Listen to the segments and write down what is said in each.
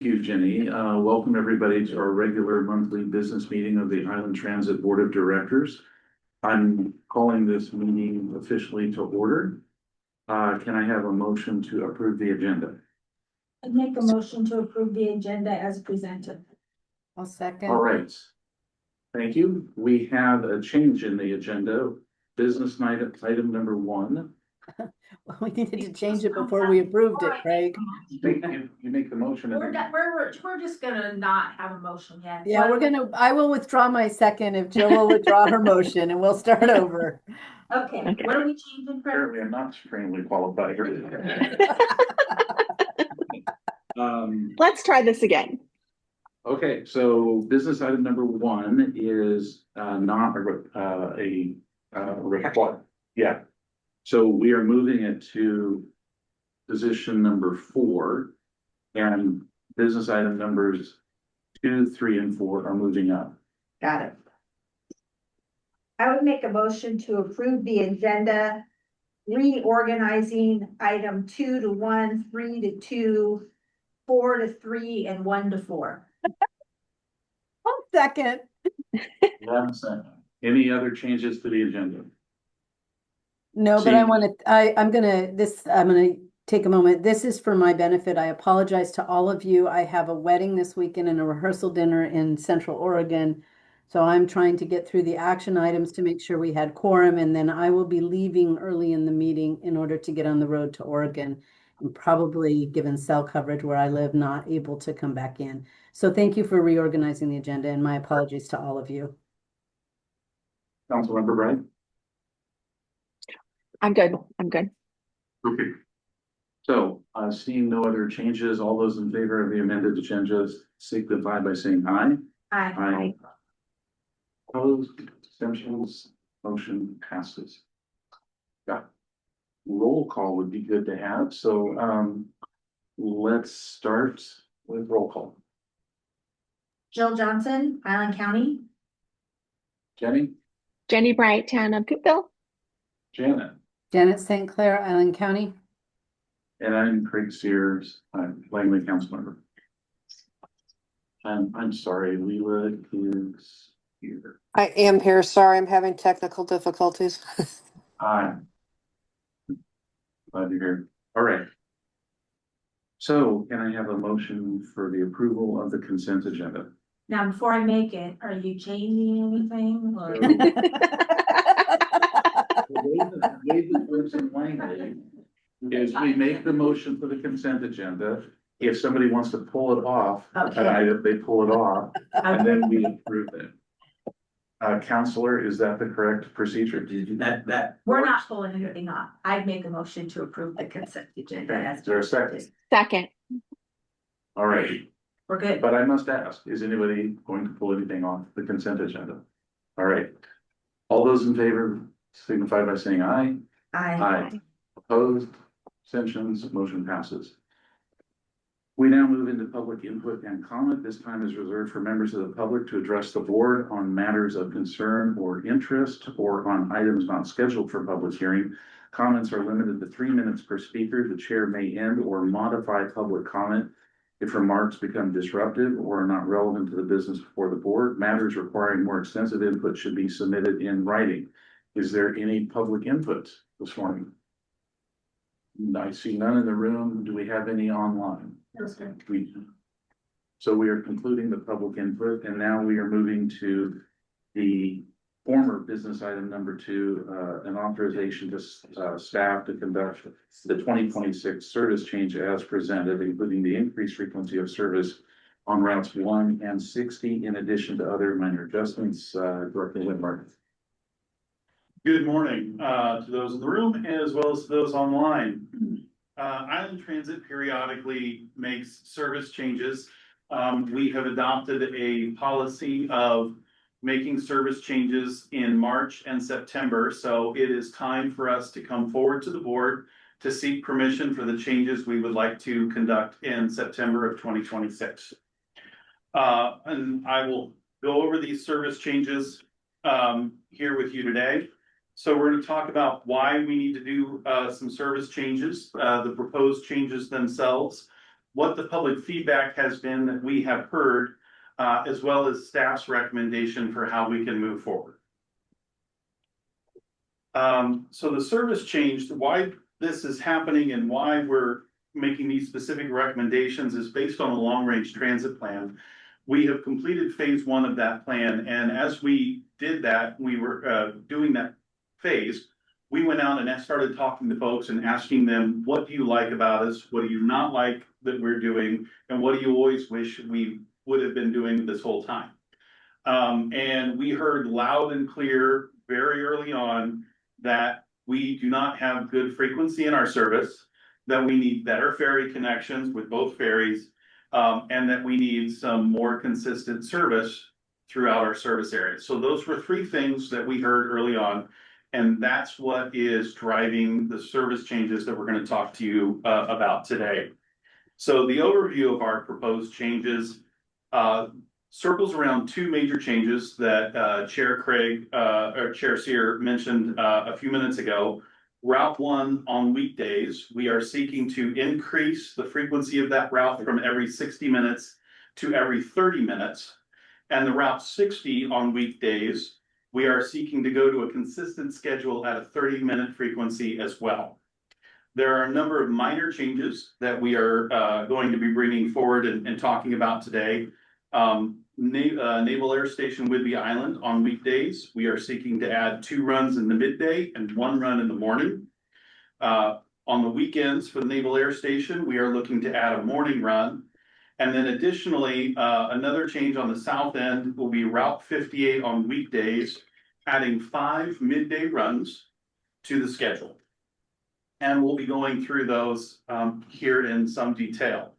you, Jenny. Welcome everybody to our regular monthly business meeting of the Island Transit Board of Directors. I'm calling this meeting officially to order. Can I have a motion to approve the agenda? I'd make a motion to approve the agenda as presented. I'll second. All right. Thank you. We have a change in the agenda. Business item number 1. Well, we needed to change it before we approved it, Craig. You make the motion. and We're then- just gonna not have a motion yet. Yeah, I will withdraw my second if Jill will withdraw her motion and we'll start over. Okay, what are we changing? Fred? Apparently, I'm not supremely qualified. Let's try this again. Okay, so business item number 1 is not a report. Yeah. So we are moving it to position number 4, and business item numbers 2, 3, and 4 are moving up. Got it. I would make a motion to approve the agenda, reorganizing item 2 to 1, 3 to 2, 4 to 3, and 1 to 4. I'll second. 1 second. Any other changes to the agenda? No, but I'm gonna take a moment. This is for my benefit. I apologize to all of you. I have a wedding this weekend and a rehearsal dinner in Central Oregon. So I'm trying to get through the action items to make sure we had quorum, and then I will be leaving early in the meeting in order to get on the road to Oregon. I'm probably, given cell coverage where I live, not able to come back in. So thank you for reorganizing the agenda, and my apologies to all of you. Councilmember Bright? I'm good. I'm good. Okay. So, seeing no other changes, all those in favor of the amended agendas signify by saying aye. Aye. Opposed, abstentions, motion passes. Yeah. Roll call would be good to have, so let's start with roll call. Jill Johnson, Island County. Jenny Bright, Town of Coopville. Janet, Janet St. Clair, Island County. and I'm Craig Sears, I'm Langley council member. And I'm sorry, Leela is here. I am here. Sorry, I'm having technical difficulties. Hi. Glad you're here. All right. So can I have a motion for the approval of the consent agenda? Now, before I make it, are you changing anything or? The way this works in Langley is we make the motion for the consent agenda. If somebody wants to pull it off, an Okay. item, they pull it off, and then we approve it. Counselor, is that the correct procedure? That. We're not pulling anything off. I'd make a motion to approve the consent agenda Okay, as is there a second? Second. All right, We're good. but I must ask, is anybody going to pull anything off the consent agenda? All right. All those in favor signify by saying aye. Aye. Opposed, abstentions, motion passes. We now move into public input and comment. This time is reserved for members of the public to address the board on matters of concern or interest or on items not scheduled for public hearing. Comments are limited to 3 minutes per speaker. The chair may end or modify public comment if remarks become disruptive or are not relevant to the business before the board. Matters requiring more extensive input should be submitted in writing. Is there any public input this morning? I see none in the room. Do we have any online? So we are concluding the public input, and now we are moving to the former business item number 2, an authorization to staff to conduct the 2026 service change as presented, including the increased frequency of service on routes 1 and 60, in addition to other minor adjustments. Director Lindmark. Good morning to those in the room as well as those online. Island Transit periodically makes service changes. We have adopted a policy of making service changes in March and September. So it is time for us to come forward to the board to seek permission for the changes we would like to conduct in September of 2026. And I will go over these service changes here with you today. So we're going to talk about why we need to do some service changes, the proposed changes themselves, what the public feedback has been that we have heard, as well as staff's recommendation for how we can move forward. So the service change, why this is happening and why we're making these specific recommendations is based on a long-range transit plan. We have completed phase 1 of that plan, and as we did that, we were doing that phase. We went out and started talking to folks and asking them, what do you like about us? What do you not like that we're doing? And what do you always wish we would have been doing this whole time? And we heard loud and clear very early on that we do not have good frequency in our service, that we need better ferry connections with both ferries, and that we need some more consistent service throughout our service area. So those were 3 things that we heard early on, and that's what is driving the service changes that we're going to talk to you about today. So the overview of our proposed changes circles around 2 major changes that Chair Craig or Chair Sear mentioned a few minutes ago. Route 1 on weekdays, we are seeking to increase the frequency of that route from every 60 minutes to every 30 minutes. And the Route 60 on weekdays, we are seeking to go to a consistent schedule at a 30-minute frequency as well. There are a number of minor changes that we are going to be bringing forward and talking about today. Naval Air Station Whidbey Island on weekdays, we are seeking to add 2 runs in the midday and 1 run in the morning. On the weekends for the Naval Air Station, we are looking to add a morning run. And then additionally, another change on the south end will be Route 58 on weekdays, adding 5 midday runs to the schedule. And we'll be going through those here in some detail.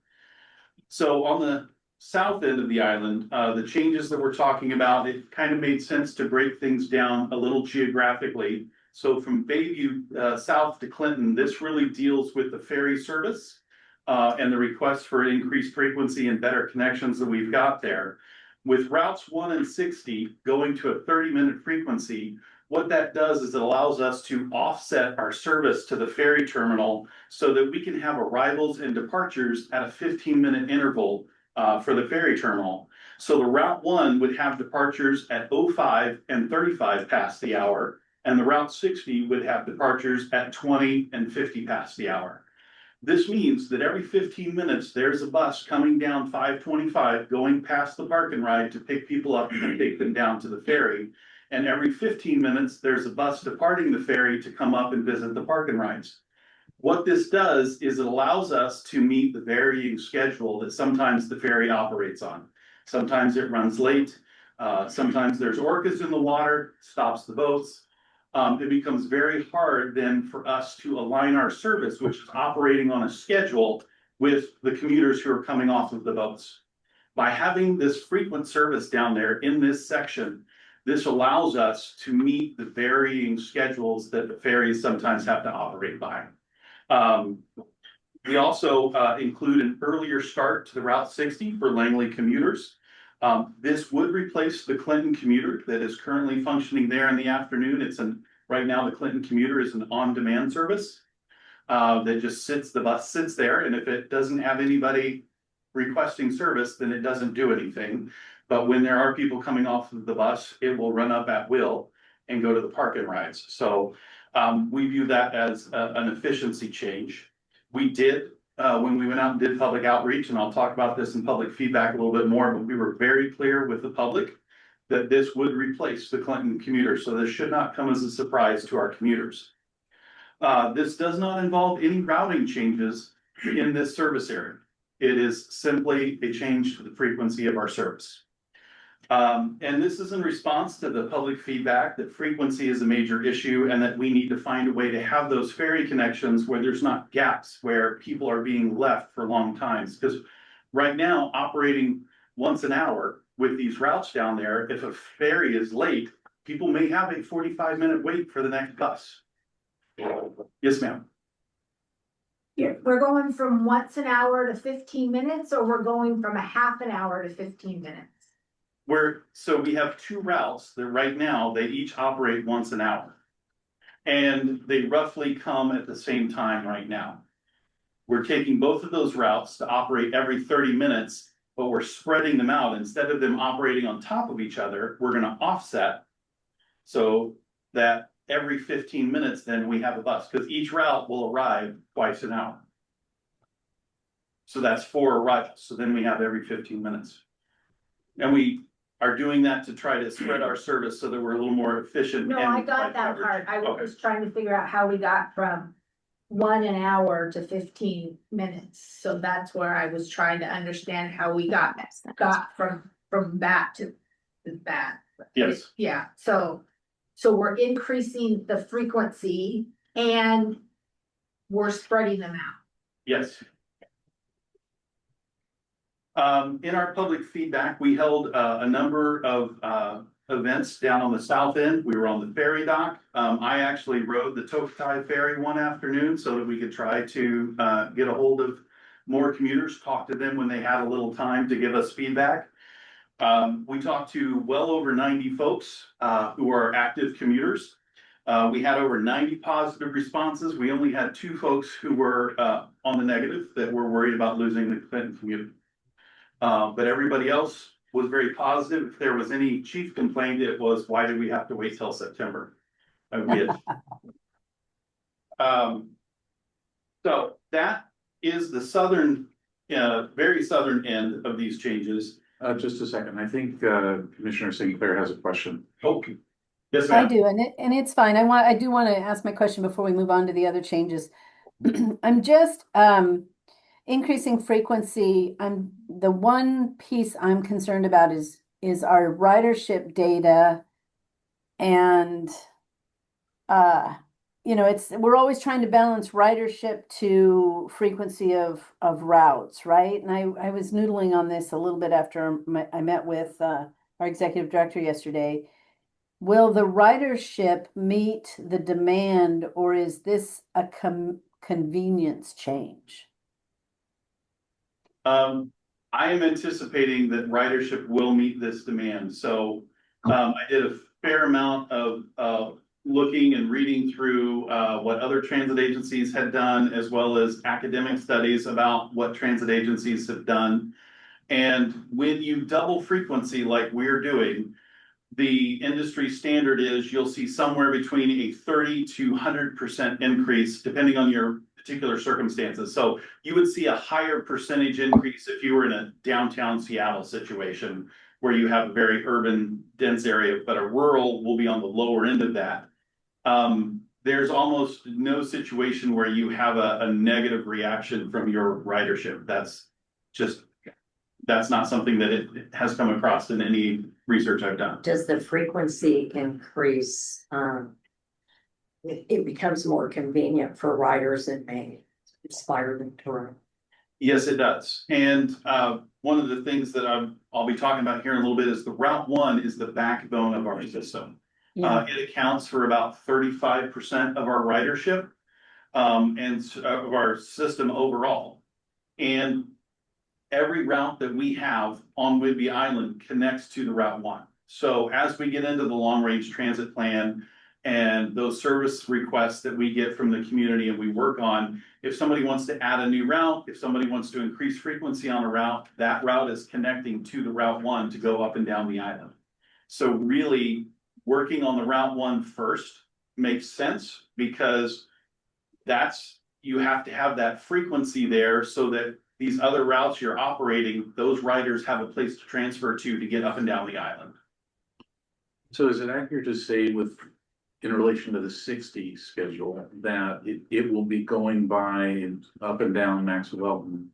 So on the south end of the island, the changes that we're talking about, it kind of made sense to break things down a little geographically. So from Bayview south to Clinton, this really deals with the ferry service and the request for increased frequency and better connections that we've got there. With routes 1 and 60 going to a 30-minute frequency, what that does is it allows us to offset our service to the ferry terminal so that we can have arrivals and departures at a 15-minute interval for the ferry terminal. So the Route 1 would have departures at 05 and 35 past the hour, and the Route 60 would have departures at 20 and 50 past the hour. This means that every 15 minutes, there's a bus coming down 525 going past the park and ride to pick people up and take them down to the ferry. And every 15 minutes, there's a bus departing the ferry to come up and visit the park and rides. What this does is it allows us to meet the varying schedule that sometimes the ferry operates on. Sometimes it runs late. Sometimes there's orcas in the water, stops the boats. It becomes very hard then for us to align our service, which is operating on a schedule, with the commuters who are coming off of the boats. By having this frequent service down there in this section, this allows us to meet the varying schedules that the ferries sometimes have to operate by. We also include an earlier start to the Route 60 for Langley commuters. This would replace the Clinton commuter that is currently functioning there in the afternoon. Right now, the Clinton commuter is an on-demand service that just the bus sits there, and if it doesn't have anybody requesting service, then it doesn't do anything. But when there are people coming off of the bus, it will run up at will and go to the park and rides. So we view that as an efficiency change. We did, when we went out and did public outreach, and I'll talk about this in public feedback a little bit more, but we were very clear with the public that this would replace the Clinton commuter. So this should not come as a surprise to our commuters. This does not involve any routing changes in this service area. It is simply a change to the frequency of our service. And this is in response to the public feedback that frequency is a major issue and that we need to find a way to have those ferry connections where there's not gaps where people are being left for long times. Because right now, operating once an hour with these routes down there, if a ferry is late, people may have a 45-minute wait for the next bus. Yes, ma'am. Yeah, we're going from once an hour to 15 minutes, or we're going from a half an hour to 15 minutes? So we have 2 routes that right now, they each operate once an hour. And they roughly come at the same time right now. we're taking both of those routes to operate every 30 minutes, but we're spreading them out. Instead of them operating on top of each other, we're gonna offset. So that every 15 minutes, then we have a bus, because each route will arrive twice an hour. So that's 4 arrivals, so then we have every 15 minutes. And we are doing that to try to spread our service so that we're a little more efficient. No, and I got provide that coverage. part. I was Okay. just trying to figure out how we got from 1 an hour to 15 minutes. So that's where I was trying to understand how we got from that to that. Yes, Yeah, so we're increasing the frequency and we're spreading them out. yes. In our public feedback, we held a number of events down on the south end. We were on the ferry dock. I actually rode the Tokutai ferry one afternoon so that we could try to get a hold of more commuters, talk to them when they had a little time to give us feedback. We talked to well over 90 folks who are active commuters. We had over 90 positive responses. We only had 2 folks who were on the negative, that were worried about losing the Clinton commute. But everybody else was very positive. If there was any chief complaint, it was, why did we have to wait till September? So that is the southern, very southern end of these changes. Just a second, I think Commissioner St. Clair has a question. Okay. Yes, I ma'am. do, and it's fine. I do want to ask my question before we move on to the other changes. I'm just increasing frequency. The one piece I'm concerned about is our ridership data. And we're always trying to balance ridership to frequency of routes, right? And I was noodling on this a little bit after I met with our executive director yesterday. Will the ridership meet the demand, or is this a convenience change? I am anticipating that ridership will meet this demand. So I did a fair amount of looking and reading through what other transit agencies had done, as well as academic studies about what transit agencies have done. And when you double frequency like we're doing, the industry standard is you'll see somewhere between a 30 to 100% increase, depending on your particular circumstances. So you would see a higher percentage increase if you were in a downtown Seattle situation where you have a very urban dense area, but a rural will be on the lower end of that. There's almost no situation where you have a negative reaction from your ridership. That's not something that it has come across in any research I've done. Does the frequency increase? It becomes more convenient for riders and may inspire them to run. Yes, it does. And one of the things that I'll be talking about here in a little bit is the Route 1 is the backbone of our system. It accounts for about 35% of our ridership and of our system overall. And every route that we have on Whidbey Island connects to the Route 1. So as we get into the long range transit plan and those service requests that we get from the community and we work on, if somebody wants to add a new route, if somebody wants to increase frequency on a route, that route is connecting to the Route 1 to go up and down the island. So really working on the Route 1 first makes sense, because you have to have that frequency there so that these other routes you're operating, those riders have a place to transfer to get up and down the island. So is it accurate to say in relation to the 60 schedule, that it will be going by up and down Max Welton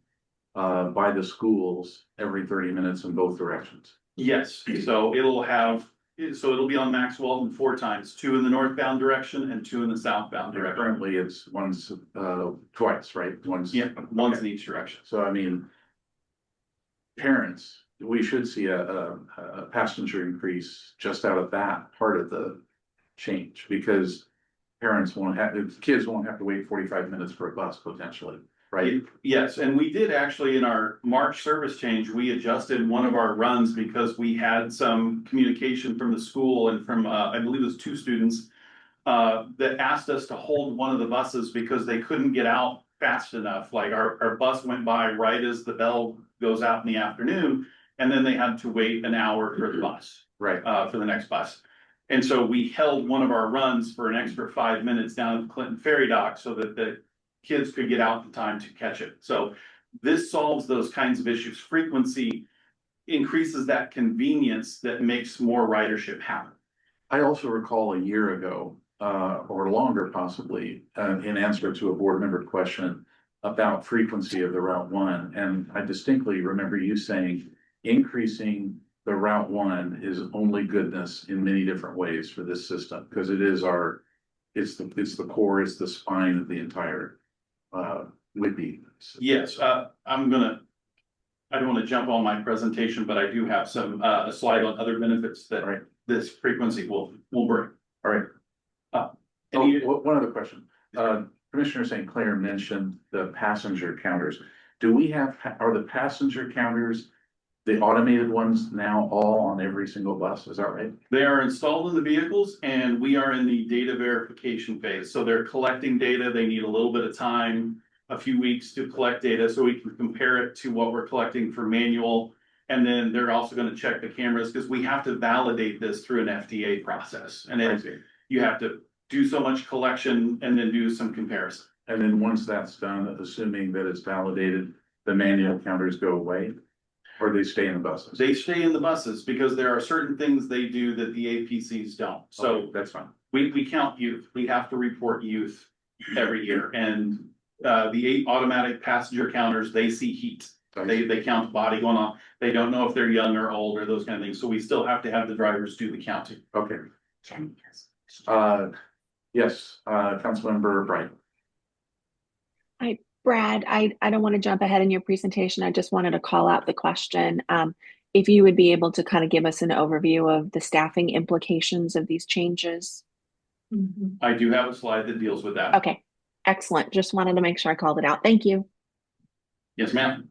by the schools every 30 minutes in both directions? Yes, so it'll be on Max Welton 4 times, 2 in the northbound direction and 2 in the southbound direction. Currently, it's twice, right? Once in each direction. So I mean, parents, we should see a passenger increase just out of that part of the change, because kids won't have to wait 45 minutes for a bus potentially, right? Yes, and we did actually, in our March service change, we adjusted one of our runs because we had some communication from the school and from, I believe it was 2 students that asked us to hold one of the buses because they couldn't get out fast enough. Like our bus went by right as the bell goes out in the afternoon, and then they had to wait an hour for the bus, Right. for the next bus. And so we held one of our runs for an extra 5 minutes down at the Clinton Ferry Dock so that the kids could get out in time to catch it. So this solves those kinds of issues. Frequency increases that convenience that makes more ridership happen. I also recall a year ago, or longer possibly, in answer to a board member question about frequency of the Route One, and I distinctly remember you saying increasing the Route One is only goodness in many different ways for this system, because it is it's the core, it's the spine of the entire Whitby. Yes, I don't want to jump on my presentation, but I do have some, a slide on other benefits that Right. this frequency will bring. All right. One other question. Commissioner St. Clair mentioned the passenger counters. Are the passenger counters, the automated ones now all on every single bus? Is that right? They are installed in the vehicles and we are in the data verification phase. So they're collecting data. They need a little bit of time, a few weeks to collect data so we can compare it to what we're collecting for manual. And then they're also going to check the cameras because we have to validate this through an FDA process. And you have to do so much collection and then do some comparison. And then once that's done, assuming that it's validated, the manual counters go away? Or they stay in the buses? They stay in the buses because there are certain things they do that the APCs don't. So Okay, that's fine. we count youth. We have to report youth every year. And the 8 automatic passenger counters, they see heat. They count body going on. They don't know if they're young or old or those kind of things. So we still have to have the drivers do the counting. Okay. Yes, Councilmember Bright. Brad, I don't want to jump ahead in your presentation. I just wanted to call out the question. If you would be able to kind of give us an overview of the staffing implications of these changes. I do have a slide that deals with that. Okay, excellent. Just wanted to make sure I called it out. Thank you. Yes, ma'am.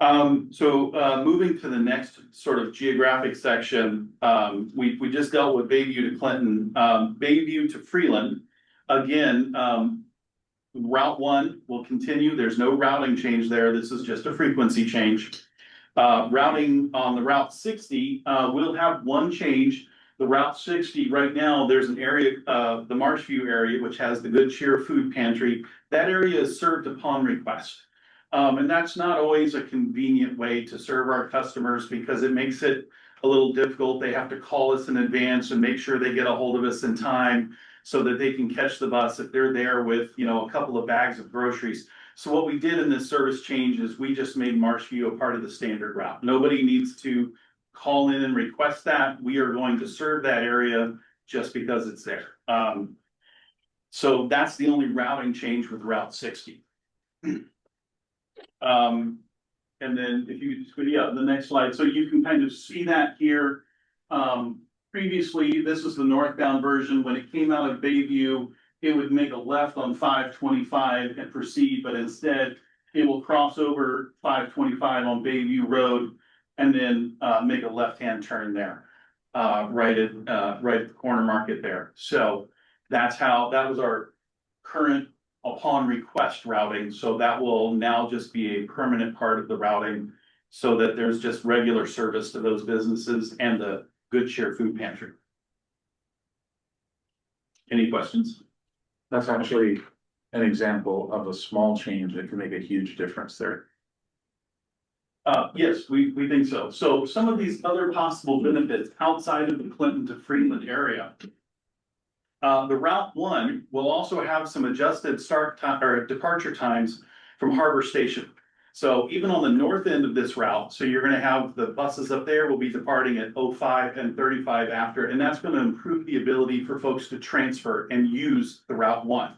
So moving to the next sort of geographic section, we just dealt with Bayview to Clinton, Bayview to Freeland. Again, Route 1 will continue. There's no routing change there. This is just a frequency change. Routing on the Route 60 will have one change. The Route 60 right now, there's an area, the Marshview area, which has the Good Cheer Food Pantry. That area is served upon request. And that's not always a convenient way to serve our customers because it makes it a little difficult. They have to call us in advance and make sure they get a hold of us in time so that they can catch the bus if they're there with, a couple of bags of groceries. So what we did in this service change is we just made Marshview a part of the standard route. Nobody needs to call in and request that. We are going to serve that area just because it's there. So that's the only routing change with Route 60. And then if you just go to the next slide, so you can kind of see that here. Previously, this was the northbound version. When it came out of Bayview, it would make a left on 525 and proceed, but instead it will cross over 525 on Bayview Road and then make a left-hand turn there, right at the corner market there. So that was our current upon request routing. So that will now just be a permanent part of the routing so that there's just regular service to those businesses and the Good Cheer Food Pantry. Any questions? That's actually an example of a small change that can make a huge difference there. Yes, we think so. So some of these other possible benefits outside of the Clinton to Freeland area. The Route 1 will also have some adjusted start time or departure times from Harbor Station. So even on the north end of this route, so you're going to have the buses up there will be departing at 05 and 35 after, and that's going to improve the ability for folks to transfer and use the Route 1.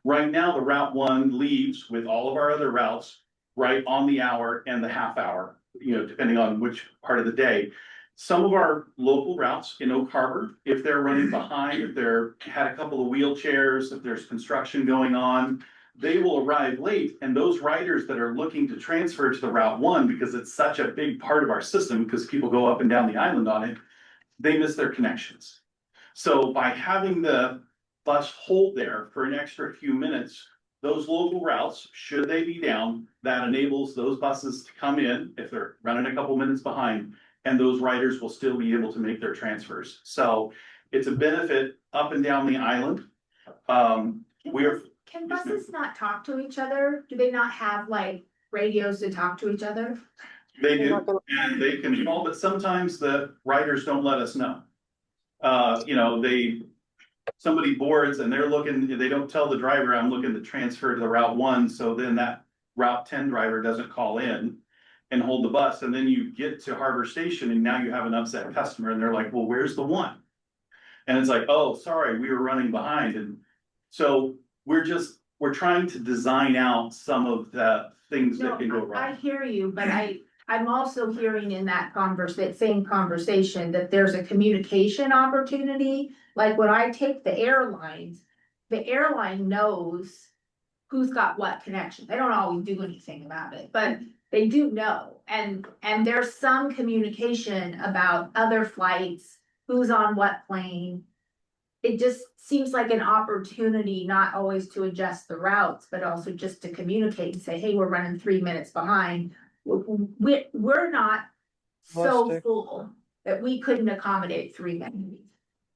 Right now, the Route 1 leaves with all of our other routes right on the hour and the half hour, depending on which part of the day. Some of our local routes in Oak Harbor, if they're running behind, if they're had a couple of wheelchairs, if there's construction going on, they will arrive late. And those riders that are looking to transfer to the Route 1, because it's such a big part of our system, because people go up and down the island on it, they miss their connections. So by having the bus hold there for an extra few minutes, those local routes, should they be down, that enables those buses to come in if they're running a couple minutes behind. And those riders will still be able to make their transfers. So it's a benefit up and down the island. We're, Can buses not talk to each other? Do they not have like radios to talk to each other? they do, and they can call, but sometimes the riders don't let us know. You know, somebody boards and they're looking, they don't tell the driver, I'm looking to transfer to the Route 1, so then that Route 10 driver doesn't call in and hold the bus, and then you get to Harbor Station and now you have an upset customer and they're like, well, where's the 1? And it's like, oh, sorry, we were running behind. And so we're trying to design out some of the things that can go No, I wrong. hear you, but I'm also hearing in that same conversation that there's a communication opportunity. Like when I take the airlines, the airline knows who's got what connection. They don't always do anything about it, but they do know. And there's some communication about other flights, who's on what plane. It just seems like an opportunity, not always to adjust the routes, but also just to communicate and say, hey, we're running 3 minutes behind. We're not so Fantastic. full that we couldn't accommodate 3 minutes.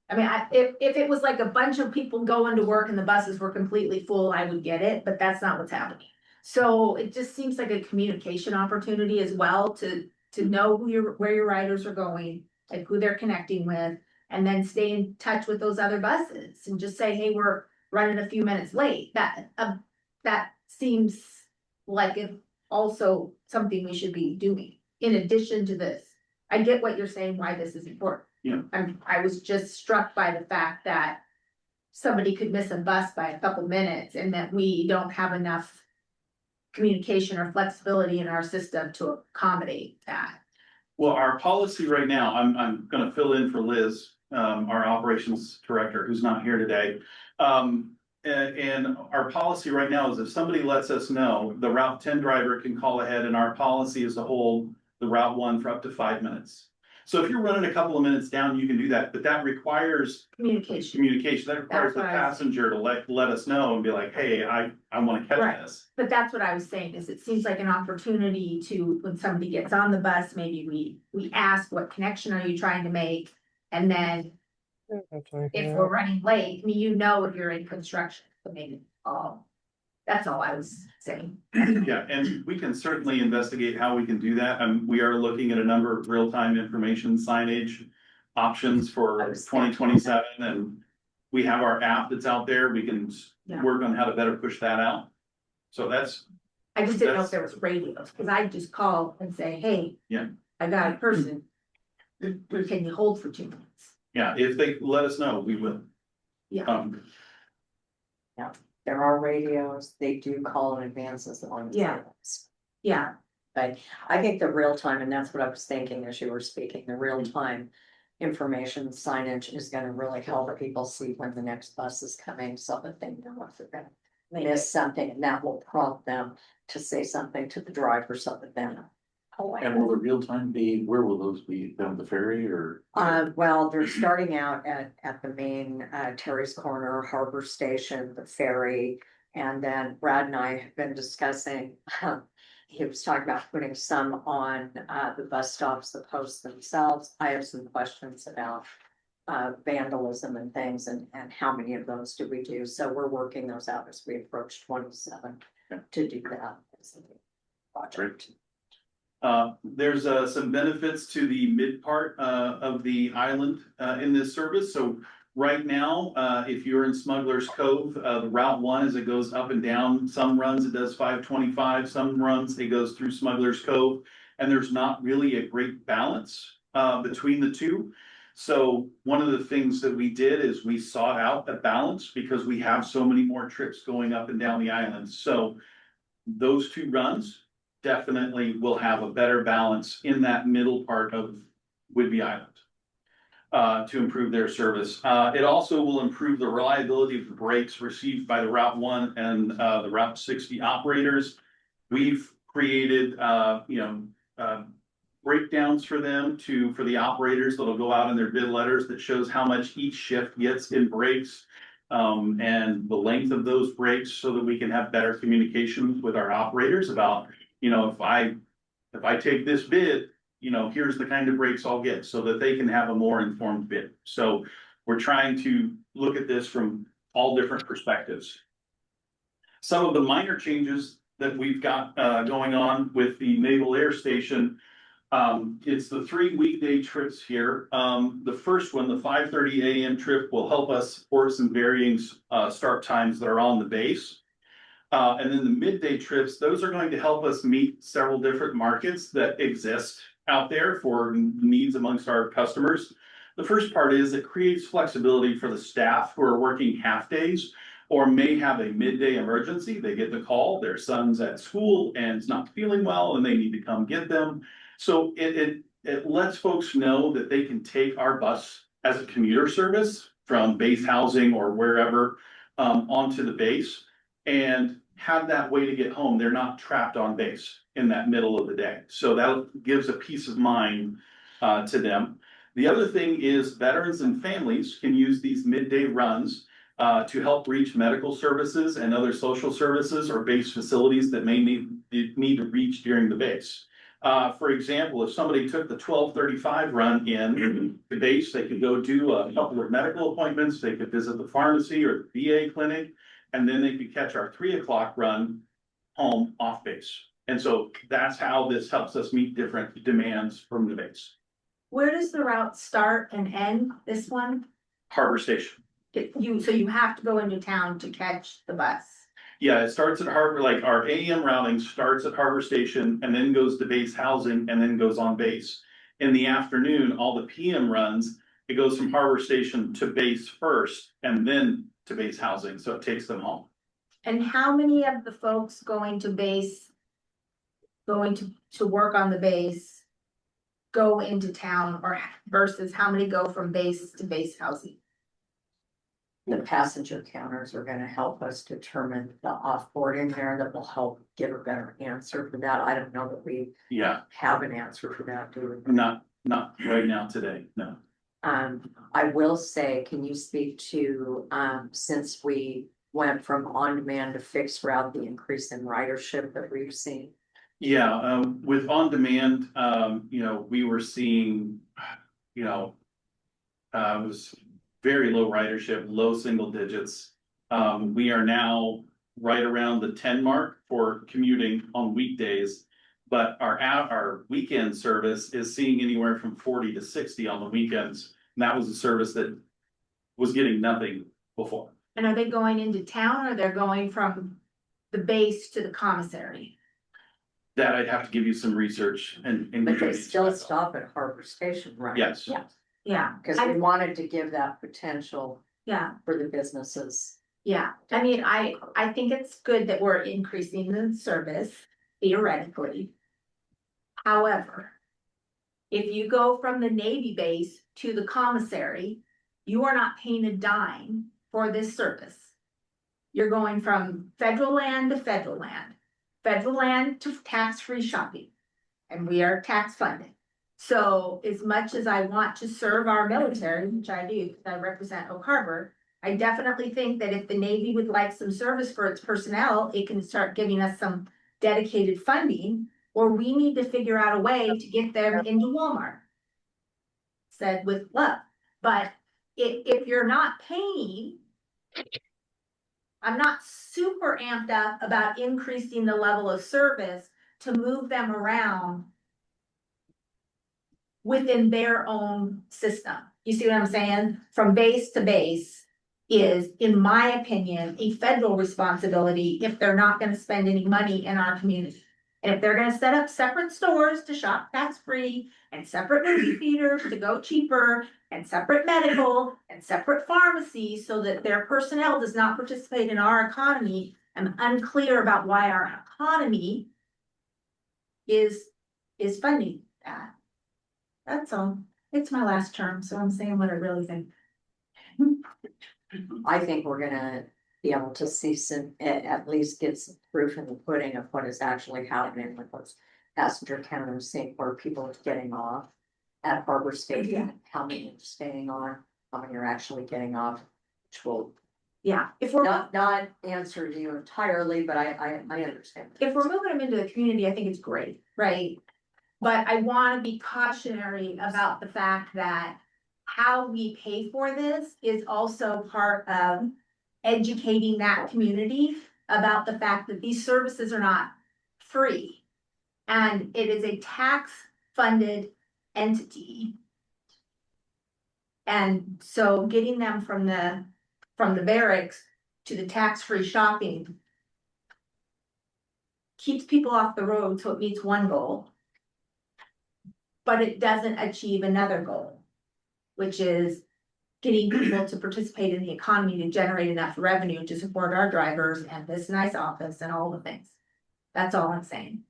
I mean, if it was like a bunch of people going to work and the buses were completely full, I would get it, but that's not what's happening. So it just seems like a communication opportunity as well to know where your riders are going, like who they're connecting with, and then stay in touch with those other buses and just say, hey, we're running a few minutes late. That seems like it also something we should be doing in addition to this. I get what you're saying, why this is important. Yeah. I was just struck by the fact that somebody could miss a bus by a couple minutes and that we don't have enough communication or flexibility in our system to accommodate that. Well, our policy right now, I'm gonna fill in for Liz, our operations director, who's not here today. And our policy right now is if somebody lets us know, the Route 10 driver can call ahead, and our policy is to hold the Route 1 for up to 5 minutes. So if you're running a couple of minutes down, you can do that, but that requires Communication, communication. That requires the That's what I was- passenger to let us know and be like, hey, I wanna catch Right. this. but that's what I was saying, is it seems like an opportunity to, when somebody gets on the bus, maybe we ask, what connection are you trying to make? And then if we're running late, I mean, you know, if you're in construction, so maybe, that's all I was saying. Yeah, and we can certainly investigate how we can do that. We are looking at a number of real-time information signage options for I was 2027, and we have our app that's out there. We can Yeah. work on how to better push that out. So that's, I just didn't know if there was radios, cause I just call and say, hey. Yeah. I got a person. Can you hold for 2 minutes? yeah, if they let us know, we will. Yeah. There are radios, they do call in advance as long as. Yeah. Yeah, But I think the real time, and that's what I was thinking as you were speaking, the real time information signage is gonna really help people see when the next bus is coming, so that they know if they're gonna miss something, and that will prompt them to say something to the driver so that they know. And will the real time be, where will those be, down the ferry or? Well, they're starting out at the main, Terry's Corner, Harbor Station, the ferry. And then Brad and I have been discussing, he was talking about putting some on, the bus stops, the posts themselves. I have some questions about, vandalism and things, and how many of those do we do? So we're working those out as we approach 27 to do that as a project. There's some benefits to the mid part of the island in this service. So right now, if you're in Smuggler's Cove, the Route 1 as it goes up and down, some runs it does 525, some runs it goes through Smuggler's Cove, and there's not really a great balance between the two. So one of the things that we did is we sought out a balance because we have so many more trips going up and down the island. So those two runs definitely will have a better balance in that middle part of Whidbey Island to improve their service. It also will improve the reliability of the brakes received by the Route 1 and the Route 60 operators. We've created, breakdowns for them for the operators that'll go out in their bid letters that shows how much each shift gets in brakes. and the length of those breaks so that we can have better communication with our operators about, if I take this bid, here's the kind of breaks I'll get so that they can have a more informed bid. So we're trying to look at this from all different perspectives. Some of the minor changes that we've got going on with the Naval Air Station. It's the 3 weekday trips here. The first one, the 5:30 a.m. trip, will help us support some varying start times that are on the base. And then the midday trips, those are going to help us meet several different markets that exist out there for needs amongst our customers. The first part is it creates flexibility for the staff who are working half days or may have a midday emergency. They get the call, their son's at school and is not feeling well and they need to come get them. So it lets folks know that they can take our bus as a commuter service from base housing or wherever onto the base and have that way to get home. They're not trapped on base in that middle of the day. So that gives a peace of mind to them. The other thing is veterans and families can use these midday runs to help reach medical services and other social services or base facilities that may need to reach during the base. For example, if somebody took the 12:35 run in the base, they could go do a couple of medical appointments, they could visit the pharmacy or the VA clinic, and then they could catch our 3 o'clock run home off base. And so that's how this helps us meet different demands from the base. Where does the route start and end, this one? Harbor Station. So you have to go into town to catch the bus? Yeah, it starts at Harbor, like our AM routing starts at Harbor Station and then goes to base housing and then goes on base. In the afternoon, all the PM runs, it goes from Harbor Station to base first and then to base housing, so it takes them home. And how many of the folks going to base, going to work on the base, go into town, or versus how many go from base to base housing? The passenger counters are gonna help us determine the offboard in there that will help give a better answer for that. I don't know that we Yeah, have an answer for that, do we? not right now today, no. I will say, can you speak to, since we went from on-demand to fixed route, the increase in ridership that we've seen? Yeah, with on demand, we were seeing, it was very low ridership, low single digits. We are now right around the 10 mark for commuting on weekdays. But our weekend service is seeing anywhere from 40 to 60 on the weekends. And that was a service that was getting nothing before. And are they going into town or they're going from the base to the commissary? That I'd have to give you some research and. But they still stop at Harbor Station, right? Yes. Yeah. Yeah, Cause we wanted to give that potential yeah, for the businesses. yeah. I mean, I think it's good that we're increasing the service theoretically. However, if you go from the Navy base to the commissary, you are not paying a dime for this service. You're going from federal land to federal land to tax-free shopping, and we are tax funded. So as much as I want to serve our military, which I do, because I represent Oak Harbor, I definitely think that if the Navy would like some service for its personnel, it can start giving us some dedicated funding, or we need to figure out a way to get them into Walmart. Said with love, but if you're not paying, I'm not super amped up about increasing the level of service to move them around within their own system. You see what I'm saying? From base to base is, in my opinion, a federal responsibility if they're not gonna spend any money in our community. And if they're gonna set up separate stores to shop tax-free and separate movie theaters to go cheaper and separate medical and separate pharmacies so that their personnel does not participate in our economy, I'm unclear about why our economy is funding that. That's all. It's my last term, so I'm saying what I really think. I think we're gonna be able to see some, at least get some proof in the pudding of what is actually happening with those passenger counters, seeing where people are getting off at Harbor Station, how many are staying on, how many are actually getting off, which will Yeah, if we're, Not answer to you entirely, but I understand. if we're moving them into the community, I think it's great, right? But I wanna be cautionary about the fact that how we pay for this is also part of educating that community about the fact that these services are not free. And it is a tax-funded entity. And so getting them from the barracks to the tax-free shopping keeps people off the road, so it meets one goal. But it doesn't achieve another goal, which is getting people to participate in the economy to generate enough revenue to support our drivers and this nice office and all the things. That's all I'm saying.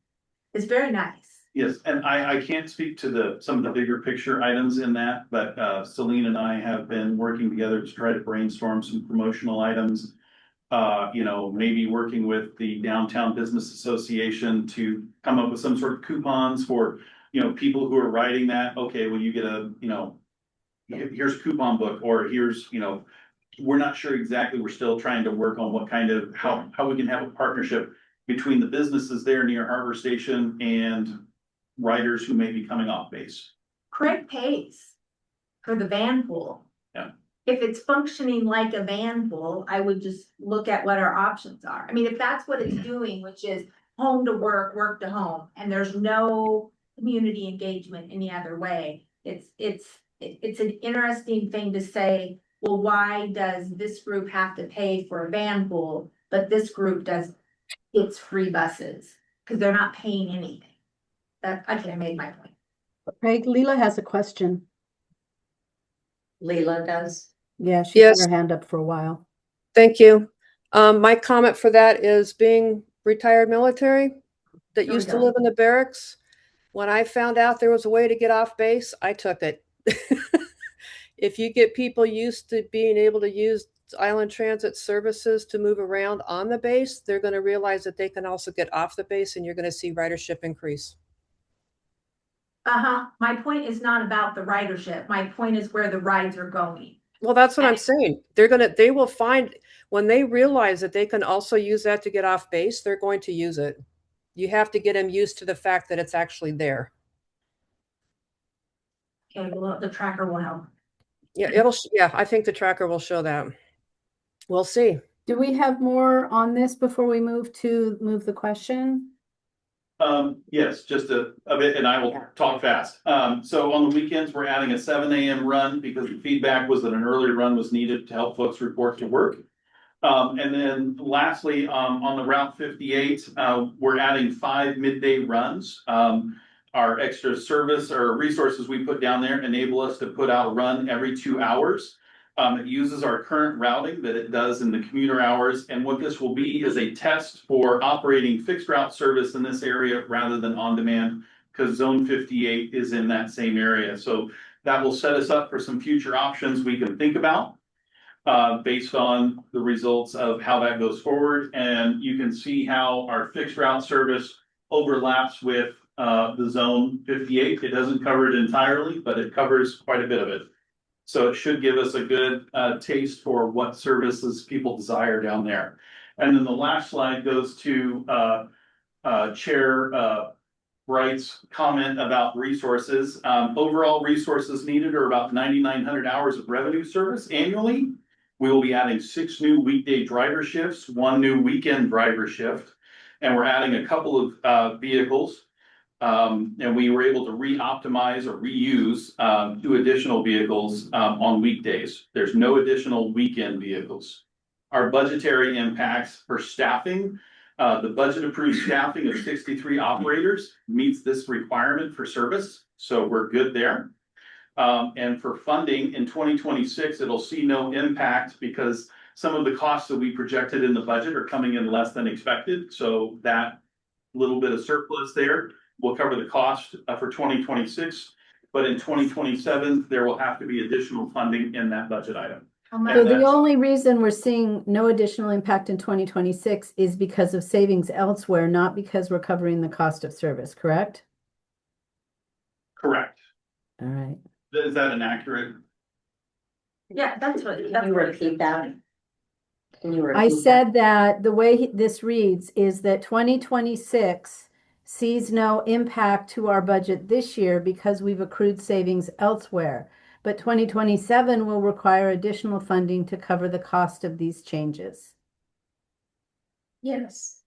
It's very nice. Yes, and I can't speak to some of the bigger picture items in that, but Celine and I have been working together to try to brainstorm some promotional items. Maybe working with the Downtown Business Association to come up with some sort of coupons for, people who are writing that, okay, well, you get here's a coupon book, or here's, we're not sure exactly, we're still trying to work on what kind of, how we can have a partnership between the businesses there near Harbor Station and riders who may be coming off base. Craig pays for the van pool. Yeah. If it's functioning like a van pool, I would just look at what our options are. I mean, if that's what it's doing, which is home to work, work to home, and there's no community engagement any other way, it's an interesting thing to say, well, why does this group have to pay for a van pool, but this group it's free buses, because they're not paying anything. I think I made my point. Craig, Leela has a question. Leela does. Yeah, she's had Yes. her hand up for a while. Thank you. My comment for that is being retired military that Here we used to go. live in the barracks. When I found out there was a way to get off base, I took it. If you get people used to being able to use Island Transit services to move around on the base, they're going to realize that they can also get off the base, and you're going to see ridership increase. My point is not about the ridership. My point is where the rides are going. Well, that's what I'm saying. They will find when they realize that they can also use that to get off base, they're going to use it. You have to get them used to the fact that it's actually there. Okay, well, the tracker will help. Yeah, I think the tracker will show that. We'll see. Do we have more on this before we move the question? Yes, just a bit, and I will talk fast. So on the weekends, we're adding a 7 a.m. run because the feedback was that an earlier run was needed to help folks report to work. And then lastly, on the Route 58, we're adding 5 midday runs. Our extra service or resources we put down there enable us to put out a run every 2 hours. It uses our current routing that it does in the commuter hours. And what this will be is a test for operating fixed route service in this area rather than on demand, because Zone 58 is in that same area. So that will set us up for some future options we can think about based on the results of how that goes forward. And you can see how our fixed route service overlaps with the Zone 58. It doesn't cover it entirely, but it covers quite a bit of it. So it should give us a good taste for what services people desire down there. And then the last slide goes to Chair Wright's comment about resources. Overall resources needed are about 9,900 hours of revenue service annually. We will be adding 6 new weekday driver shifts, 1 new weekend driver shift, and we're adding a couple of vehicles. And we were able to re-optimize or reuse 2 additional vehicles on weekdays. There's no additional weekend vehicles. Our budgetary impacts for staffing, the budget approved staffing of 63 operators meets this requirement for service. So we're good there. And for funding in 2026, it'll see no impact because some of the costs that we projected in the budget are coming in less than expected. So that little bit of surplus there will cover the cost for 2026, but in 2027, there will have to be additional funding in that budget item. How much? So And the that's- only reason we're seeing no additional impact in 2026 is because of savings elsewhere, not because we're covering the cost of service, correct? Correct. All right. Is that an accurate? Yeah, that's what. Can you repeat that? Can you I repeat that? said that the way this reads is that 2026 sees no impact to our budget this year because we've accrued savings elsewhere. But 2027 will require additional funding to cover the cost of these changes. Yes.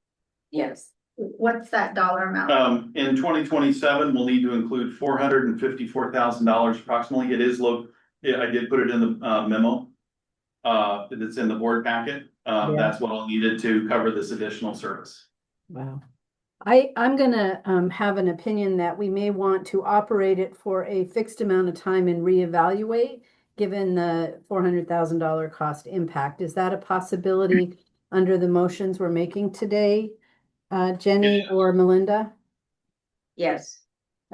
Yes, What's that dollar amount? In 2027, we'll need to include $454,000 approximately. It is I did put it in the memo. It's in the board packet. Yeah. That's what I'll needed to cover this additional service. Wow. I'm gonna have an opinion that we may want to operate it for a fixed amount of time and reevaluate, given the $400,000 cost impact. Is that a possibility under the motions we're making today, Jenny or Melinda? yes,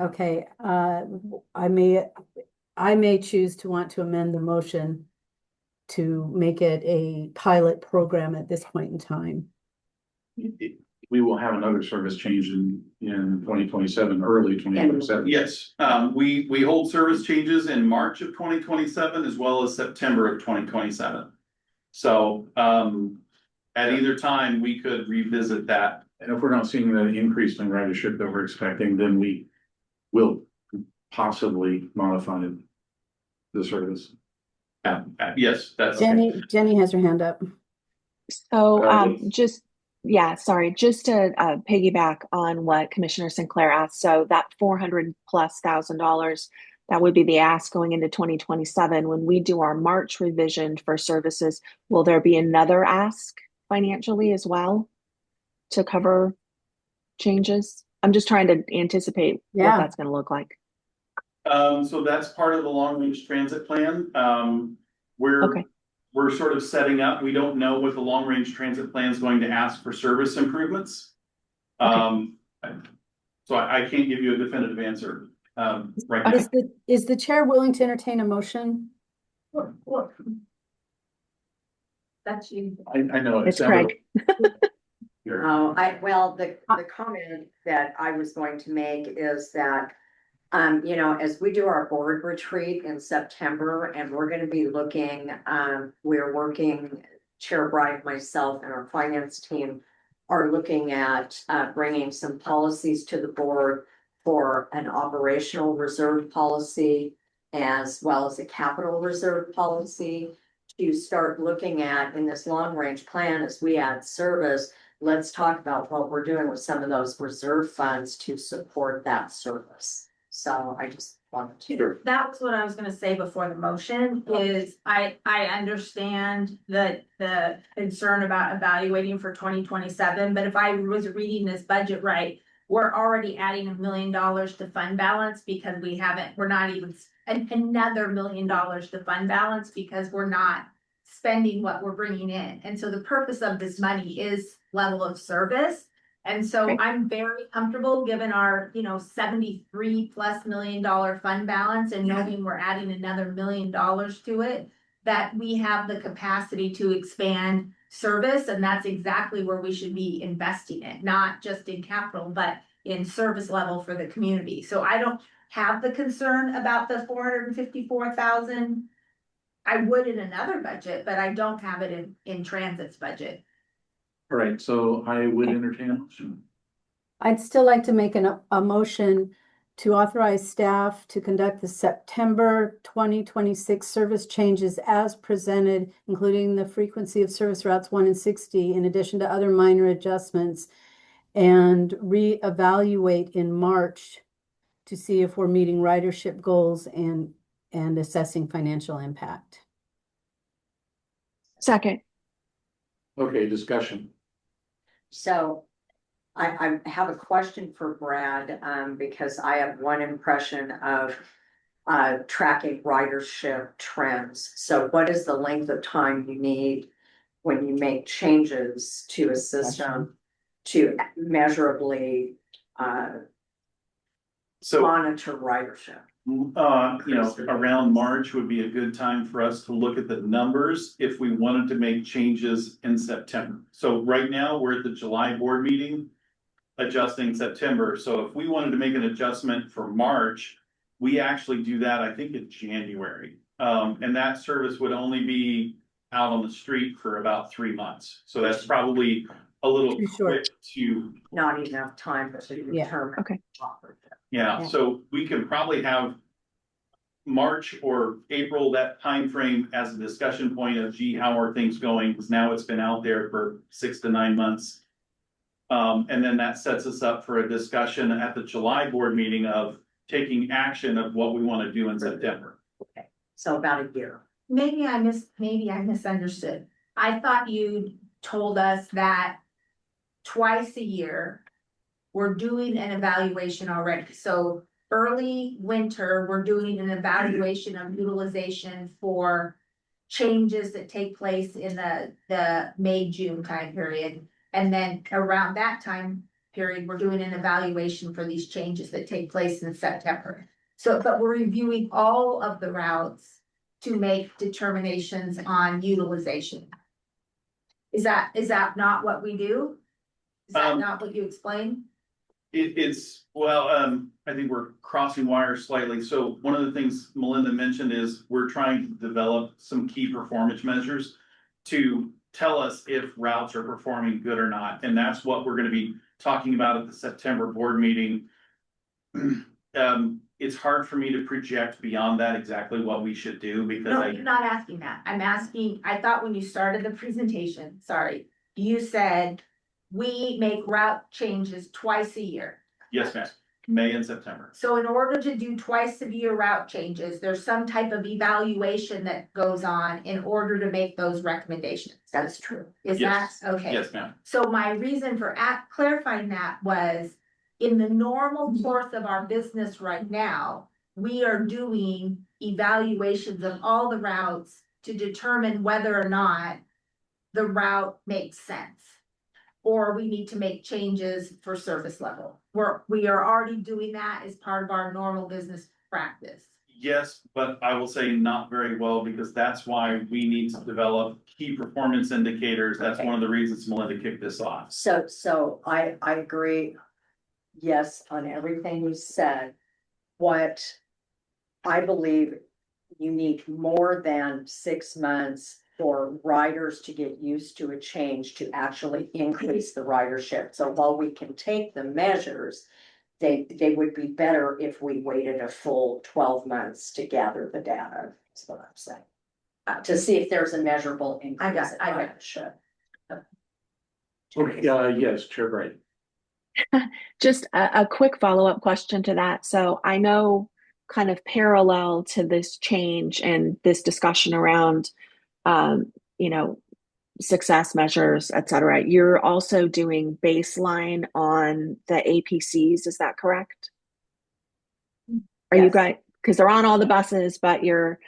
Okay, I may choose to want to amend the motion to make it a pilot program at this point in time. We will have another service change in 2027, early 2027. Yes, we hold service changes in March of 2027 as well as September of 2027. So, at either time, we could revisit that. And if we're not seeing the increase in ridership that we're expecting, then we will possibly modify the service. Yes, that's. Jenny has her hand up. So, yes. just to piggyback on what Commissioner Sinclair asked. So that $400,000+, that would be the ask going into 2027. When we do our March revision for services, will there be another ask financially as well to cover changes? I'm just trying to anticipate what Yeah. that's going to look like. So that's part of the long range transit plan. Okay. We're sort of setting up. We don't know what the long range transit plan is going to ask for service improvements. So I can't give you a definitive answer right now. Is the chair willing to entertain a motion? What? That's you. I know. It's Craig. well, the comment that I was going to make is that, as we do our board retreat in September, and we're gonna be looking, we're working, Chair Bright, myself, and our finance team are looking at, bringing some policies to the board for an operational reserve policy as well as a capital reserve policy to start looking at in this long range plan as we add service. Let's talk about what we're doing with some of those reserve funds to support that service. So I just wanted to. That's what I was gonna say before the motion is I understand the concern about evaluating for 2027, but if I was reading this budget right, we're already adding $1 million to fund balance because we're not even another $1 million to fund balance because we're not spending what we're bringing in. And so the purpose of this money is level of service. And so Right. I'm very comfortable given our, $73+ million fund balance and knowing we're adding another $1 million to it, that we have the capacity to expand service. And that's exactly where we should be investing it, not just in capital, but in service level for the community. So I don't have the concern about the 454,000. I would in another budget, but I don't have it in transit's budget. All right, so I would entertain a motion. I'd still like to make a motion to authorize staff to conduct the September 2026 service changes as presented, including the frequency of service routes 1 and 60, in addition to other minor adjustments, and reevaluate in March to see if we're meeting ridership goals and assessing financial impact. Second. Okay, discussion. So I have a question for Brad, because I have one impression of tracking ridership trends. So what is the length of time you need when you make changes to a system to measurably monitor ridership? Around March would be a good time for us to look at the numbers if we wanted to make changes in September. So right now, we're at the July board meeting, adjusting September. So if we wanted to make an adjustment for March, we actually do that, I think, in January. And that service would only be, out on the street for about 3 months. So that's probably a little Too short. quick to, Not enough time to Yeah. determine. Okay. yeah, Yeah. so we can probably have March or April, that time frame as a discussion point of, gee, how are things going? Because now it's been out there for 6 to 9 months. And then that sets us up for a discussion at the July board meeting of taking action of what we want to do in September. Okay, so about a year. Maybe I misunderstood. I thought you told us that twice a year, we're doing an evaluation already. So early winter, we're doing an evaluation of utilization for changes that take place in the May, June time period. And then around that time period, we're doing an evaluation for these changes that take place in September. So, but we're reviewing all of the routes to make determinations on utilization. Is that not what we do? Is that not what you explained? I think we're crossing wires slightly. So one of the things Melinda mentioned is we're trying to develop some key performance measures to tell us if routes are performing good or not. And that's what we're gonna be talking about at the September board meeting. It's hard for me to project beyond that exactly what we should do because No, I'm not asking that. I'm asking, I thought when you started the presentation, sorry, you said we make route changes twice a year. Yes, ma'am, May and September. So in order to do twice a year route changes, there's some type of evaluation that goes on in order to make those recommendations. That is true. Is that, Yes. okay? Yes, ma'am. So my reason for clarifying that was, in the normal course of our business right now, we are doing evaluations of all the routes to determine whether or not the route makes sense. Or we need to make changes for service level. We are already doing that as part of our normal business practice. Yes, but I will say not very well because that's why we need to develop key performance indicators. That's Okay. one of the reasons Melinda kicked this off. So I agree. Yes, on everything you said. What I believe you need more than 6 months for riders to get used to a change to actually increase the ridership. So while we can take the measures, they would be better if we waited a full 12 months to gather the data, is what I'm saying. To see if there's a measurable increase in I got it. ridership. Okay, yes, Chair Bright. Just a quick follow-up question to that. So I know kind of parallel to this change and this discussion around, you know, success measures, et cetera, you're also doing baseline on the APCs. Is that correct? Are you Yes. guys, because they're on all the buses, but you're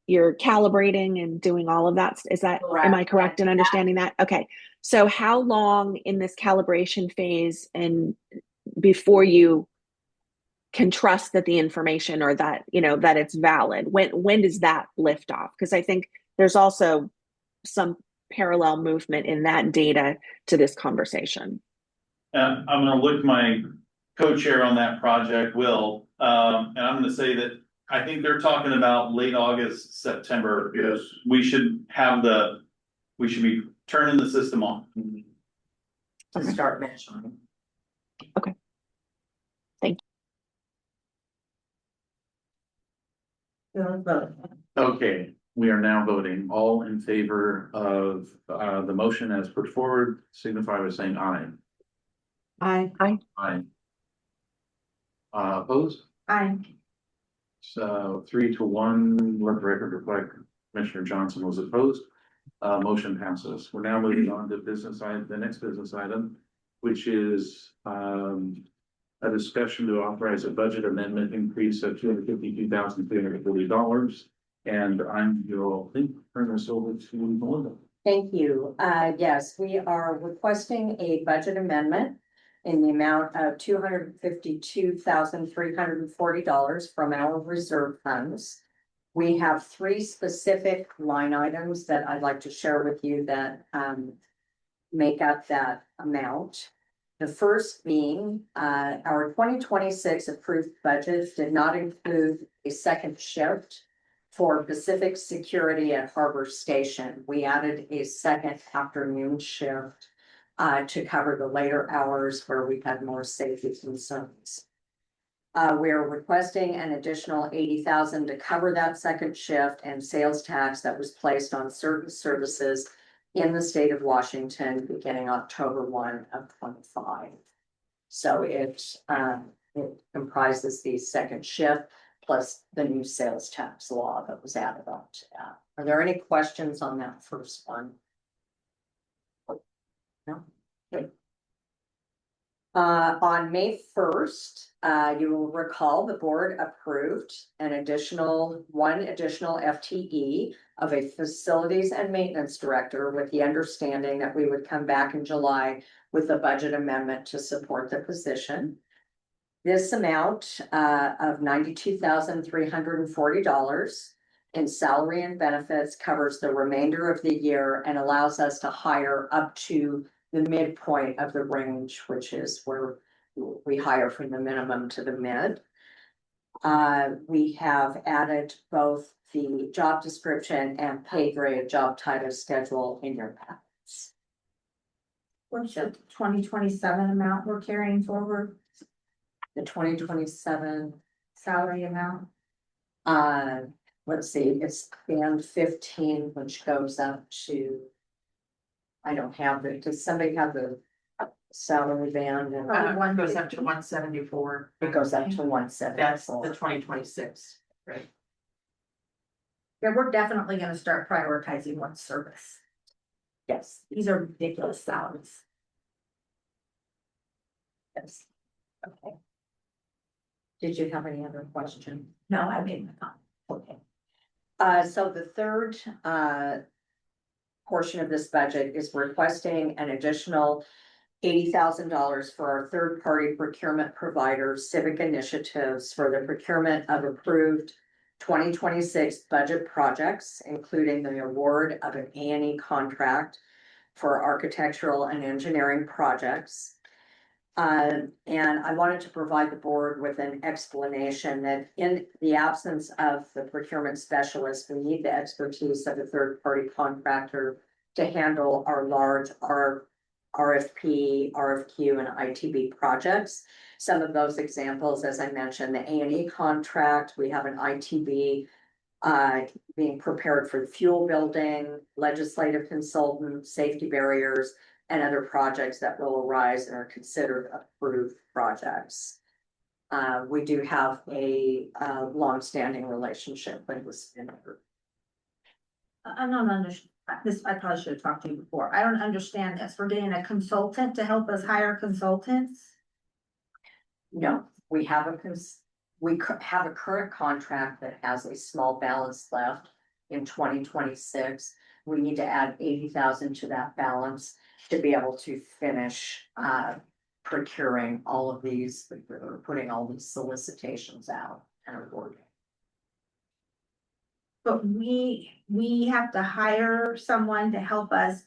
calibrating and doing all of that. Is that, am I correct in understanding that? Okay. So how long in this calibration phase and before you can trust that the information or that, you know, that it's valid? When does that lift off? Because I think there's also some parallel movement in that data to this conversation. I'm gonna look my co-chair on that project, Will, and I'm gonna say that I think they're talking about late August, September. Yes. We should be turning the system on. To start measuring. Okay, we are now voting. All in favor of the motion as put forward, signify by saying aye. Aye. Aye. Opposed? So 3-1, let the record reflect Commissioner Johnson was opposed. Motion passes. We're now moving on to the next business item, which is a discussion to authorize a budget amendment increase of $252,340. And I'm will turn this over to Melinda. Thank you. Yes, we are requesting a budget amendment in the amount of $252,340 from our reserve funds. We have 3 specific line items that I'd like to share with you that make up that amount. The first being our 2026 approved budget did not include a second shift For Pacific Security at Harbor Station, we added a second afternoon shift to cover the later hours where we had more safety concerns. We're requesting an additional 80,000 to cover that second shift and sales tax that was placed on certain services in the state of Washington beginning October 1 of 25. So it comprises the second shift plus the new sales tax law that was added on to that. Are there any questions on that first one? No? Okay. On May 1st, you will recall the board approved one additional FTE of a facilities and maintenance director with the understanding that we would come back in July with a budget amendment to support the position. This amount of $92,340 in salary and benefits covers the remainder of the year and allows us to hire up to the midpoint of the range, which is where we hire from the minimum to the mid. We have added both the job description and pay grade job title schedule in your packets. What's the 2027 amount we're carrying forward, The 2027, salary amount? let's see, it's band 15, which goes up to. I don't have the, does somebody have the salary band? And One Goes up to 174. it goes up to 174. That's the 2026, right? Yeah, we're definitely gonna start prioritizing one service. Yes, These are ridiculous salaries. yes. Okay. Did you have any other question? No, I made my comment. Okay. So the third, portion of this budget is requesting an additional $80,000 for our third-party procurement provider, Civic Initiatives, for the procurement of approved 2026 budget projects, including the award of an A&E contract for architectural and engineering projects. And I wanted to provide the board with an explanation that in the absence of the procurement specialist, we need the expertise of a third-party contractor to handle our large RFP, RFQ, and ITB projects. Some of those examples, as I mentioned, the A&E contract, we have an ITB being prepared for fuel building, legislative consultant, safety barriers, and other projects that will arise and are considered approved projects. We do have a long-standing relationship with Spinnaker. I don't understand this. I probably should have talked to you before. I don't understand this. We're getting a consultant to help us hire consultants. No, we have a current contract that has a small balance left in 2026. We need to add 80,000 to that balance to be able to finish procuring all of these, or putting all these solicitations out and awarding. But we have to hire someone to help us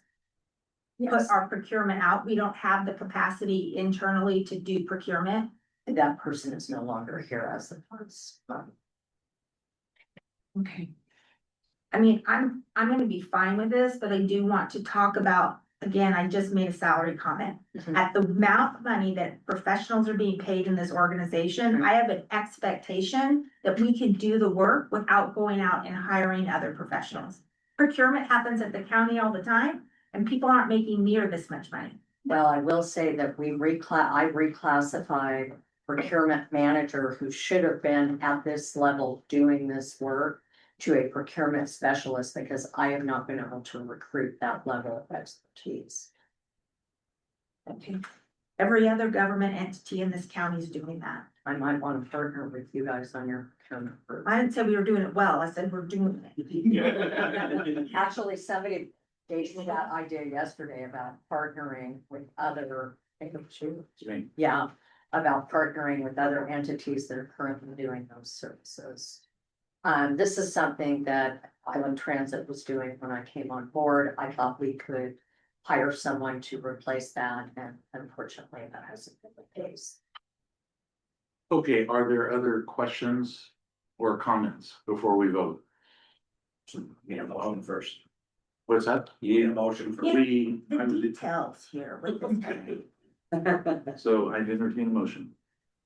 put our procurement out. We don't have the capacity internally to do procurement. That person is no longer here as the funds. Okay. I mean, I'm gonna be fine with this, but I do want to talk about, again, I just made a salary comment. Mhm. At the amount of money that professionals are being paid in this organization, I have an expectation that we can do the work without going out and hiring other professionals. Procurement happens at the county all the time, and people aren't making near this much money. Well, I will say that I reclassified procurement manager who should have been at this level doing this work to a procurement specialist because I have not been able to recruit that level of expertise. Okay. Every other government entity in this county is doing that. I might want to partner with you guys on your procurement group. I didn't say we were doing it well. I said we're doing it. Actually, somebody gave me that idea yesterday about partnering with other, yeah, about partnering with other entities that are currently doing those services. This is something that Island Transit was doing when I came on board. I thought we could hire someone to replace that, and unfortunately, that hasn't been the case. Okay, are there other questions or comments before we vote? You know, the loan first. What's that? You need a motion for. We, The details here with this. so I'd entertain a motion.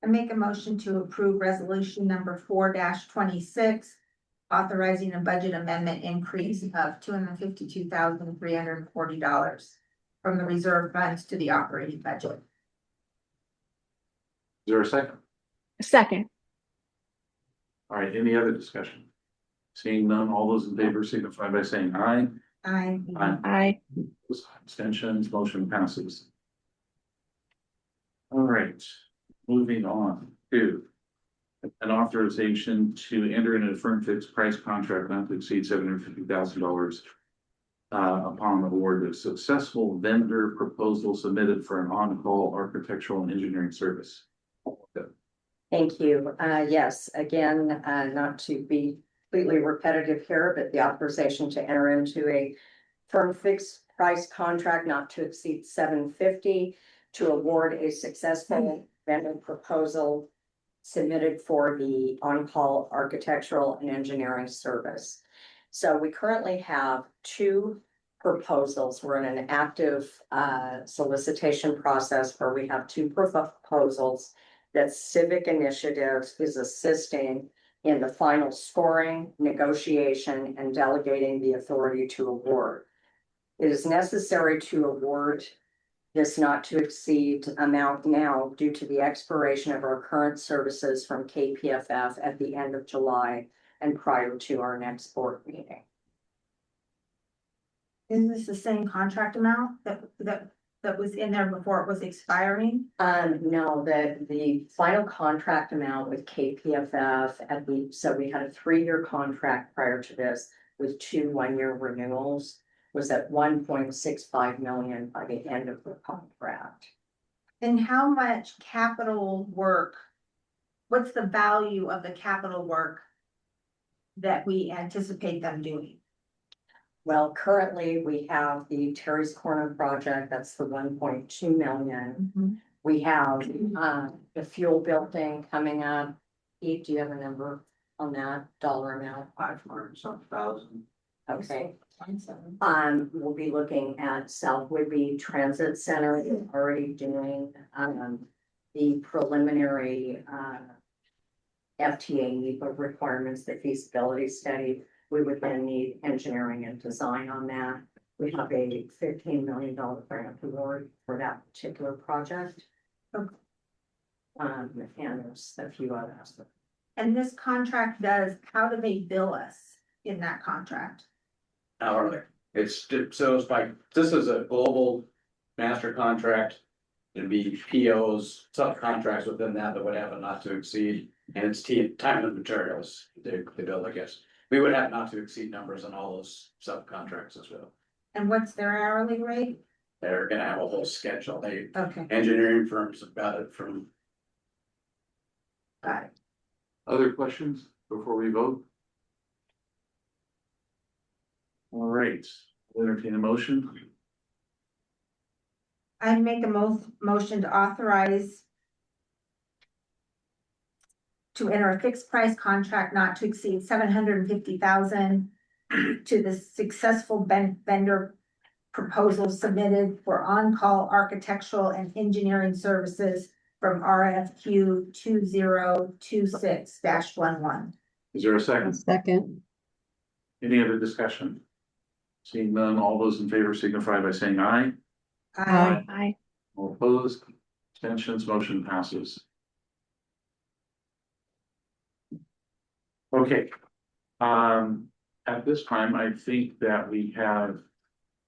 I make a motion to approve resolution number 4-26, authorizing a budget amendment increase of $252,340 from the reserve funds to the operating budget. Is there a second? Second. All right, any other discussion? Seeing none, all those in favor signify by saying aye. Aye. Aye. Abstentions, motion passes. All right, moving on to an authorization to enter into a firm fixed price contract not to exceed $750,000 upon award of successful vendor proposal submitted for an on-call architectural and engineering service. Thank you. Yes, again, not to be completely repetitive here, but the authorization to enter into a firm fixed price contract not to exceed $750 to award a successful vendor proposal submitted for the on-call architectural and engineering service. So we currently have two proposals. We're in an active solicitation process where we have two proposals that Civic Initiatives is assisting in the final scoring, negotiation, and delegating the authority to award. It is necessary to award this not to exceed amount now due to the expiration of our current services from KPFF at the end of July and prior to our next board meeting. Isn't this the same contract amount that was in there before it was expiring? No, the final contract amount with KPFF so we had a 3-year contract prior to this with 2 1-year renewals was at 1.65 million by the end of the contract. And how much capital work, what's the value of the capital work that we anticipate them doing? Well, currently we have the Terry's Corner project, that's the 1.2 million. We have the fuel building coming up. Pete, do you have a number on that dollar amount? 500-something. Okay. We'll be looking at South Whidbey Transit Center, already doing the preliminary FTA NEPA requirements, the feasibility study. We would then need engineering and design on that. We have a $15 million grant award for that particular project. And there's a few others. And this contract how do they bill us in that contract? Hourly. This is a global master contract. There'd be POs, subcontracts within that would have a not to exceed, and it's time and materials they build, I guess. We would have not to exceed numbers on all those subcontracts as well. And what's their hourly rate? They're gonna have a whole schedule. Okay, Engineering firms have got it from. got it. Other questions before we vote? All right, I'll entertain a motion. I make a motion to authorize to enter a fixed price contract not to exceed $750,000 to the successful vendor proposal submitted for on-call architectural and engineering services from RFQ 2026-11. Is there a A second? second. Any other discussion? Seeing none, all those in favor signify by saying aye. Aye. Aye. All opposed, abstentions, motion passes. Okay. At this time, I think that we have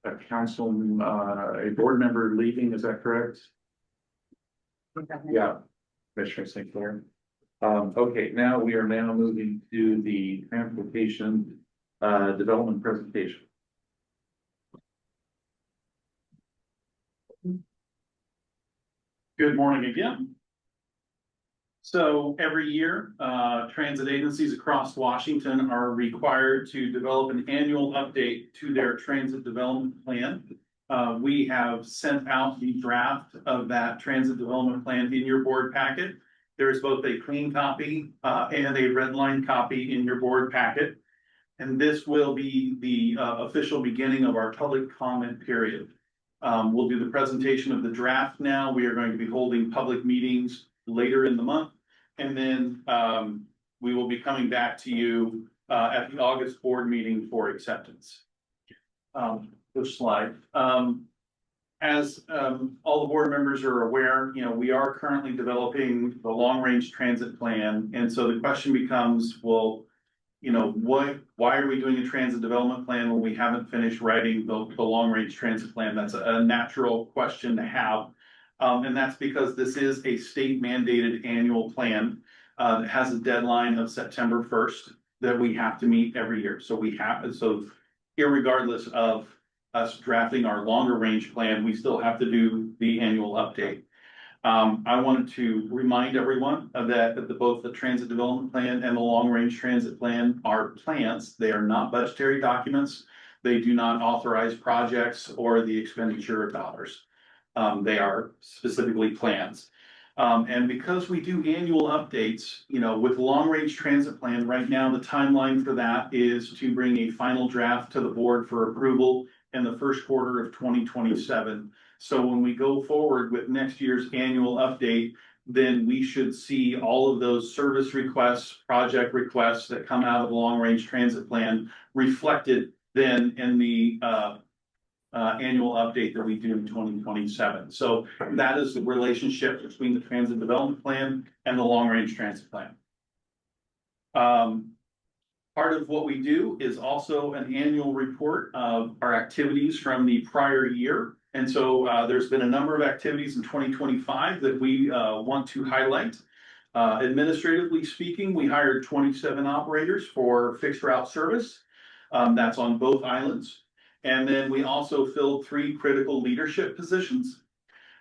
a a board member leaving, is that correct? Yeah, Commissioner St. Clair. Okay, now we are moving to the transportation development presentation. Good morning again. So every year, transit agencies across Washington are required to develop an annual update to their transit development plan. We have sent out the draft of that transit development plan in your board packet. There's both a clean copy and a red line copy in your board packet. And this will be the official beginning of our public comment period. We'll do the presentation of the draft now. We are going to be holding public meetings later in the month. And then we will be coming back to you at the August board meeting for acceptance. This slide. As all the board members are aware, we are currently developing the long-range transit plan. And so the question becomes, well, why are we doing a transit development plan when we haven't finished writing the long-range transit plan? That's a natural question to have. And that's because this is a state mandated annual plan that has a deadline of September 1st that we have to meet every year. So irregardless of us drafting our longer range plan, we still have to do the annual update. I wanted to remind everyone that both the transit development plan and the long range transit plan are plans. They are not budgetary documents. They do not authorize projects or the expenditure of dollars. They are specifically plans. And because we do annual updates, with long range transit plan right now, the timeline for that is to bring a final draft to the board for approval in the first quarter of 2027. So when we go forward with next year's annual update, then we should see all of those service requests, project requests that come out of the long range transit plan reflected then in the annual update that we do in 2027. So that is the relationship between the transit development plan and the long range transit plan. Part of what we do is also an annual report of our activities from the prior year. And so there's been a number of activities in 2025 that we want to highlight. Administratively speaking, we hired 27 operators for fixed route service. That's on both islands. And then we also filled 3 critical leadership positions.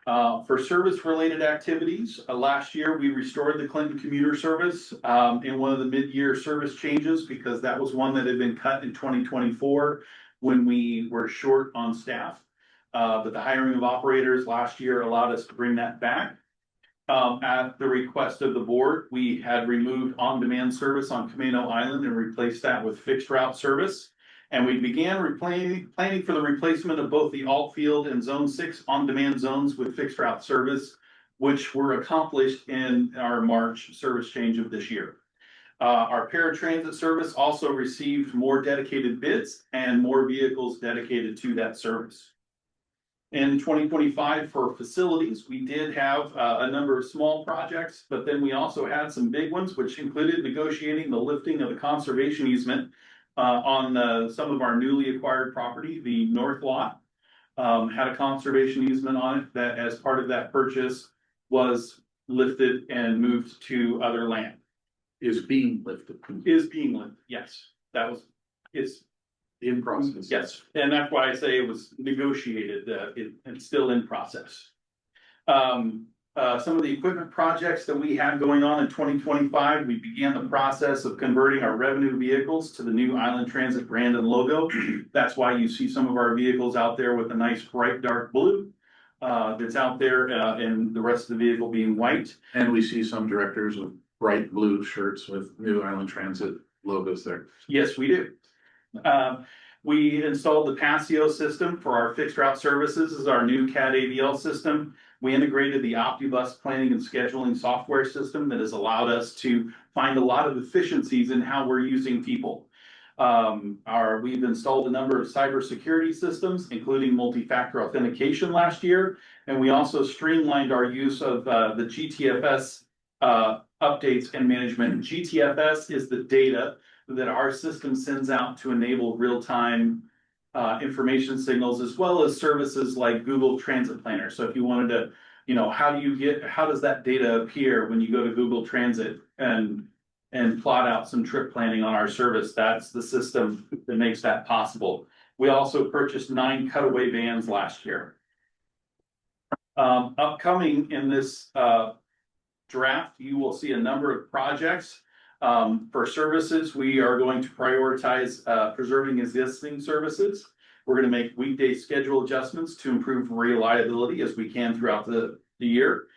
For service-related activities, last year we restored the Clinton commuter service in one of the mid-year service changes because that was one that had been cut in 2024 when we were short on staff. But the hiring of operators last year allowed us to bring that back. At the request of the board, we had removed on-demand service on Camino Island and replaced that with fixed route service. And we began planning for the replacement of both the Altfield and Zone 6 on-demand zones with fixed route service, which were accomplished in our March service change of this year. Our paratransit service also received more dedicated bids and more vehicles dedicated to that service. In 2025 for facilities, we did have a number of small projects, but then we also had some big ones, which included negotiating the lifting of the conservation easement on some of our newly acquired property. The north lot had a conservation easement on it that as part of that purchase was lifted and moved to other land. Is being lifted. Yes. It's In process. Yes, and that's why I say it was negotiated, it's still in process. Some of the equipment projects that we had going on in 2025, we began the process of converting our revenue vehicles to the new Island Transit brand and logo. That's why you see some of our vehicles out there with a nice bright dark blue that's out there and the rest of the vehicle being white. And we see some directors with bright blue shirts with new Island Transit logos there. Yes, we do. We installed the Passio system for our fixed route services. This is our new CAD AVL system. We integrated the OptiBus planning and scheduling software system that has allowed us to find a lot of efficiencies in how we're using people. We've installed a number of cybersecurity systems, including multi-factor authentication last year. And we also streamlined our use of the GTFS updates and management. GTFS is the data that our system sends out to enable real-time information signals, as well as services like Google Transit Planner. So if you wanted to, how does that data appear when you go to Google Transit and plot out some trip planning on our service? That's the system that makes that possible. We also purchased 9 cutaway vans last year. Upcoming in this draft, you will see a number of projects. For services, we are going to prioritize preserving existing services. We're going to make weekday schedule adjustments to improve reliability as we can throughout the year.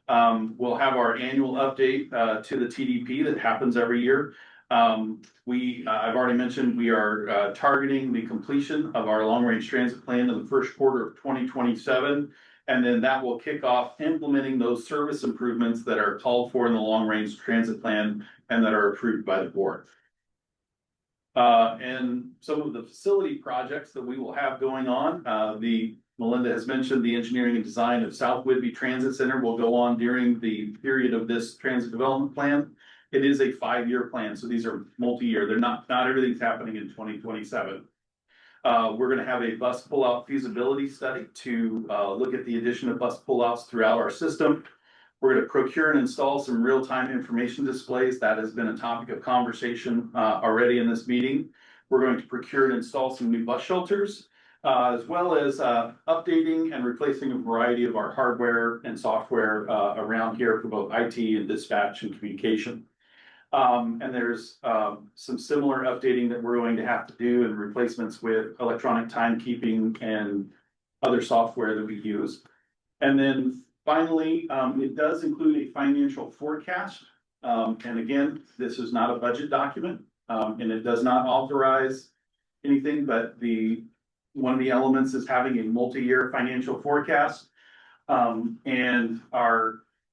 We'll have our annual update to the TDP that happens every year. I've already mentioned, we are targeting the completion of our long-range transit plan in the first quarter of 2027. And then that will kick off implementing those service improvements that are called for in the long-range transit plan and that are approved by the board. And some of the facility projects that we will have going on, Melinda has mentioned the engineering and design of South Whidbey Transit Center will go on during the period of this transit development plan. It is a 5-year plan, so these are multi-year. They're not everything's happening in 2027. We're gonna have a bus pullout feasibility study to look at the addition of bus pullouts throughout our system. We're gonna procure and install some real-time information displays. That has been a topic of conversation already in this meeting. We're going to procure and install some new bus shelters, as well as updating and replacing a variety of our hardware and software around here for both IT and dispatch and communication. And there's some similar updating that we're going to have to do and replacements with electronic timekeeping and other software that we use. And then finally, it does include a financial forecast. And again, this is not a budget document, and it does not authorize anything, but one of the elements is having a multi-year financial forecast. And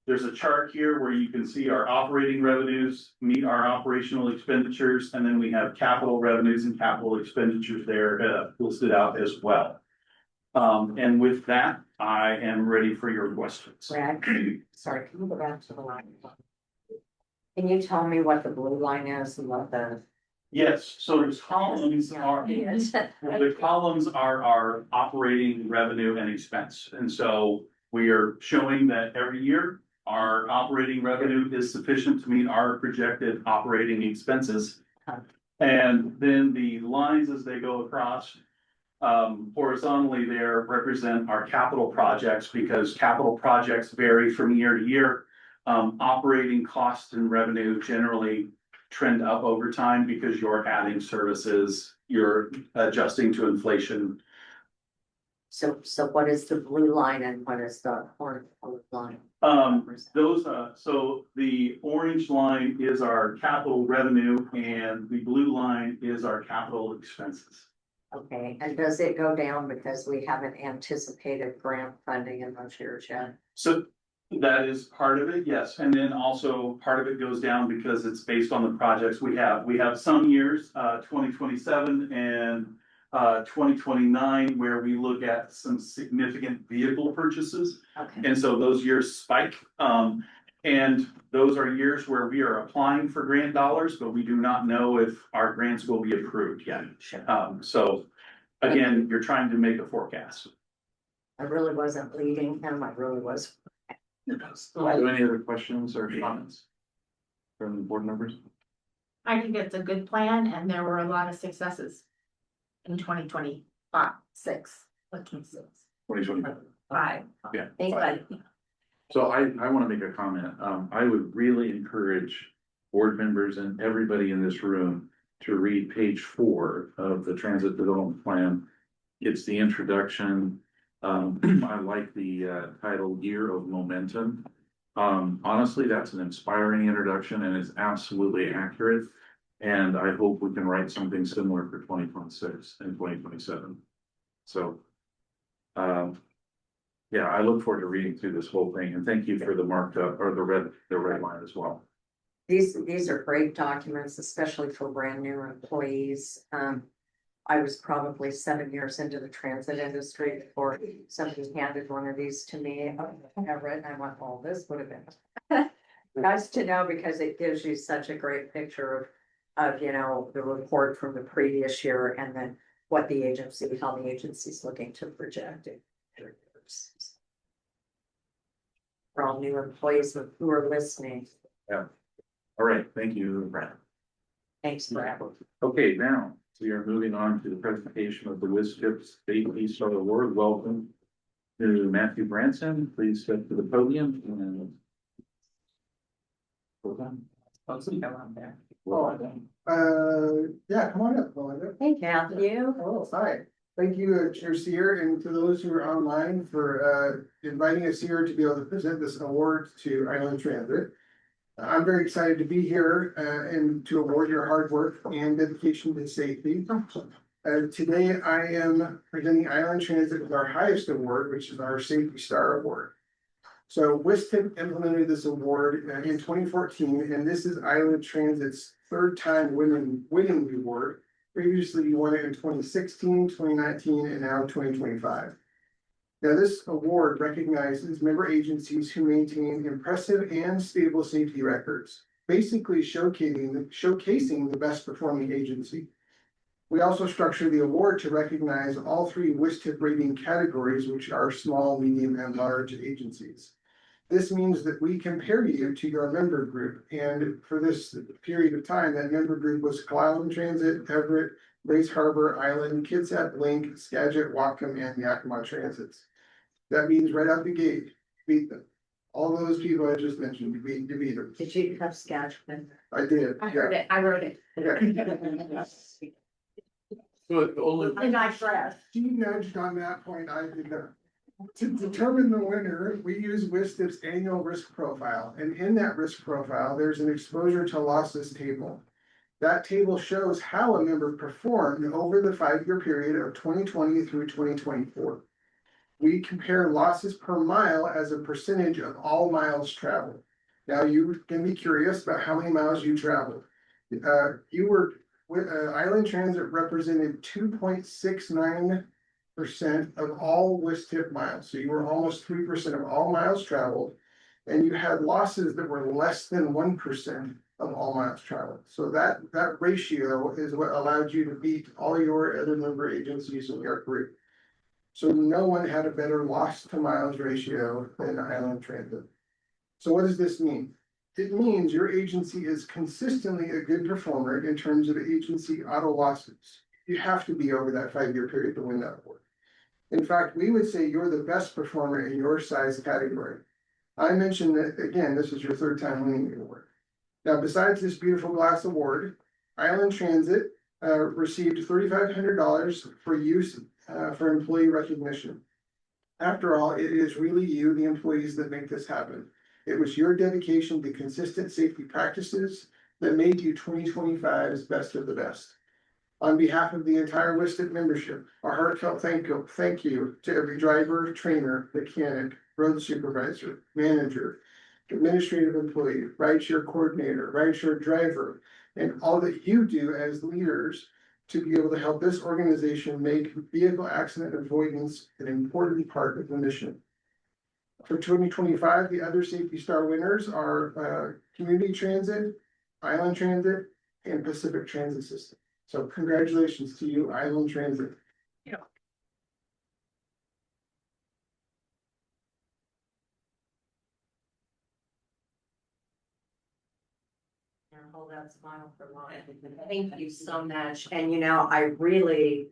there's a chart here where you can see our operating revenues meet our operational expenditures, and then we have capital revenues and capital expenditures there listed out as well. And with that, I am ready for your questions. Brad, sorry, can you go back to the line? Can you tell me what the blue line is and what the? Yes, so the columns are, Yes. the columns are our operating revenue and expense. And so we are showing that every year our operating revenue is sufficient to meet our projected operating expenses. And then the lines as they go across horizontally there represent our capital projects, because capital projects vary from year to year. Operating costs and revenue generally trend up over time because you're adding services, you're adjusting to inflation. So what is the blue line and what is the orange line? So the orange line is our capital revenue and the blue line is our capital expenses. Okay, and does it go down because we haven't anticipated grant funding in those years yet? So that is part of it, yes. And then also part of it goes down because it's based on the projects we have. We have some years, 2027 and 2029, where we look at some significant vehicle purchases. Okay, And so those years spike. And those are years where we are applying for grant dollars, but we do not know if our grants will be approved yet. sure. So again, you're trying to make a forecast. I really wasn't leading him, I really was. Any other questions or comments from the board members? I think it's a good plan and there were a lot of successes in 2025, 2025. Yeah. But So I want to make a comment. I would really encourage board members and everybody in this room to read page 4 of the transit development plan. It's the introduction. I like the title Year of Momentum. Honestly, that's an inspiring introduction and it's absolutely accurate. And I hope we can write something similar for 2026 and 2027. So, yeah, I look forward to reading through this whole thing, and thank you for the marked up or the red line as well. These are great documents, especially for brand new employees. I was probably 7 years into the transit industry before somebody handed one of these to me. I read and I went, oh, this would have been nice to know, because it gives you such a great picture of, you know, the report from the previous year and then what the agency, how the agency's looking to project it. For all new employees who are listening. Yeah. All right, thank you, Brad. Thanks, Brad. Okay, now we are moving on to the presentation of the WSTIP State East Star Award. Welcome to Matthew Branson. Please step to the podium and. Yeah, come on up, Melinda. Hey, Matthew. Oh, hi. Thank you, Chair Seer, and to those who are online for inviting us here to be able to present this award to Island Transit. I'm very excited to be here and to award your hard work and dedication to safety. Today I am presenting Island Transit with our highest award, which is our Safety Star Award. So WISTIP implemented this award in 2014, and this is Island Transit's third time winning the award. Previously, you won it in 2016, 2019, and now 2025. Now, this award recognizes member agencies who maintain impressive and stable safety records, basically showcasing the best performing agency. We also structure the award to recognize all three WISTIP rating categories, which are small, medium, and large agencies. This means that we compare you to your member group, and for this period of time, that member group was Island Transit, Everett, Grace Harbor, Island, Kitsap, Link, Skagit, Whatcom, and Yakima Transits. That means right out the gate, beat them. All those people I just mentioned, you beat them. Did you have Skagit? I did. I heard it, I wrote it. And I pressed. She nudged on that point, I did not. To determine the winner, we use WISTIP's annual risk profile, and in that risk profile, there's an exposure to losses table. That table shows how a member performed over the 5-year period of 2020 through 2024. We compare losses per mile as a percentage of all miles traveled. Now, you can be curious about how many miles you traveled. Island Transit represented 2.69% of all WISTIP miles. So you were almost 3% of all miles traveled. And you had losses that were less than 1% of all miles traveled. So that ratio is what allowed you to beat all your other member agencies in your group. So no one had a better loss to miles ratio than Island Transit. So what does this mean? It means your agency is consistently a good performer in terms of agency auto losses. You have to be over that 5-year period to win that award. In fact, we would say you're the best performer in your size category. I mentioned that, again, this is your third time winning the award. Now, besides this beautiful glass award, Island Transit received $3,500 for use for employee recognition. After all, it is really you, the employees, that make this happen. It was your dedication to consistent safety practices that made you 2025's best of the best. On behalf of the entire WISTIP membership, a heartfelt thank you to every driver, trainer, mechanic, road supervisor, manager, administrative employee, rideshare coordinator, rideshare driver, and all that you do as leaders to be able to help this organization make vehicle accident avoidance an important part of the mission. For 2025, the other Safety Star winners are Community Transit, Island Transit, and Pacific Transit System. So congratulations to you, Island Transit. Hold that smile for a while. Thank you so much. And I really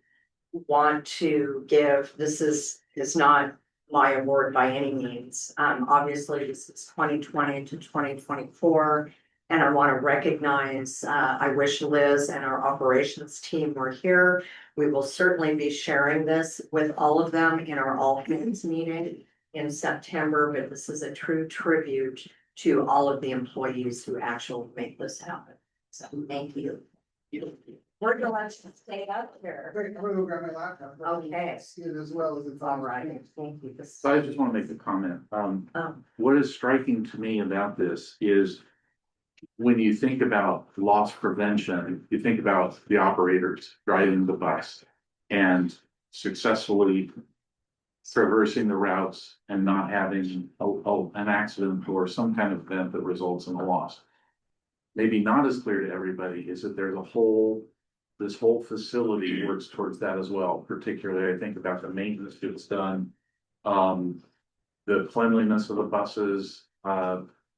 want to give, this is not my award by any means. Obviously this is 2020 to 2024. And I want to recognize, I wish Liz and our operations team were here. We will certainly be sharing this with all of them in our all hands meeting in September, but this is a true tribute to all of the employees who actually make this happen. So thank you. We're going to stay up here. I'm gonna go grab my laptop. Okay. See it as well as it's All right, thank you. So I just want to make a comment. What is striking to me about this is when you think about loss prevention, you think about the operators driving the bus and successfully traversing the routes and not having an accident or some kind of event that results in a loss. Maybe not as clear to everybody is that there's this whole facility works towards that as well. Particularly, I think about the maintenance that's done, the cleanliness of the buses,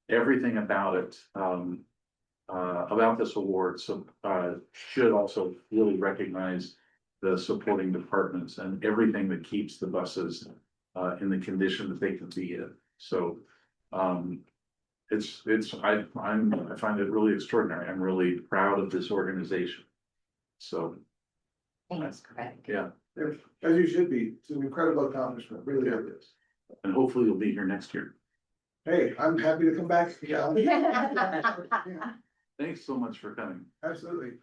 everything about it, about this award. So should also really recognize the supporting departments and everything that keeps the buses in the condition that they can be in. So I find it really extraordinary. I'm really proud of this organization. So Thanks, Craig. yeah, As you should be. It's an incredible accomplishment, really it is. and hopefully you'll be here next year. Hey, I'm happy to come back. Yeah. Thanks so much for coming. Absolutely.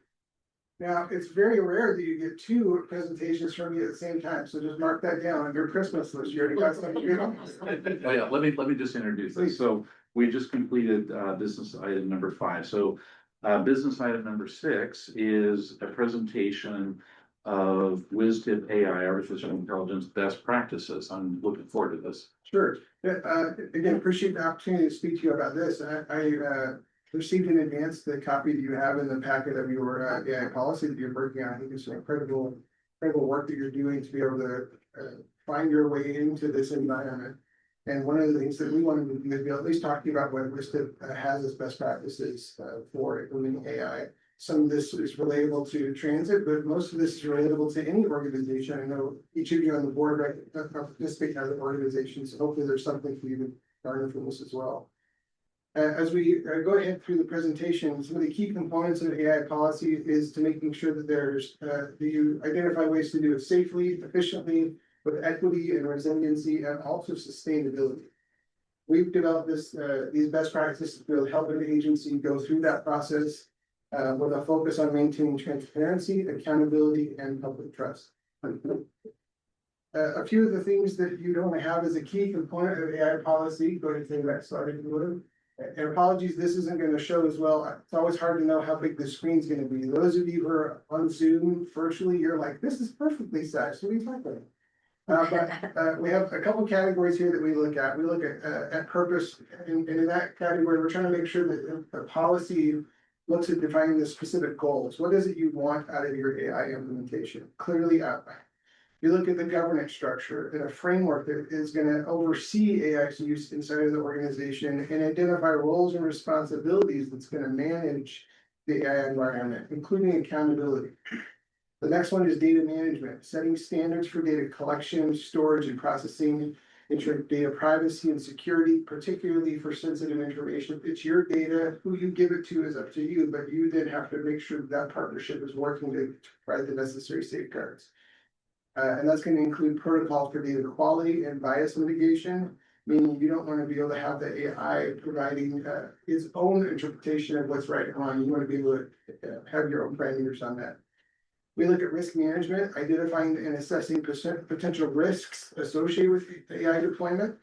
Now, it's very rare that you get two presentations from me at the same time, so just mark that down on your Christmas list. You already got something good on. Oh, yeah, let me just introduce this. So we just completed business item number 5. So business item number 6 is a presentation of WizTip AI, artificial intelligence best practices. I'm looking forward to this. Sure. Yeah, again, appreciate the opportunity to speak to you about this. I received in advance the copy that you have in the packet of your AI policy that you're working on. I think it's an incredible work that you're doing to be able to find your way into this environment. And one of the things that we wanted to do is be at least talking about what WizTip has as best practices for implementing AI. Some of this is relatable to transit, but most of this is relatable to any organization. I know each of you on the board are participating in other organizations, so hopefully there's something for you to learn from this as well. As we go ahead through the presentation, some of the key components of AI policy is to making sure that you identify ways to do it safely, efficiently, with equity and resiliency, and also sustainability. We've developed these best practices to help an agency go through that process with a focus on maintaining transparency, accountability, and public trust. A few of the things that you don't have as a key component of AI policy, go ahead and take that slide if you would. And apologies, this isn't going to show as well. It's always hard to know how big the screen's going to be. Those of you who are on Zoom virtually, you're like, this is perfectly sized. What are you talking about? But we have a couple categories here that we look at. We look at purpose, and in that category, we're trying to make sure that the policy looks at defining the specific goals. What is it you want out of your AI implementation? Clearly outlined. You look at the governance structure and a framework that is going to oversee AI's use inside of the organization and identify roles and responsibilities that's going to manage the AI environment, including accountability. The next one is data management, setting standards for data collection, storage, and processing, ensuring data privacy and security, particularly for sensitive information. It's your data. Who you give it to is up to you, but you then have to make sure that partnership is working to provide the necessary safeguards. And that's going to include protocol for data quality and bias mitigation, meaning you don't want to be able to have the AI providing its own interpretation of what's right and wrong. You want to be able to have your own parameters on that. We look at risk management, identifying and assessing potential risks associated with AI deployment,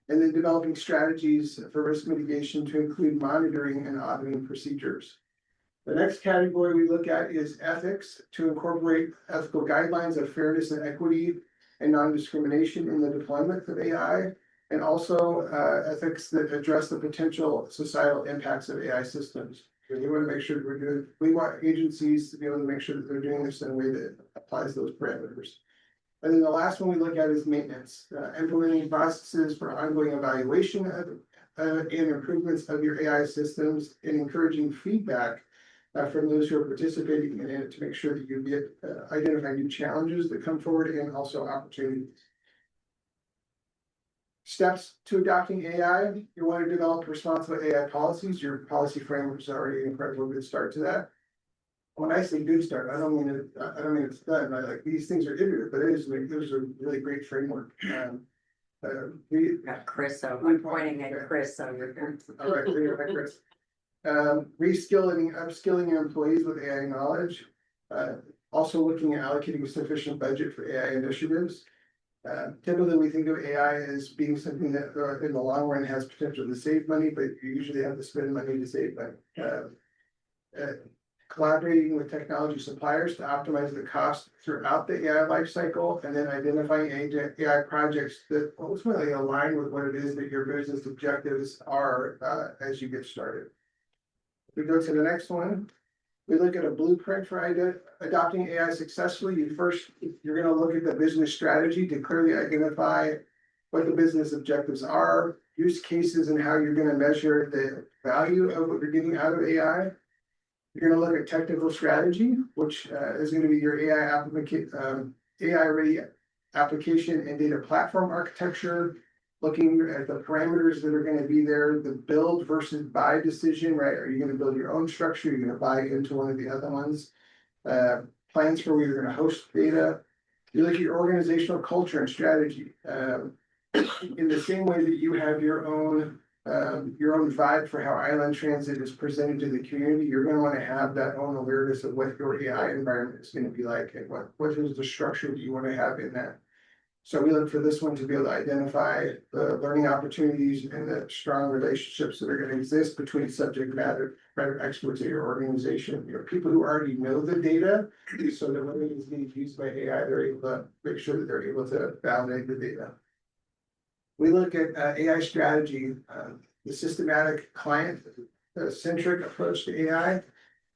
and then developing strategies for risk mitigation to include monitoring and auditing procedures. The next category we look at is ethics, to incorporate ethical guidelines of fairness and equity and non-discrimination in the deployment of AI, and also ethics that address the potential societal impacts of AI systems. We want to make sure that we want agencies to be able to make sure that they're doing this in a way that applies those parameters. And then the last one we look at is maintenance, implementing processes for ongoing evaluation and improvements of your AI systems, and encouraging feedback from those who are participating in it to make sure that you get identify new challenges that come forward and also opportunities. Steps to adopting AI. You want to develop responsible AI policies. Your policy framework is already an incredible good start to that. When I say good start, I don't mean it's done. Like these things are iterative, but it is a really great framework. We got Chris, so I'm pointing at Chris over here. All right, Chris. Reskilling and upskilling your employees with AI knowledge. Also looking at allocating sufficient budget for AI initiatives. Typically we think of AI as being something that in the long run has potential to save money, but you usually have to spend money to save money. Collaborating with technology suppliers to optimize the cost throughout the AI lifecycle, and then identifying AI projects that ultimately align with what it is that your business objectives are as you get started. We go to the next one. We look at a blueprint for adopting AI successfully. You're going to look at the business strategy to clearly identify what the business objectives are, use cases, and how you're going to measure the value of what you're getting out of AI. You're going to look at technical strategy, which is going to be your AI-ready application and data platform architecture, looking at the parameters that are going to be there, the build versus buy decision, right? Are you going to build your own structure? Are you going to buy into one of the other ones? Plans for where you're going to host data. You look at your organizational culture and strategy. In the same way that you have your own your own vibe for how Island Transit is presented to the community, you're gonna wanna have that own awareness of what your AI environment is gonna be like and what is the structure that you wanna have in that. So we look for this one to be able to identify the learning opportunities and the strong relationships that are gonna exist between subject matter experts at your organization, people who already know the data. So that when it is being used by AI, they're able to make sure that they're able to validate the data. We look at AI strategy, the systematic client centric approach to AI,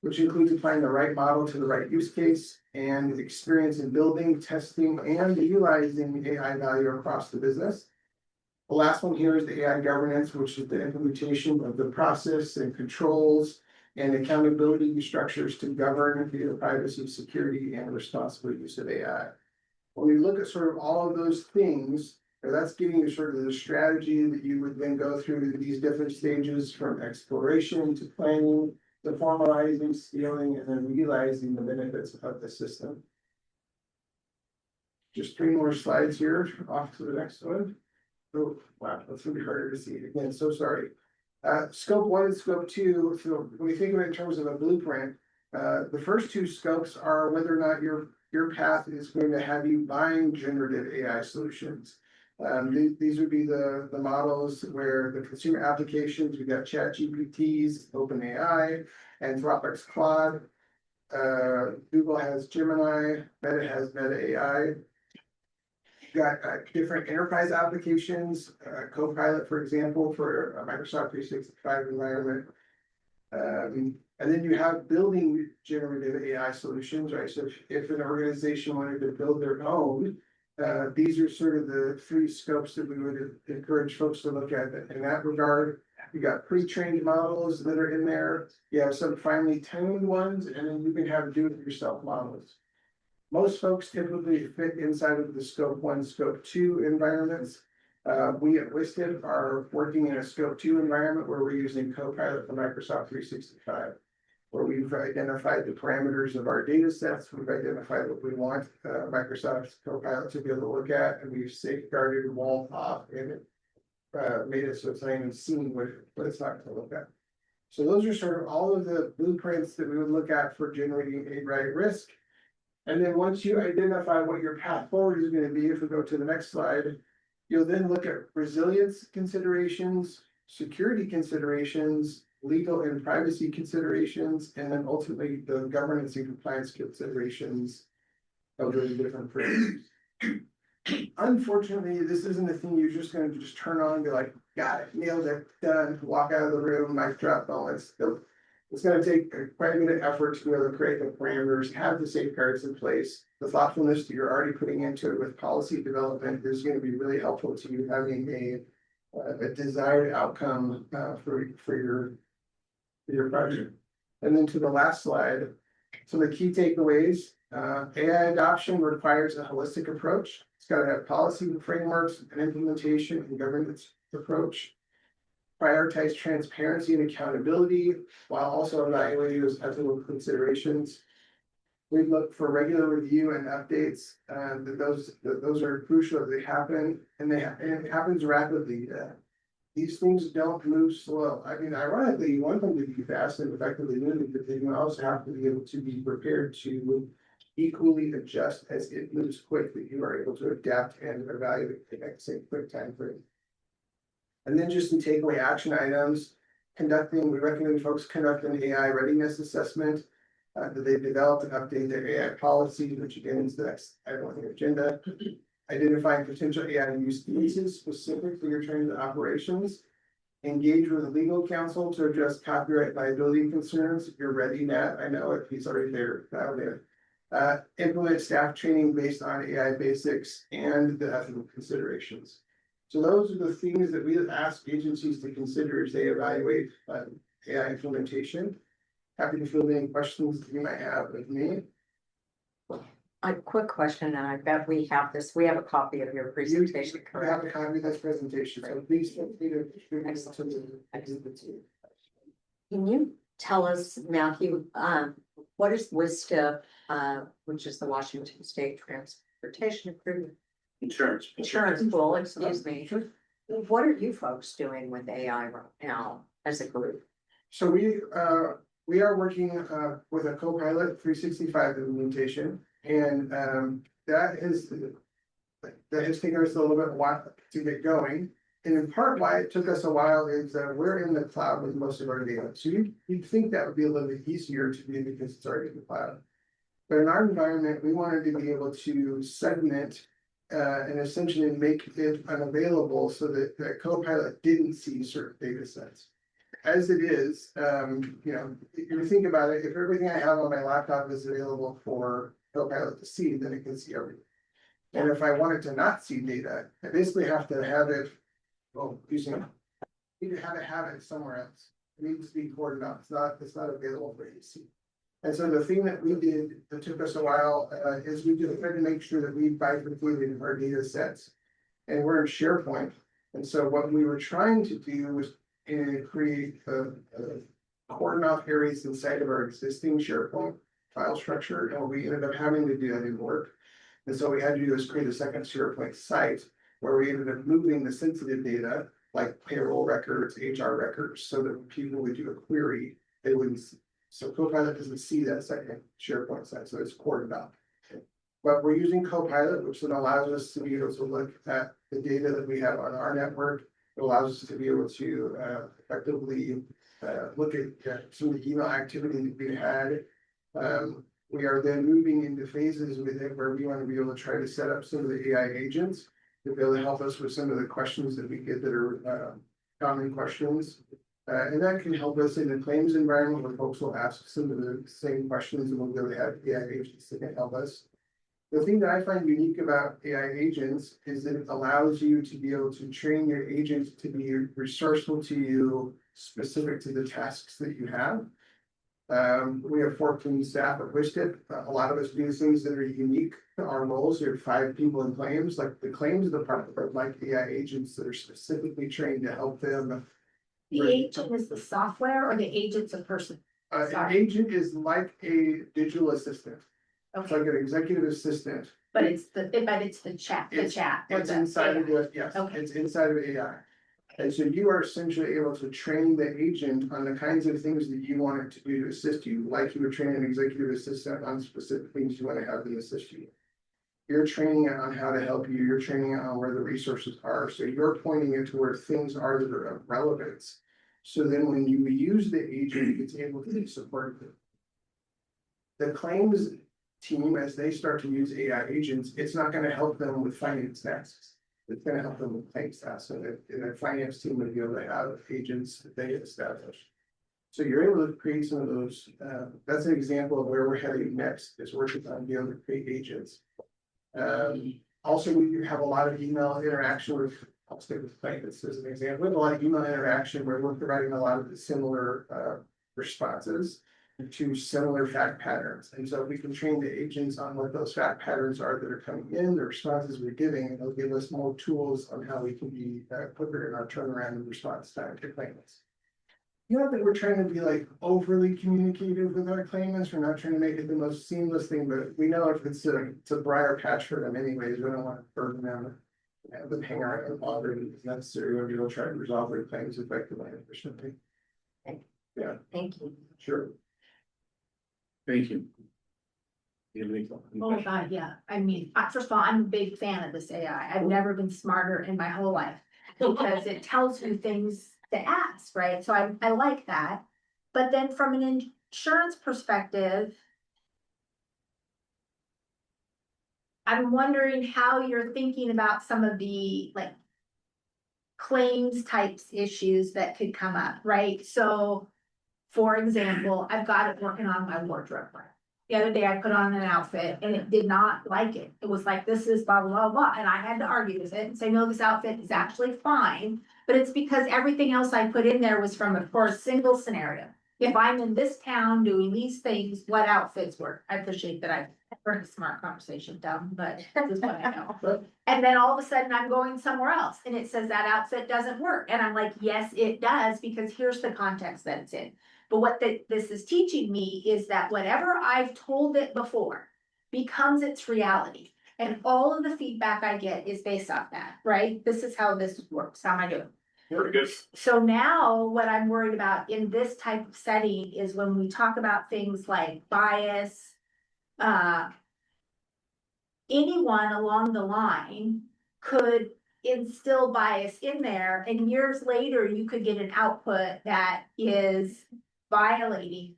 which includes applying the right model to the right use case and experience in building, testing, and utilizing AI value across the business. The last one here is the AI governance, which is the implementation of the process and controls and accountability structures to govern the privacy, security, and responsible use of AI. When we look at sort of all of those things, that's giving you sort of the strategy that you would then go through these different stages from exploration to planning, to formalizing, scaling, and then realizing the benefits of the system. Just 3 more slides here, off to the next one. Oh, wow, that's gonna be harder to see again, so sorry. Scope 1 and scope 2, so when we think of it in terms of a blueprint, the first 2 scopes are whether or not your path is going to have you buying generative AI solutions. These would be the models where the consumer applications, we've got ChatGPTs, OpenAI, Anthropic's Claude. Google has Gemini, Meta has Meta AI. Got different enterprise applications, Copilot, for example, for a Microsoft 365 environment. And then you have building generative AI solutions, right? So if an organization wanted to build their own, these are sort of the 3 scopes that we would encourage folks to look at in that regard. You got pre-trained models that are in there. You have some finely tuned ones, and then you can have do-it-yourself models. Most folks typically fit inside of the scope 1, scope 2 environments. We at Wisted are working in a scope 2 environment where we're using Copilot from Microsoft 365. Where we've identified the parameters of our data sets, we've identified what we want Microsoft Copilot to be able to look at, and we've safeguarded, walled off, and made it so it's not even seen what it's not going to look at. So those are sort of all of the blueprints that we would look at for generating AI risk. And then once you identify what your path forward is going to be, if we go to the next slide, you'll then look at resilience considerations, security considerations, legal and privacy considerations, and then ultimately the governance and compliance considerations of those different frameworks. Unfortunately, this isn't a thing you're just going to just turn on and be like, got it, nailed it, done, walk out of the room, mic drop, all that stuff. It's going to take quite a bit of effort to be able to create the parameters, have the safeguards in place. The thoughtfulness that you're already putting into it with policy development is going to be really helpful to you having a desired outcome for your project. And then to the last slide, so the key takeaways, AI adoption requires a holistic approach. It's got to have policy frameworks and implementation and governance approach. Prioritize transparency and accountability while also evaluating those ethical considerations. We look for regular review and updates, and those are crucial that they happen, and it happens rapidly. These things don't move slow. I mean, ironically, you want them to be fast and effectively moving, but then you also have to be able to be prepared to equally adjust as it moves quickly. You are able to adapt and evaluate in the same quick time frame. And then just some takeaway action items. We recommend folks conduct an AI readiness assessment that they've developed and update their AI policy, which again is the next item on the agenda. Identifying potential AI use cases specific for your transit operations. Engage with legal counsel to address copyright liability concerns. If you're ready, Nat, I know it, he's already there. Implement staff training based on AI basics and the ethical considerations. So those are the things that we ask agencies to consider as they evaluate AI implementation. Happy to field any questions that you might have of me. A quick question, and I bet we have this. We have a copy of your presentation. I have a copy of this presentation, so please feel free to exhibit to you. Can you tell us, Matthew, what is WSTIP, which is the Washington State Transportation Improvement Insurance. Pool, excuse me. What are you folks doing with AI right now as a group? So we are working with a Copilot 365 implementation, and that has taken us a little bit while to get going. And in part why it took us a while is that we're in the cloud with most of our data. So you'd think that would be a little bit easier to do because it's already in the cloud. But in our environment, we wanted to be able to segment and essentially make it unavailable so that the Copilot didn't see certain data sets. As it is, if you think about it, if everything I have on my laptop is available for Copilot to see, then it can see everything. And if I wanted to not see data, I basically have to have it, need to have it somewhere else. It needs to be cordoned off. It's not available for you to see. And so the thing that we did that took us a while is we just tried to make sure that we bifurcated our data sets. And we're in SharePoint. And so what we were trying to do was create cordon off areas inside of our existing SharePoint file structure. And we ended up having to do that in work. And so what we had to do is create a second SharePoint site where we ended up moving the sensitive data like payroll records, HR records, so that when people would do a query, they wouldn't. So Copilot doesn't see that second SharePoint site, so it's cordoned off. But we're using Copilot, which then allows us to be able to look at the data that we have on our network. It allows us to be able to effectively look at some of the email activity that we had. We are then moving into phases with it where we want to be able to try to set up some of the AI agents to be able to help us with some of the questions that we get that are common questions. And that can help us in the claims environment where folks will ask some of the same questions and we'll be able to have AI agents that can help us. The thing that I find unique about AI agents is that it allows you to be able to train your agents to be resourceful to you, specific to the tasks that you have. We have 14 staff at WISTIP. A lot of us do things that are unique to our roles. We have 5 people in claims, like the claims department, like AI agents that are specifically trained to help them. The agent is the software or the agent's a person? An agent is like a digital assistant. It's Okay, like an executive assistant. but it's the chat, It's inside of it, yes, Okay. it's inside of AI. And so you are essentially able to train the agent on the kinds of things that you want it to do to assist you, like you would train an executive assistant on specific things you want to have them assist you. You're training it on how to help you, you're training it on where the resources are, so you're pointing it to where things are that are of relevance. So then when you use the agent, it's able to support it. The claims team, as they start to use AI agents, it's not going to help them with finance tasks. It's going to help them with claims tasks, and the finance team will be able to have agents that they establish. So you're able to create some of those. That's an example of where we're heading next, is working on being able to create agents. Also, we have a lot of email interaction with, I'll stick with claimants as an example. We have a lot of email interaction where we're providing a lot of the similar responses to similar fact patterns. And so we can train the agents on what those fact patterns are that are coming in, the responses we're giving, and it'll give us more tools on how we can be quicker in our turnaround and response time to claimants. Not that we're trying to be like overly communicative with our claimants, we're not trying to make it the most seamless thing, but we know if it's a briar patch for them anyways, we don't want to burden them, have them hang around and bother them if necessary, when we'll try to resolve their claims effectively and efficiently. Yeah, Thank you. sure. Thank you. You have any Oh, questions? God, yeah. I mean, first of all, I'm a big fan of this AI. I've never been smarter in my whole life. Because it tells you things to ask, right? So I like that. But then from an insurance perspective, I'm wondering how you're thinking about some of the like claims types issues that could come up, right? So for example, I've got it working on my wardrobe. The other day I put on an outfit and it did not like it. It was like, this is blah, blah, blah, blah. And I had to argue with it and say, no, this outfit is actually fine. But it's because everything else I put in there was for a single scenario. If I'm in this town doing these things, what outfits work? I appreciate that I've heard a smart conversation, dumb, but this is what I know. And then all of a sudden I'm going somewhere else and it says that outfit doesn't work. And I'm like, yes, it does, because here's the context that it's in. But what this is teaching me is that whatever I've told it before becomes its reality. And all of the feedback I get is based off that, right? This is how this works, how am I doing? Pretty good. So now what I'm worried about in this type of setting is when we talk about things like bias. Anyone along the line could instill bias in there, and years later, you could get an output that is violating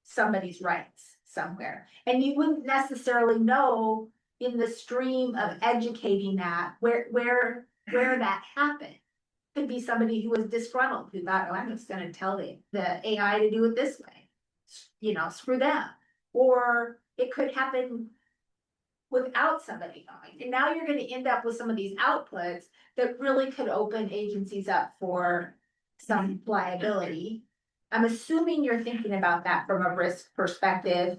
somebody's rights somewhere. And you wouldn't necessarily know in the stream of educating that, where that happened. Could be somebody who was disgruntled, who thought, oh, I'm just gonna tell the AI to do it this way. You know, screw them. Or it could happen without somebody knowing. And now you're gonna end up with some of these outputs that really could open agencies up for some liability. I'm assuming you're thinking about that from a risk perspective.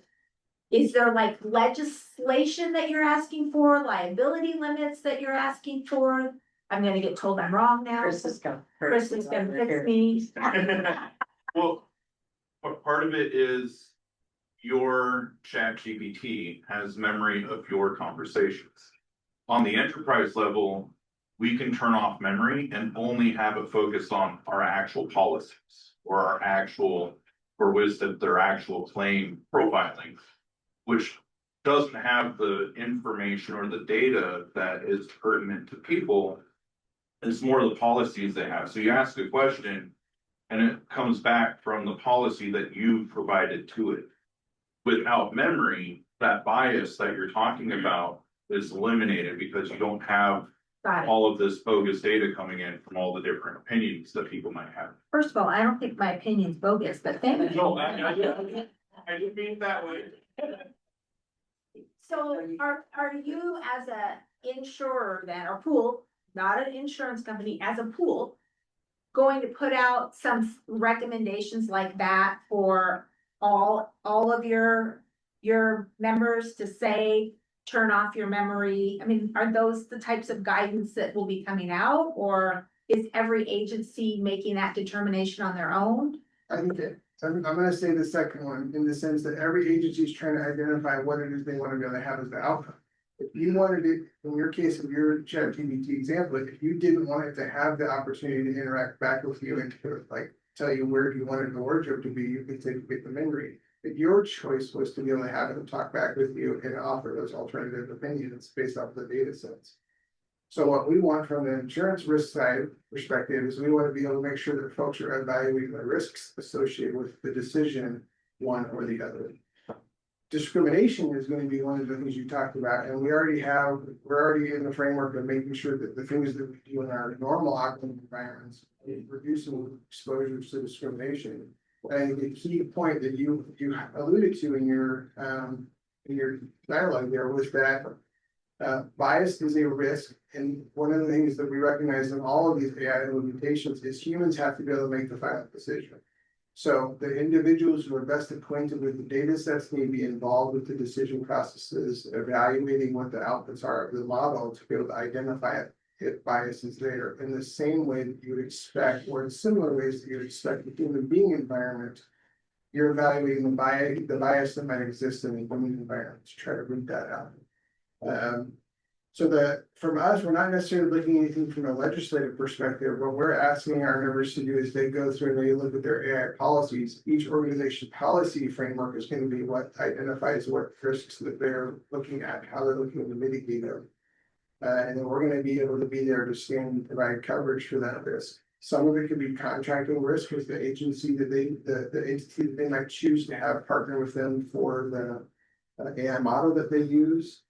Is there like legislation that you're asking for, liability limits that you're asking for? I'm gonna get told I'm wrong now. Chris is gonna. Chris is gonna fix me. Well, part of it is your ChatGPT has memory of your conversations. On the enterprise level, we can turn off memory and only have it focused on our actual policies or our actual, or wisdom, their actual claim profiling, which doesn't have the information or the data that is pertinent to people. It's more the policies they have. So you ask a question and it comes back from the policy that you provided to it. Without memory, that bias that you're talking about is eliminated because you don't have Got it. all of this bogus data coming in from all the different opinions that people might have. First of all, I don't think my opinion's bogus, but thank you. No, I didn't mean it that way. So are you as a insurer then, or pool, not an insurance company, as a pool, going to put out some recommendations like that for all of your members to say, turn off your memory? I mean, are those the types of guidance that will be coming out, or is every agency making that determination on their own? I think that, I'm gonna say the second one, in the sense that every agency is trying to identify what it is they want to be able to have as the outcome. If you wanted it, in your case of your ChatGPT example, if you didn't want it to have the opportunity to interact back with you and to like tell you where you wanted the wardrobe to be, you could take the memory. If your choice was to be able to have them talk back with you and offer those alternative opinions based off the data sets. So what we want from the insurance risk side perspective is we want to be able to make sure that folks are evaluating the risks associated with the decision, one or the other. Discrimination is going to be one of the things you talked about, and we're already in the framework of making sure that the things that we do in our normal operating environments, reducing exposures to discrimination. And the key point that you alluded to in your dialogue there was that bias is a risk, and one of the things that we recognize in all of these AI implementations is humans have to be able to make the final decision. So the individuals who are best acquainted with the data sets need to be involved with the decision processes, evaluating what the outputs are of the model to be able to identify if bias is there, in the same way that you would expect, or in similar ways that you would expect the human being environment. You're evaluating the bias that might exist in the human environment to try to root that out. So that from us, we're not necessarily looking at anything from a legislative perspective. What we're asking our members to do is they go through and they look at their AI policies. Each organization policy framework is going to be what identifies what risks that they're looking at, how they're looking to mitigate them. And then we're going to be able to be there to stand and provide coverage for that risk. Some of it could be contracting risk with the agency that the entity that they might choose to have partner with them for the AI model that they use.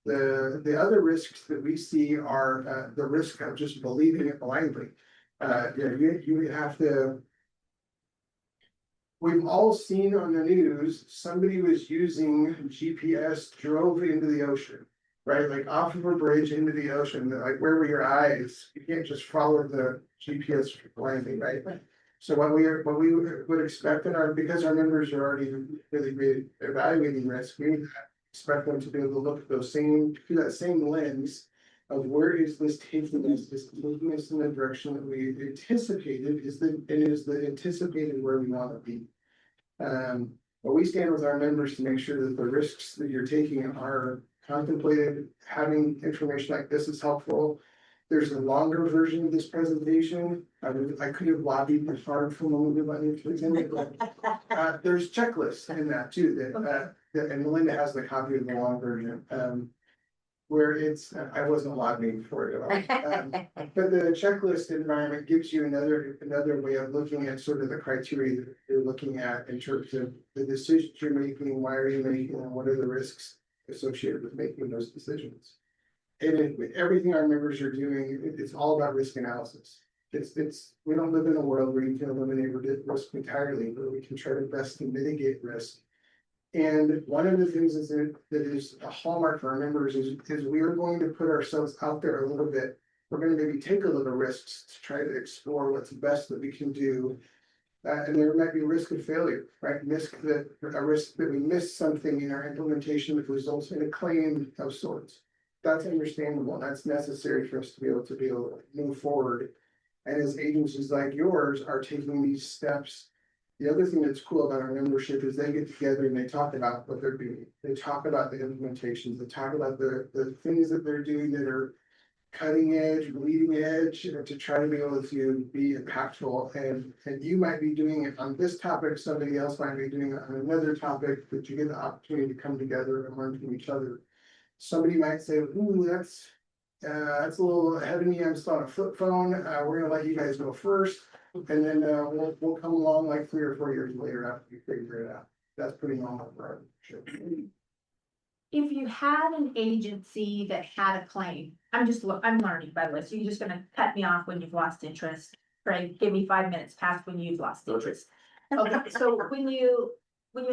The other risks that we see are the risk of just believing it blindly. You have to. We've all seen on the news somebody was using GPS, drove into the ocean, right? Like off of a bridge into the ocean. Like where were your eyes? You can't just follow the GPS blindly, right? So what we would expect because our members are already really great at evaluating risk, we expect them to be able to look at through that same lens of where is this taking us? Is it taking us in the direction that we anticipated? Is the anticipated where we want to be? But we stand with our members to make sure that the risks that you're taking are contemplated having information like this is helpful. There's a longer version of this presentation. I could have lobbied hard for a moment to let me present it, but there's checklists in that too, and Melinda has the copy of the long version. Where it's, I wasn't lobbying for it at all. But the checklist environment gives you another way of looking at sort of the criteria that you're looking at in terms of the decisions you're making, why are you making them, what are the risks associated with making those decisions. And everything our members are doing, it's all about risk analysis. We don't live in a world where you can eliminate risk entirely, but we can try to best mitigate risk. And one of the things that is a hallmark for our members is we are going to put ourselves out there a little bit. We're going to maybe take a little risks to try to explore what's best that we can do. And there might be a risk of failure, right? A risk that we miss something in our implementation that results in a claim of sorts. That's understandable. That's necessary for us to be able to move forward. And as agencies like yours are taking these steps. The other thing that's cool about our membership is they get together and they talk about what they're doing. They talk about the implementations, they talk about the things that they're doing that are cutting edge, bleeding edge, to try to be able to be impactful. And you might be doing it on this topic, somebody else might be doing it on another topic, but you get the opportunity to come together and learn from each other. Somebody might say, ooh, that's a little ahead of me, I'm still on a flip phone, we're gonna let you guys go first. And then we'll come along like 3 or 4 years later after you figure it out. That's pretty normal for our show. If you had an agency that had a claim, I'm learning by the way, so you're just gonna cut me off when you've lost interest, right? Give me 5 minutes past when you've lost interest. Okay, so when you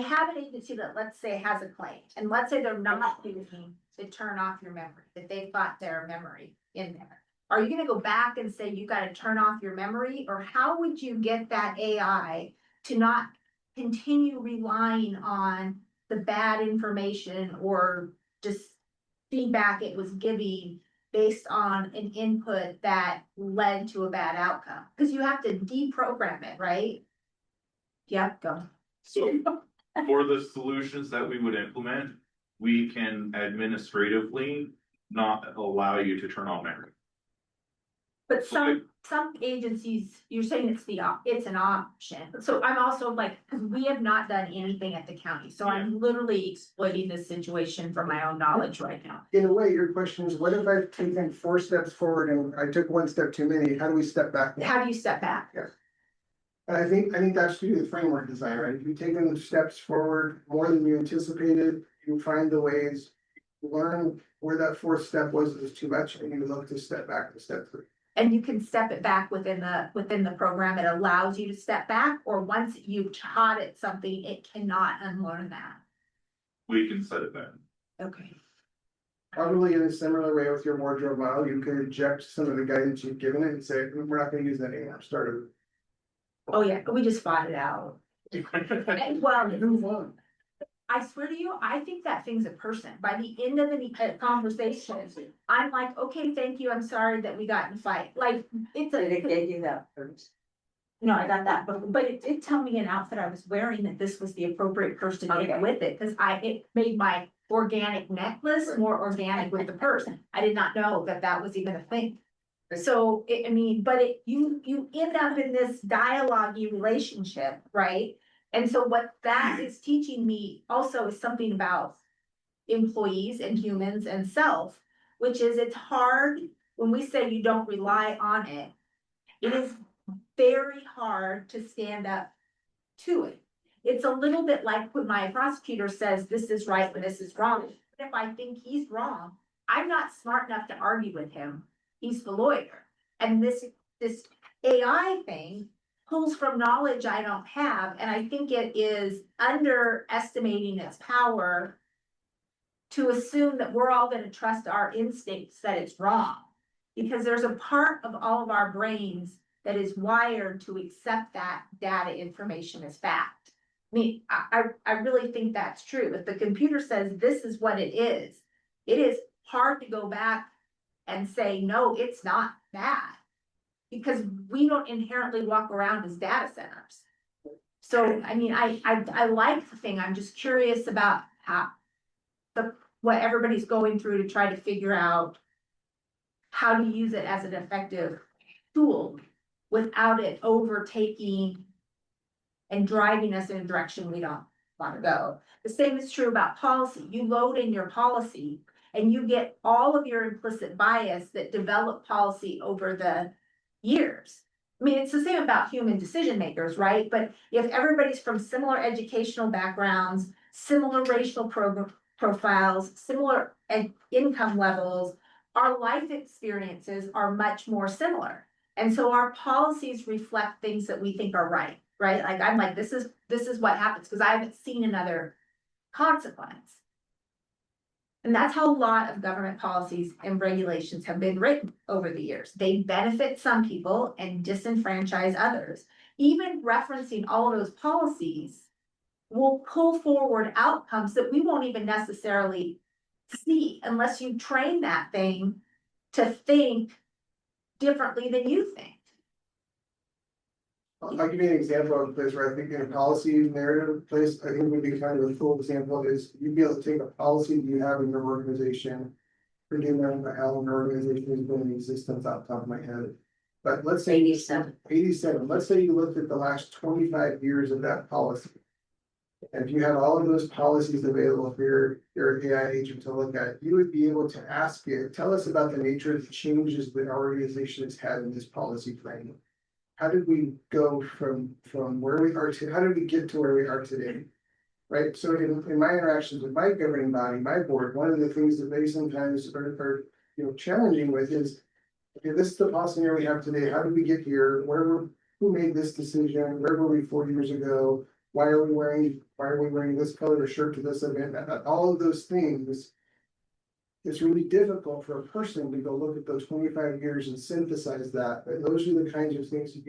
have an agency that, let's say, has a claim, and let's say they're not doing to turn off your memory, that they've got their memory in there. Are you gonna go back and say you gotta turn off your memory, or how would you get that AI to not continue relying on the bad information or just feedback it was giving based on an input that led to a bad outcome? Because you have to deprogram it, right? Yeah, go. So for the solutions that we would implement, we can administratively not allow you to turn off memory. But some agencies, you're saying it's an option. So I'm also like, because we have not done anything at the county, so I'm literally exploiting this situation from my own knowledge right now. In a way, your question is, what if I've taken 4 steps forward and I took 1 step too many? How do we step back? How do you step back? Yes. And I think that's through the framework design, right? If you've taken the steps forward more than you anticipated, you find the ways, learn where that 4th step was too much, and you look to step back to step 3. And you can step it back within the program. It allows you to step back, or once you've taught it something, it cannot unlearn that. We can set it back. Okay. Probably in a similar way with your wardrobe model, you could reject some of the guidance you've given it and say, we're not gonna use that anymore, start over. Oh, yeah, we just fought it out. And, well, Move on. I swear to you, I think that thing's a person. By the end of the conversation, I'm like, okay, thank you, I'm sorry that we got in a fight. Like, it's Did it a, give you that first? no, I got that, but it did tell me an outfit I was wearing that this was the appropriate purse to take with it, because it made my organic necklace more organic with the purse. I did not know that was even a thing. So, you end up in this dialogue-y relationship, right? And so what that is teaching me also is something about employees and humans and self, which is it's hard when we say you don't rely on it. It is very hard to stand up to it. It's a little bit like when my prosecutor says this is right and this is wrong. If I think he's wrong, I'm not smart enough to argue with him. He's the lawyer. And this AI thing pulls from knowledge I don't have, and I think it is underestimating its power to assume that we're all gonna trust our instincts that it's wrong. Because there's a part of all of our brains that is wired to accept that data information as fact. I mean, I really think that's true. If the computer says this is what it is hard to go back and say, no, it's not that. Because we don't inherently walk around as data centers. So, I mean, I like the thing. I'm just curious about how what everybody's going through to try to figure out how to use it as an effective tool without it overtaking and driving us in a direction we don't want to go. The same is true about policy. You load in your policy and you get all of your implicit bias that develop policy over the years. I mean, it's the same about human decision makers, right? But if everybody's from similar educational backgrounds, similar racial profiles, similar income levels, our life experiences are much more similar. And so our policies reflect things that we think are right, right? Like, I'm like, this is what happens, because I haven't seen another consequence. And that's how a lot of government policies and regulations have been written over the years. They benefit some people and disenfranchise others. Even referencing all of those policies will pull forward outcomes that we won't even necessarily see unless you train that thing to think differently than you think. I'll give you an example of a place where I think in a policy narrative place, I think would be kind of a cool example is you'd be able to take a policy you have in your organization. Forgive me how an organization has been in existence off the top of my head. But let's say 87, let's say you looked at the last 25 years of that policy. And if you had all of those policies available for your AI agent to look at, you would be able to ask it, tell us about the nature of the changes that our organization has had in this policy frame. How did we go from where we are to, how did we get to where we are today? Right, so in my interactions with my governing body, my board, one of the things that they sometimes are challenging with is, okay, this is the policy we have today, how did we get here, who made this decision, where were we 4 years ago? Why are we wearing this color shirt to this event? All of those things. It's really difficult for a person to go look at those 25 years and synthesize that. But those are the kinds of things you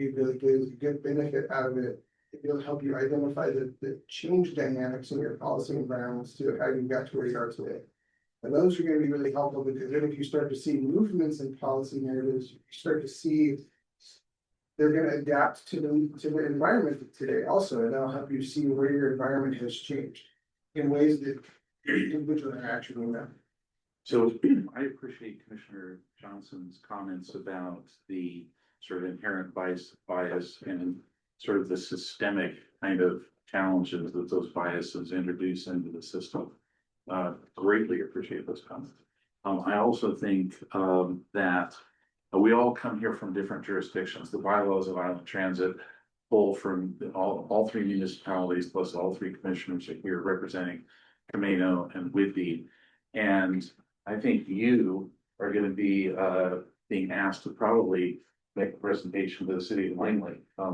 get benefit out of it. It'll help you identify the change dynamics in your policy environments to how you got to where you are today. And those are going to be really helpful because then if you start to see movements in policy narratives, you start to see they're going to adapt to the environment today also, and that'll help you see where your environment has changed in ways that individual interaction will not. So I appreciate Commissioner Johnson's comments about the sort of inherent bias and sort of the systemic kind of challenges that those biases introduce into the system. Greatly appreciate those comments. I also think that we all come here from different jurisdictions. The bylaws of Island Transit pull from all three municipalities, plus all three commissioners are here representing Camino and Whidbey. And I think you are going to be being asked to probably make a presentation to the city of Langley. You're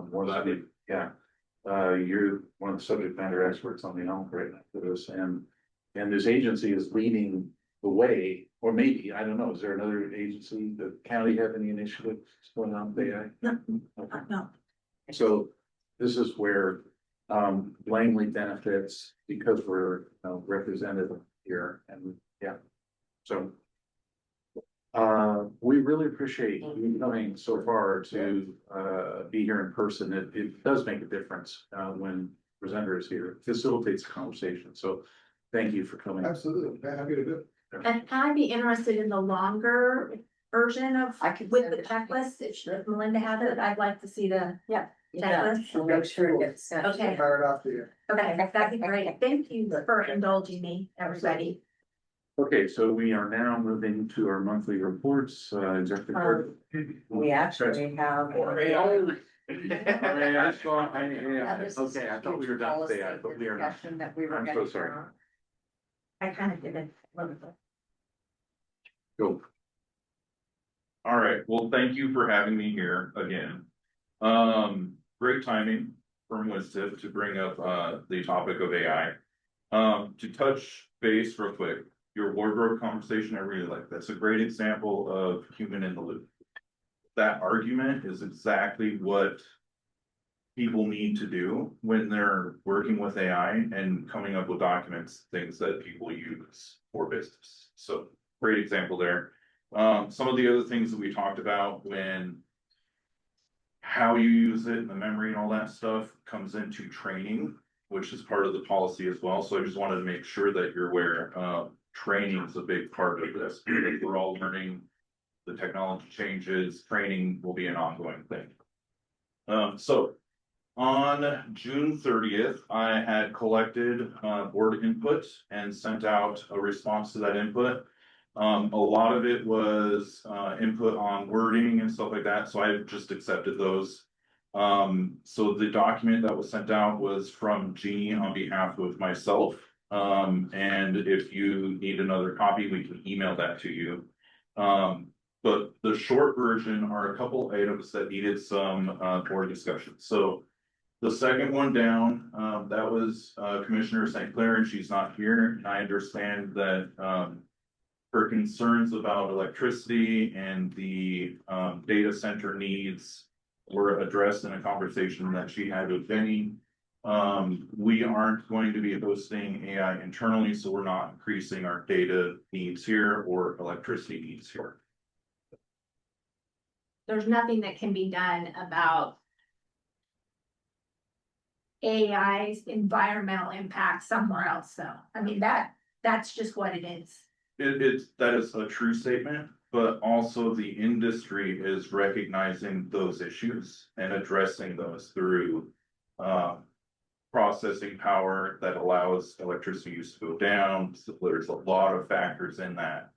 one of the subject matter experts on the island right now for this, and this agency is leading the way, or maybe, I don't know, is there another agency, the county have any initiatives going on with AI? No. Okay. No. So this is where Langley benefits because we're represented here, and so we really appreciate you coming so far to be here in person. It does make a difference when presenter is here. It facilitates conversation. So thank you for coming. Absolutely, happy to do it. And I'd be interested in the longer version of, with the checklist, if Melinda had it, I'd like to see the checklist. I'll make sure it gets sent. Okay. Fire it off to you. Okay, that'd be great. Thank you for indulging me, everybody. Okay, so we are now moving to our monthly reports, executive board. We actually have. Okay, I thought we were done today, but we are not. I'm so sorry. I kind of did it. Go. All right, well, thank you for having me here again. Great timing from WISTIF to bring up the topic of AI. To touch base real quick, your wardrobe conversation, I really like. That's a great example of human in the loop. That argument is exactly what people need to do when they're working with AI and coming up with documents, things that people use for business. So great example there. Some of the other things that we talked about when how you use it and the memory and all that stuff comes into training. which is part of the policy as well. So I just wanted to make sure that you're aware, training is a big part of this. We're all learning the technology changes, training will be an ongoing thing. So on June 30th, I had collected board input and sent out a response to that input. A lot of it was input on wording and stuff like that, so I just accepted those. So the document that was sent out was from Jeannie on behalf of myself. And if you need another copy, we can email that to you. But the short version are a couple items that needed some board discussion. So the second one down, that was Commissioner St. Clair, and she's not here. And I understand that her concerns about electricity and the data center needs were addressed in a conversation that she had with Benny. We aren't going to be hosting AI internally, so we're not increasing our data needs here or electricity needs here. There's nothing that can be done about AI's environmental impact somewhere else, though. I mean, that's just what it is. That is a true statement, but also the industry is recognizing those issues and addressing those through processing power that allows electricity use to go down. So there's a lot of factors in that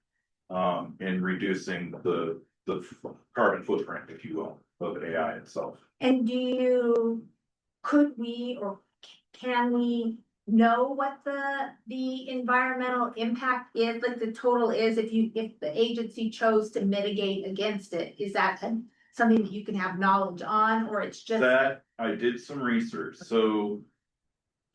in reducing the carbon footprint, if you will, of AI itself. And could we or can we know what the environmental impact is, like the total is, if the agency chose to mitigate against it? Is that something that you can have knowledge on, or it's just? That I did some research, so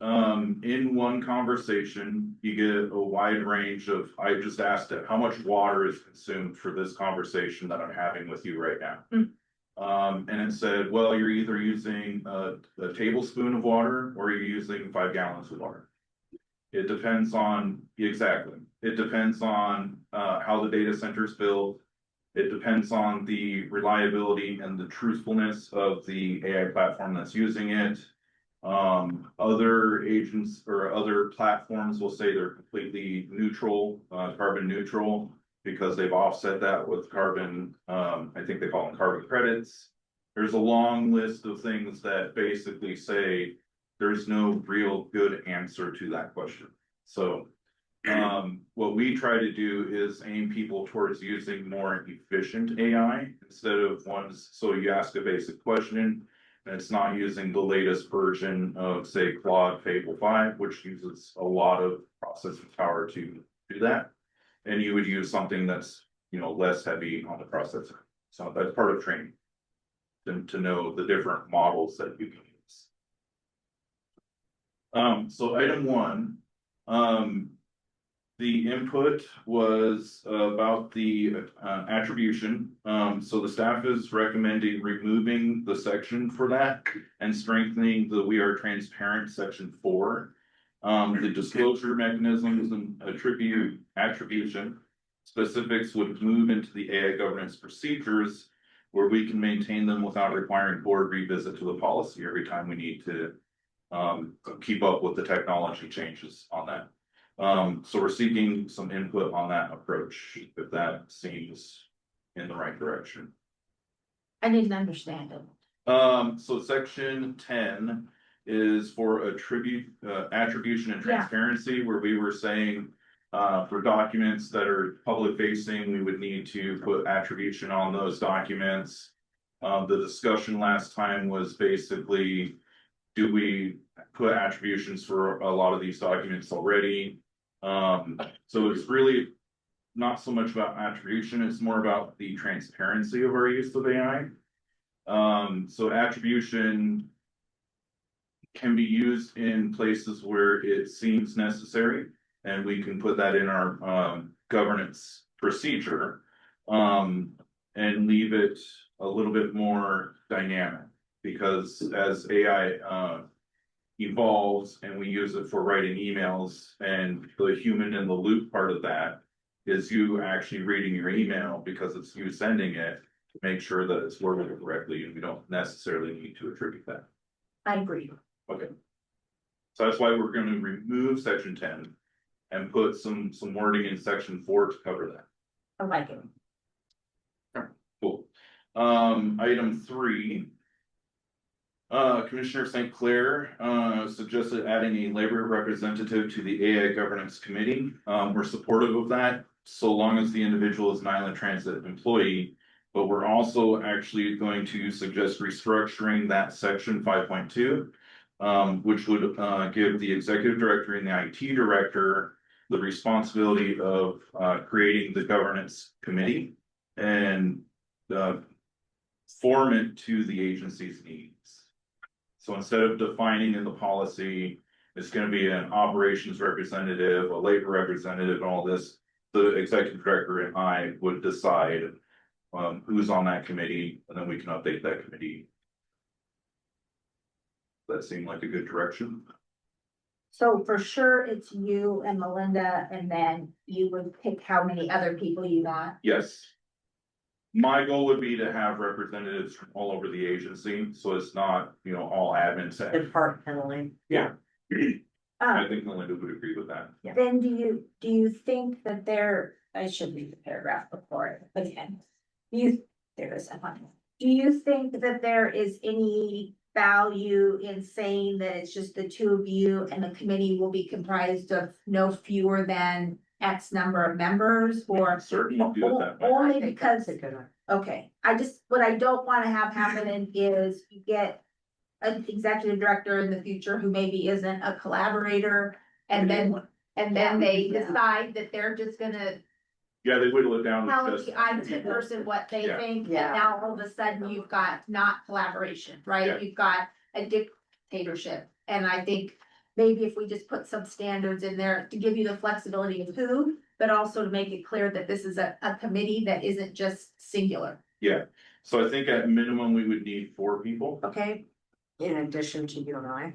in one conversation, you get a wide range of, I just asked it, how much water is consumed for this conversation that I'm having with you right now? And it said, well, you're either using a tablespoon of water or you're using 5 gallons of water. It depends on, exactly. It depends on how the data center is built. It depends on the reliability and the truthfulness of the AI platform that's using it. Other agents or other platforms will say they're completely neutral, carbon neutral, because they've offset that with carbon, I think they call them carbon credits. There's a long list of things that basically say there's no real good answer to that question. So what we try to do is aim people towards using more efficient AI instead of ones, so you ask a basic question, and it's not using the latest version of, say, Claude Fable 5, which uses a lot of processing power to do that. And you would use something that's, less heavy on the processor. So that's part of training, to know the different models that you can use. So item 1, the input was about the attribution. So the staff is recommending removing the section for that and strengthening the We Are Transparent section 4. The disclosure mechanisms and attribution specifics would move into the AI governance procedures, where we can maintain them without requiring board revisit to the policy every time we need to keep up with the technology changes on that. So we're seeking some input on that approach, if that seems in the right direction. I didn't understand it. So section 10 is for attribution and transparency, where we were saying for documents that are public facing, we would need to put attribution on those documents. The discussion last time was basically, do we put attributions for a lot of these documents already? So it's really not so much about attribution, it's more about the transparency of our use of AI. So attribution can be used in places where it seems necessary, and we can put that in our governance procedure and leave it a little bit more dynamic, because as AI evolves and we use it for writing emails, and the human in the loop part of that is you actually reading your email because it's you sending it, to make sure that it's worded correctly, and we don't necessarily need to attribute that. I agree. Okay. So that's why we're gonna remove section 10 and put some wording in section 4 to cover that. I like it. Cool. Item 3. Commissioner St. Clair, suggested adding a labor representative to the AI governance committee. We're supportive of that, so long as the individual is an Island Transit employee. But we're also actually going to suggest restructuring that section 5.2. Which would, give the executive director and the IT director the responsibility of, creating the governance committee. And, form it to the agency's needs. So instead of defining in the policy, it's gonna be an operations representative, a labor representative, and all this. The executive director and I would decide who's on that committee, and then we can update that committee. That seemed like a good direction. So for sure, it's you and Melinda, and then you would pick how many other people you want. Yes. My goal would be to have representatives from all over the agency, so it's not, all admin staff. Departmentally. Yeah. I Um, think Melinda would agree with that. then do you think that I should read the paragraph before it again? There is a one. Do you think that there is any value in saying that it's just the two of you and the committee will be comprised of no fewer than X number of members, or? Certainly do it that way. Only because, That's a good one. okay, what I don't wanna have happen is you get an executive director in the future who maybe isn't a collaborator, and then they decide that they're just gonna Yeah, they whittle it down tell to just, the IT person what they Yeah. think, and Yeah. now all of a sudden you've got not collaboration, right? Yeah. You've got a dictatorship, and I think maybe if we just put some standards in there to give you the flexibility of who, but also to make it clear that this is a committee that isn't just singular, yeah. So I think at minimum, we would need 4 people okay? In addition to you and I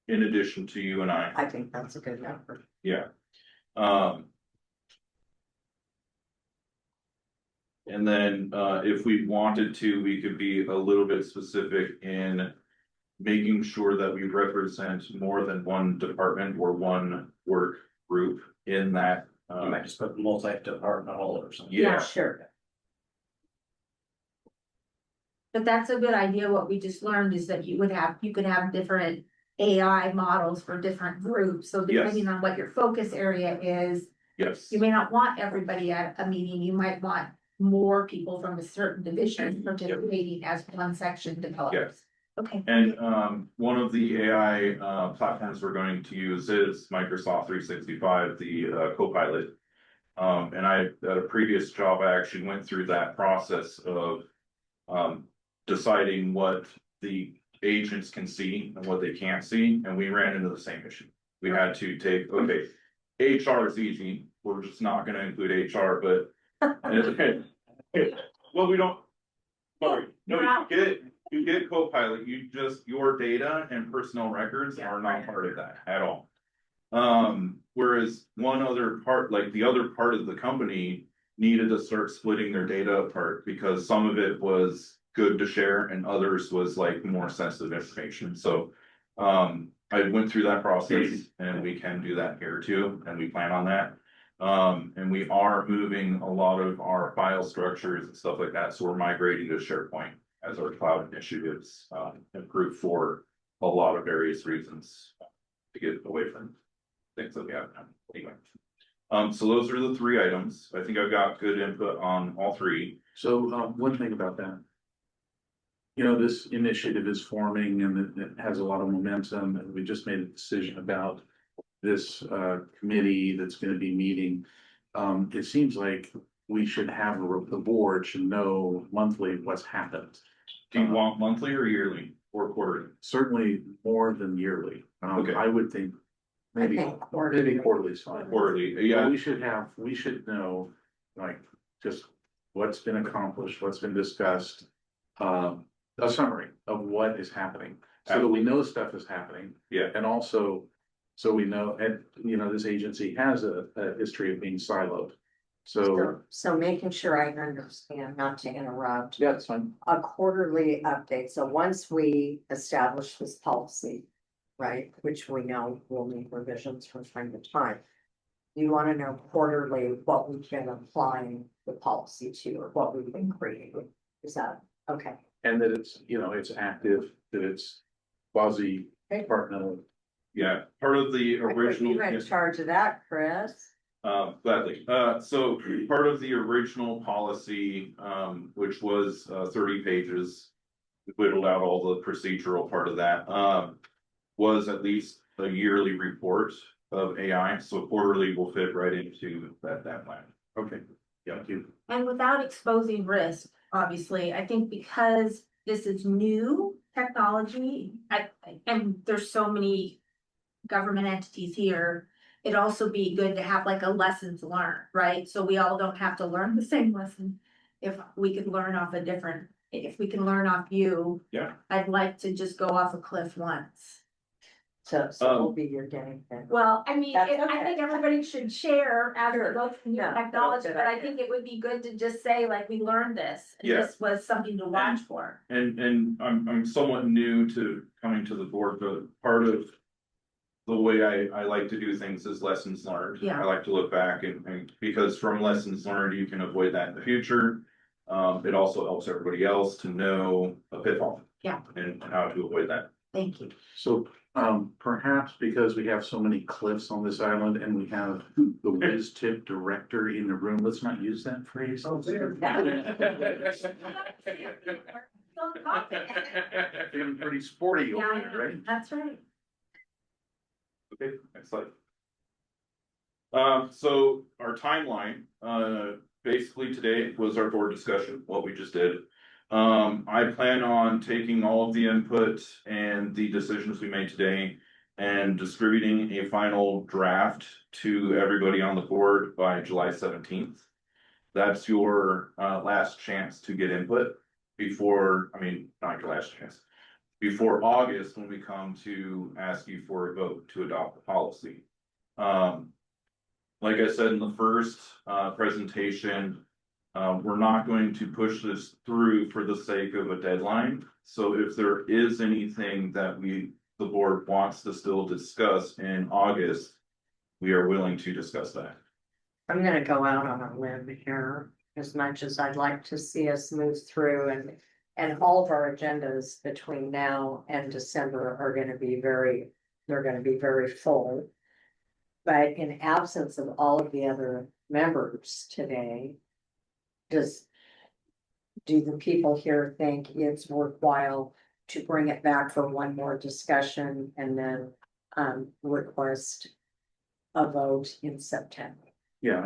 in addition to you and I. think that's a good number. Yeah. And then, if we wanted to, we could be a little bit specific in making sure that we represent more than one department or one work group in that. You might just put multi-departmental or something. Yeah, Sure. But that's a good idea. What we just learned is that you could have different AI models for different groups. So depending Yes. on what your focus area is, yes, you may not want everybody at a meeting. You might want more people from a certain division participating as one section develops. Yes. Okay. and, one of the AI, platforms we're going to use is Microsoft 365, the, Copilot. And at a previous job, I actually went through that process of, deciding what the agents can see and what they can't see, and we ran into the same issue. We had to take, okay, HR is easy, we're just not gonna include HR, but. Well, we don't. Sorry, no, you get Copilot, your data and personnel records are not part of that at all. Whereas one other part, like the other part of the company needed to start splitting their data apart because some of it was good to share and others was like more sensitive information. So, I went through that process and we can do that here too, and we plan on that. And we are moving a lot of our file structures and stuff like that, so we're migrating to SharePoint as our cloud initiatives, improve for a lot of various reasons. To get away from things that we have done, anyway. So those are the 3 items. I think I've got good input on all 3. So, one thing about that. This initiative is forming and it has a lot of momentum, and we just made a decision about this committee that's gonna be meeting. It seems like we should have, the board should know monthly what's happened. Do you want monthly or yearly or quarterly? Certainly more than yearly. Okay. I would think maybe quarterly is fine. Quarterly, But yeah, we should know, like, just what's been accomplished, what's been discussed. A summary of what is happening, so that we know stuff is happening. Yeah. And also, so we know, and, this agency has a history of being siloed. So, So making sure I understand, not to interrupt, yeah, it's fine. a quarterly update. So once we establish this policy, right, which we know will need revisions from time to time. You wanna know quarterly what we've been applying the policy to, or what we've been creating, is that, okay? And that it's, you know, it's active, that it's quasi departmental. Yeah, part of the original. You're in charge of that, Chris. Gladly. So part of the original policy, which was 30 pages, whittled out all the procedural part of that, was at least a yearly report of AI. So quarterly will fit right into that plan. Okay, thank you. And without exposing risk, obviously, I think because this is new technology, and there's so many government entities here, it'd also be good to have like a lessons learned, right? So we all don't have to learn the same lesson. If we could learn off if we can learn off you. Yeah. I'd like to just go off a cliff once. So we'll be your guinea pig. Well, I mean, That's I okay. think everybody should share as we Sure. go through new No, technology, that's a good but I idea. think it would be good to just say, like, we learned this. And Yeah. this was something to watch for. And I'm somewhat new to coming to the board, but part of the way I like to do things is lessons learned. Yeah. I like to look back and because from lessons learned, you can avoid that in the future. It also helps everybody else to know a pitfall. Yeah. And how to avoid that. Thank you. So, perhaps because we have so many cliffs on this island and we have the whiz tip director in the room, let's not use that phrase. Feeling pretty sporty over Yeah, there, right? that's right. Okay, next slide. So our timeline, basically today was our board discussion, what we just did. I plan on taking all of the input and the decisions we made today and distributing a final draft to everybody on the board by July 17th. That's your last chance to get input before, not your last chance, before August when we come to ask you for a vote to adopt the policy. Like I said in the first presentation, we're not going to push this through for the sake of a deadline. So if there is anything that the board wants to still discuss in August, we are willing to discuss that. I'm gonna go out on a limb here, as much as I'd like to see us move through and all of our agendas between now and December are gonna be they're gonna be very full. But in absence of all of the other members today, do the people here think it's worthwhile to bring it back for one more discussion and then request a vote in September? Yeah,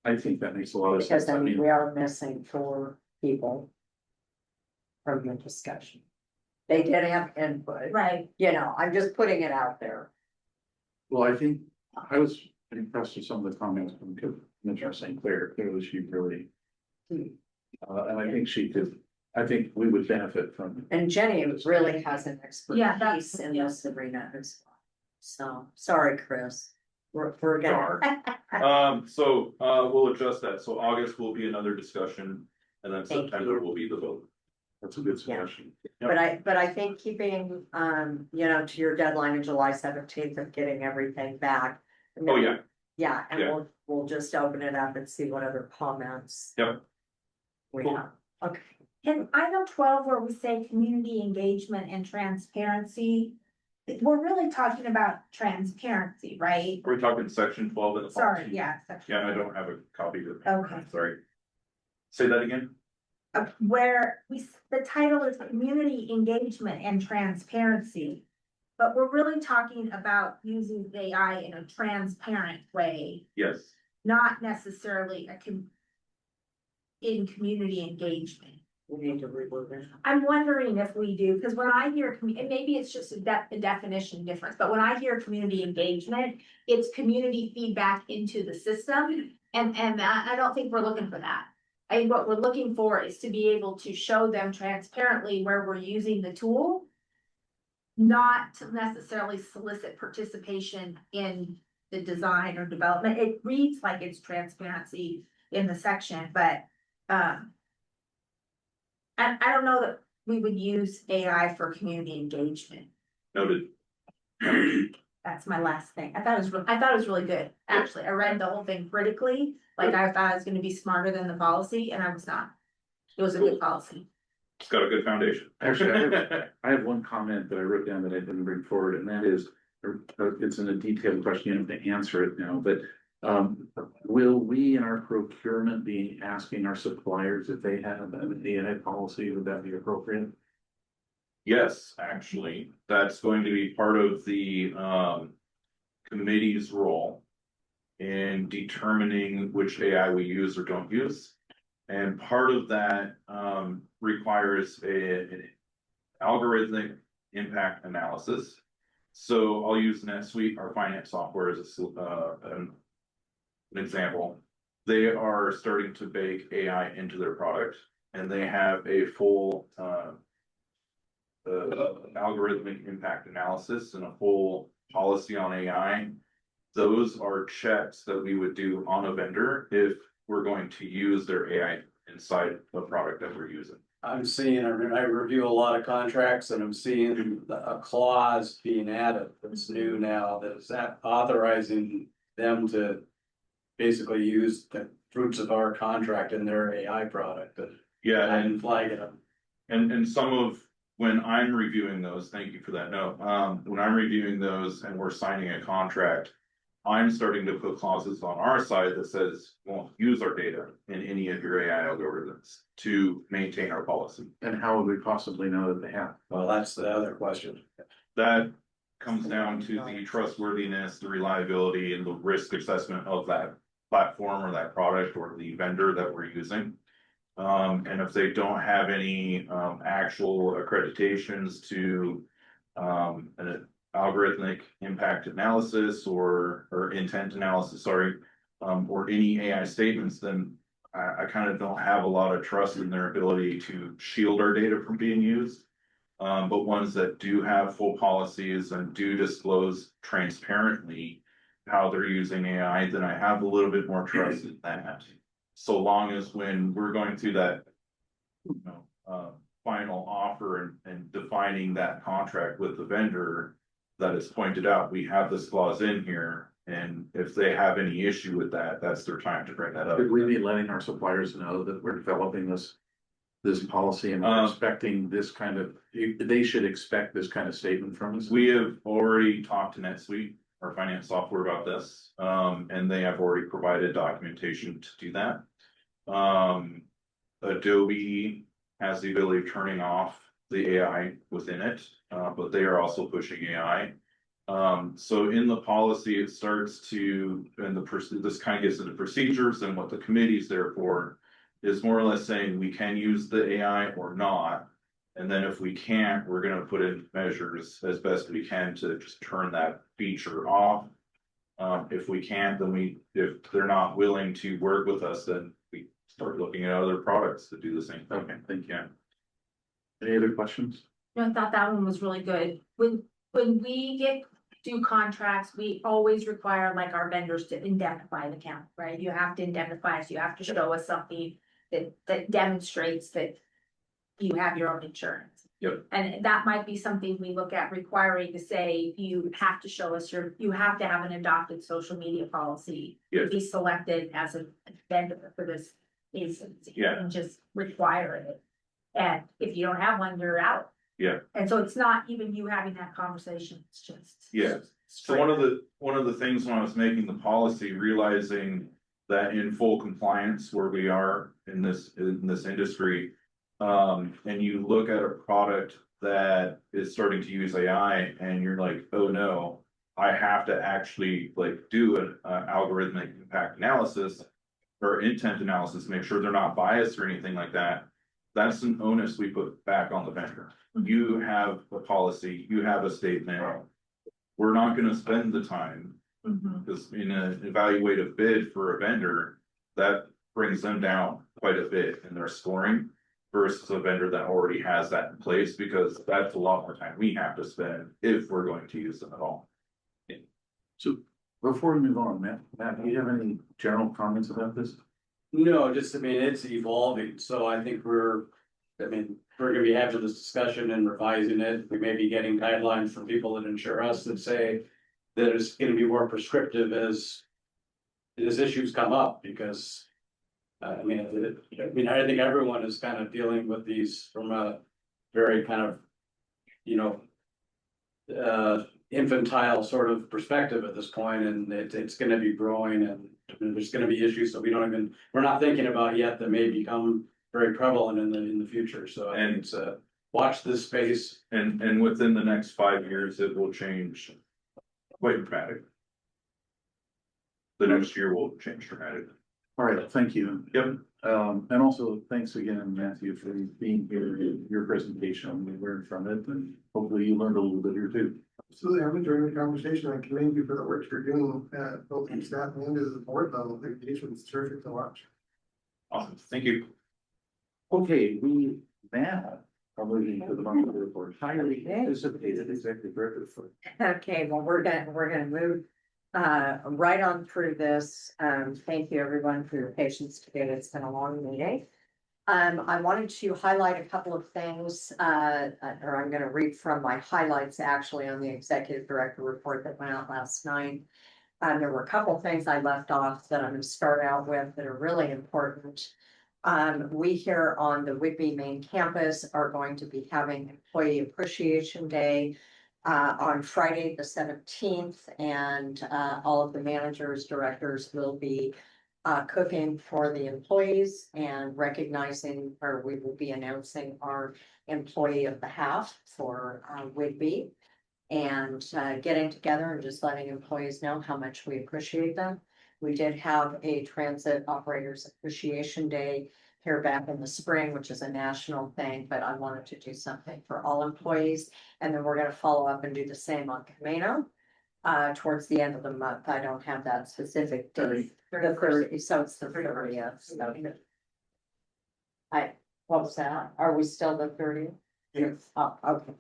I think that makes a lot of sense. Because I mean, we are missing 4 people from the discussion. They did have input, Right. you know, I'm just putting it out there. Well, I think I was impressed with some of the comments from Commissioner St. Clair. Clearly, she really, and I think we would benefit from. And Jenny really has an Yeah, that's- expertise in this arena as well. So, sorry, Chris, we're gonna. So we'll adjust that. So August will be another discussion and then Thank September you. will be the vote. That's a good suggestion. But I think keeping, you know, to your deadline of July 17th of getting everything back. Oh, yeah. Yeah, and Yeah. we'll just open it up and see what other comments. Yep. We Cool. have, okay. In item 12, where we say community engagement and transparency, we're really talking about transparency, right? Are we talking section 12 in the Sorry, policy? yeah. section Yeah, I don't have a copy of it. Okay. Sorry. Say that again? Where the title is community engagement and transparency. But we're really talking about using AI in a transparent way, Yes. not necessarily in community engagement. We need to reword it. I'm wondering if we do, because when I hear, and maybe it's just a definition difference, but when I hear community engagement, it's community feedback into the system. And I don't think we're looking for that. I think what we're looking for is to be able to show them transparently where we're using the tool. Not to necessarily solicit participation in the design or development. It reads like it's transparency in the section, but, and I don't know that we would use AI for community engagement. Noted. That's my last thing. I thought it was really good, actually. I read the whole thing critically, like I thought I was gonna be smarter than the policy, and I was not. It was a good policy. It's got a good foundation. Actually, I have one comment that I wrote down that I didn't bring forward, and that is, it's in a detailed question, you don't have to answer it now, but. Will we in our procurement be asking our suppliers if they have an AI policy? Would that be appropriate? Yes, actually, that's going to be part of the committee's role in determining which AI we use or don't use. And part of that requires an algorithmic impact analysis. So I'll use NetSuite, our finance software, as an example. They are starting to bake AI into their product, and they have a full algorithmic impact analysis and a full policy on AI. Those are checks that we would do on a vendor if we're going to use their AI inside the product that we're using. I'm seeing, I review a lot of contracts and I'm seeing a clause being added that's new now, that is authorizing them to basically use the fruits of our contract in their AI product. Yeah, And flag it up. and some of, when I'm reviewing those, thank you for that note, when I'm reviewing those and we're signing a contract, I'm starting to put clauses on our side that says, won't use our data in any of your AI algorithms to maintain our policy. And how would we possibly know that they have? Well, that's the other question. That comes down to the trustworthiness, the reliability, and the risk assessment of that platform or that product or the vendor that we're using. And if they don't have any actual accreditations to an algorithmic impact analysis or intent analysis, sorry, or any AI statements, then I kind of don't have a lot of trust in their ability to shield our data from being used. But ones that do have full policies and do disclose transparently how they're using AI, then I have a little bit more trust in that. So long as when we're going through that, final offer and defining that contract with the vendor, that is pointed out, we have this clause in here, and if they have any issue with that, that's their time to bring that up. Could we be letting our suppliers know that we're developing this policy and we're expecting this kind of, they should expect this kind of statement from us? We have already talked to NetSuite, our finance software, about this, and they have already provided documentation to do that. Adobe has the ability of turning off the AI within it, but they are also pushing AI. So in the policy, it starts to, and this kind of gets into procedures and what the committee is there for, is more or less saying we can use the AI or not. And then if we can't, we're gonna put in measures as best we can to just turn that feature off. If we can't, then if they're not willing to work with us, then we start looking at other products that do the same thing. Okay, thank you. Any other questions? No, I thought that one was really good. When we do contracts, we always require like our vendors to indemnify the account, right? You have to indemnify us, you have to show us something that demonstrates that you have your own insurance. Yep. And that might be something we look at requiring to say, you have to show us you have to have an adopted social media policy. To Yes. be selected as a vendor for this agency. Yeah. And just require it. And if you don't have one, you're out. Yeah. And so it's not even you having that conversation, it's just. Yeah. So one of the things when I was making the policy, realizing that in full compliance where we are in this industry, and you look at a product that is starting to use AI and you're like, oh no, I have to actually like do an algorithmic impact analysis or intent analysis, make sure they're not biased or anything like that. That's an onus we put back on the vendor. You have a policy, you have a statement. We're not gonna spend the time, because in an evaluative bid for a vendor, that brings them down quite a bit in their scoring versus a vendor that already has that in place, because that's a lot more time we have to spend if we're going to use them at all. So before we move on, Matt, do you have any general comments about this? No, just, I mean, it's evolving, so I think we're I mean, we're gonna be having this discussion and revising it, we may be getting guidelines from people that insure us that say. That it's gonna be more prescriptive as issues come up, because. I mean, I think everyone is kind of dealing with these from a very kind of, you know. Infantile sort of perspective at this point, and it's gonna be growing, and there's gonna be issues that we're not thinking about yet that may become. Very prevalent in the future, so I think it's watch this space. And within the next 5 years, it will change quite dramatically. The next year will change dramatically. All right, thank you. Yep. And also thanks again, Matthew, for being here, your presentation, we learned from it, and hopefully you learned a little bit here too. Absolutely, I'm enjoying the conversation. I commend you for the work you're doing, both in staff and as a board level. The engagement's terrific to watch. Awesome, thank you. Okay, we now are moving to the monthly report, highly anticipated executive director report. Okay, well, we're gonna move right on through this. Thank you everyone for your patience today. It's been a long meeting. I wanted to highlight a couple of things, or I'm gonna read from my highlights actually on the executive director report that went out last night. There were a couple of things I left off that I'm gonna start out with that are really important. We here on the Whitby main campus are going to be having Employee Appreciation Day on Friday, the 17th, and all of the managers, directors will be cooking for the employees and recognizing, or we will be announcing our employee of the half for Whitby, and getting together and just letting employees know how much we appreciate them. We did have a Transit Operators Appreciation Day here back in the spring, which is a national thing, but I wanted to do something for all employees. And then we're gonna follow up and do the same on Camino towards the end of the month. I don't have that specific date. The 30, so it's the 30th. What was that? Are we still the 30th? Yes. Oh, okay.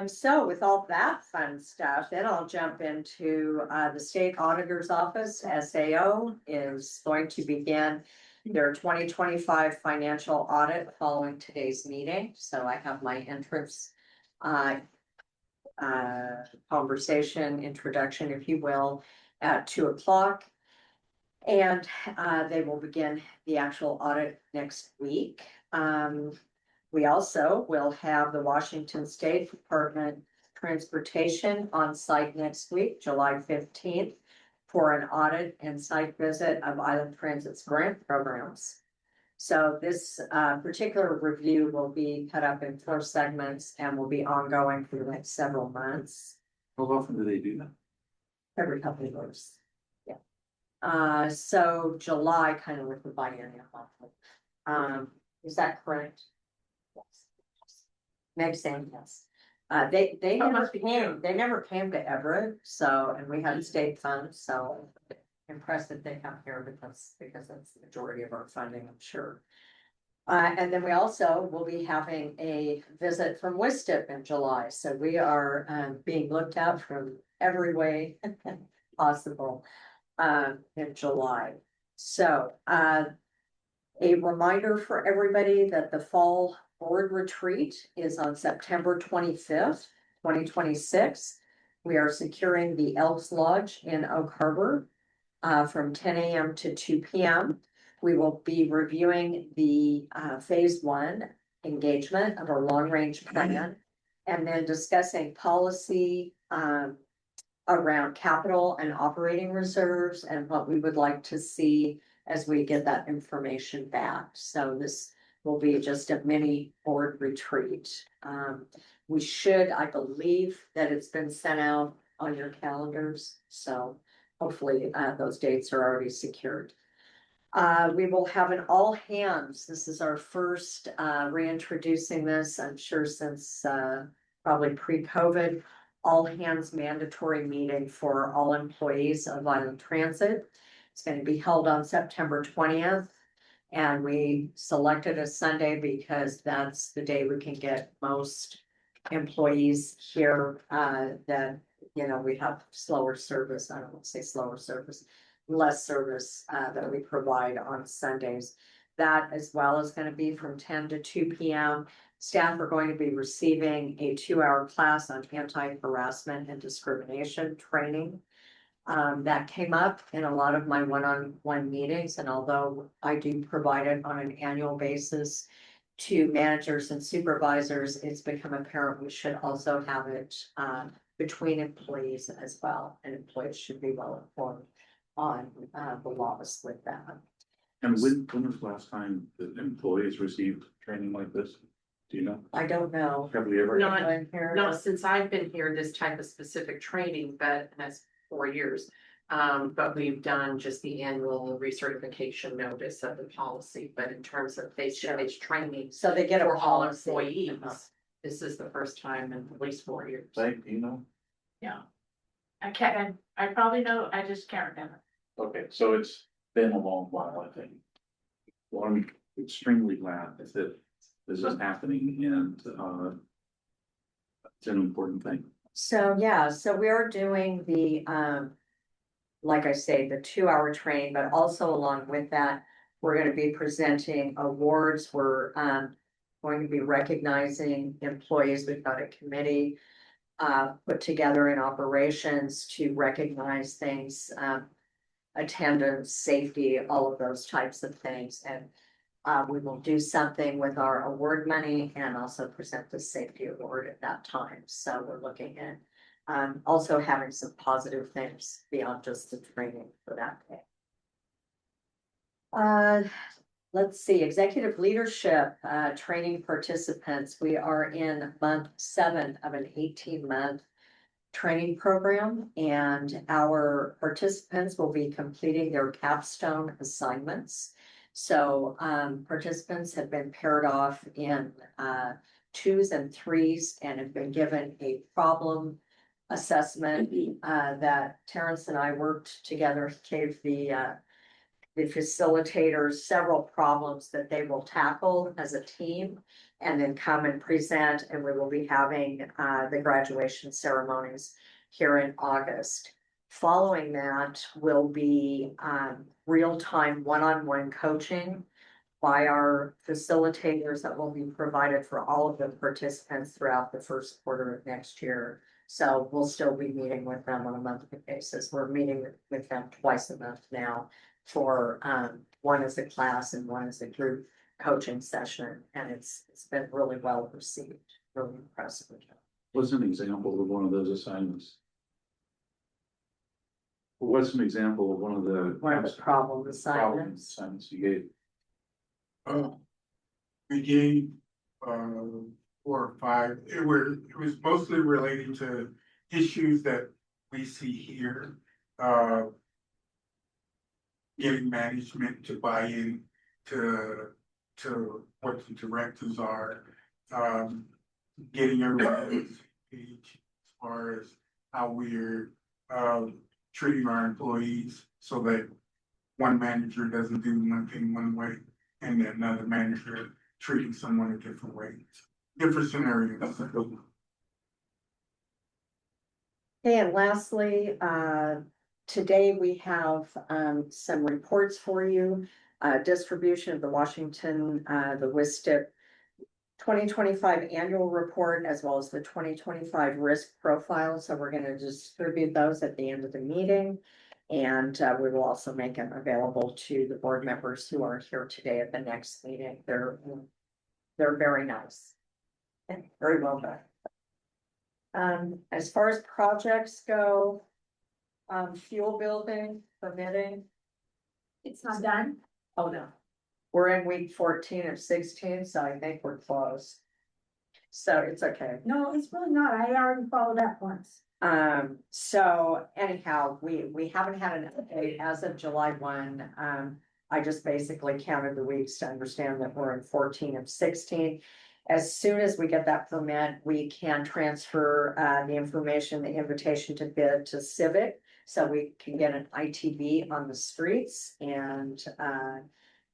So with all that fun stuff, then I'll jump into the state auditor's office. SAO is going to begin their 2025 financial audit following today's meeting. So I have my entrance conversation, introduction, if you will, at 2:00. And they will begin the actual audit next week. We also will have the Washington State Department of Transportation on site next week, July 15th, for an audit and site visit of Island Transit's grant programs. So this particular review will be cut up in 4 segments and will be ongoing for the next several months. How often do they do that? Every couple of years. Yeah. So July, kind of with the biennial monthly. Is that correct? Yes. Meg saying yes. They never came to Everett, so, and we had state funds, so impressed that they come here because that's the majority of our funding, I'm sure. And then we also will be having a visit from WISTIP in July, so we are being looked at from every way possible in July. So a reminder for everybody that the fall board retreat is on September 25th, 2026. We are securing the Elks Lodge in Oak Harbor from 10 a.m. to 2 p.m. We will be reviewing the phase 1 engagement of our long range plan and then discussing policy around capital and operating reserves and what we would like to see as we get that information back. So this will be just a mini board retreat. We should, I believe that it's been sent out on your calendars. So hopefully those dates are already secured. We will have an all hands. This is our first reintroducing this, I'm sure since probably pre-COVID, all hands mandatory meeting for all employees of Island Transit. It's going to be held on September 20th. And we selected a Sunday because that's the day we can get most employees here that, you know, we have slower service. I don't want to say slower service, less service that we provide on Sundays. That as well is gonna be from 10 to 2 p.m. Staff are going to be receiving a 2-hour class on anti-harassment and discrimination training. That came up in a lot of my one-on-one meetings, and although I do provide it on an annual basis to managers and supervisors, it's become apparent we should also have it between employees as well, and employees should be well informed on the laws with that. And when was the last time that employees received training like this? Do you know? I don't know. Have we ever? Not- Anyone here? Not since I've been here, this type of specific training, but that's 4 years. But we've done just the annual recertification notice of the policy, but in terms of face-to-face training So they get a for all policy. employees, this is the first time in at least 4 years. Like, you know? Yeah. I probably know, I just can't remember. Okay, so it's been a long while, I think. Well, I'm extremely glad that this is happening and, it's an important thing. So, yeah, so we are doing the, like I say, the 2-hour training, but also along with that, we're gonna be presenting awards. We're, going to be recognizing employees. We've got a committee, put together in operations to recognize things, attendance, safety, all of those types of things. And we will do something with our award money and also present the safety award at that time. So we're looking at also having some positive things beyond just the training for that day. Let's see, executive leadership, training participants. We are in month 7 of an 18-month training program, and our participants will be completing their capstone assignments. So participants have been paired off in 2s and 3s and have been given a problem assessment that Terrence and I worked together, gave the facilitators several problems that they will tackle as a team and then come and present, and we will be having the graduation ceremonies here in August. Following that will be real-time one-on-one coaching by our facilitators that will be provided for all of the participants throughout the first quarter of next year. So we'll still be meeting with them on a monthly basis. We're meeting with them twice a month now for one as a class and one as a group coaching session, and it's been really well received, really impressive. What's an example of one of those assignments? What's an example of one of the? One of the problem assignments. Assignments you gave? We gave 4 or 5. It was mostly related to issues that we see here. Getting management to buy in to what the directives are. Getting everyone on the same page as far as how we're treating our employees, so that one manager doesn't do one thing one way and then another manager treating someone a different way. Different scenarios. Okay, and lastly, today we have some reports for you. Distribution of the Washington, the WISTIP 2025 annual report, as well as the 2025 risk profile. So we're going to distribute those at the end of the meeting. And we will also make them available to the board members who are here today at the next meeting. They're very nice and very well done. As far as projects go, fuel building, permitting. It's not done? Oh, no. We're in week 14 of 16, so I think we're close. So it's okay. No, it's really not. I already followed up once. So anyhow, we haven't had an update as of July 1. I just basically counted the weeks to understand that we're in 14 of 16. As soon as we get that permit, we can transfer the information, the invitation to bid to Civic, so we can get an ITV on the streets and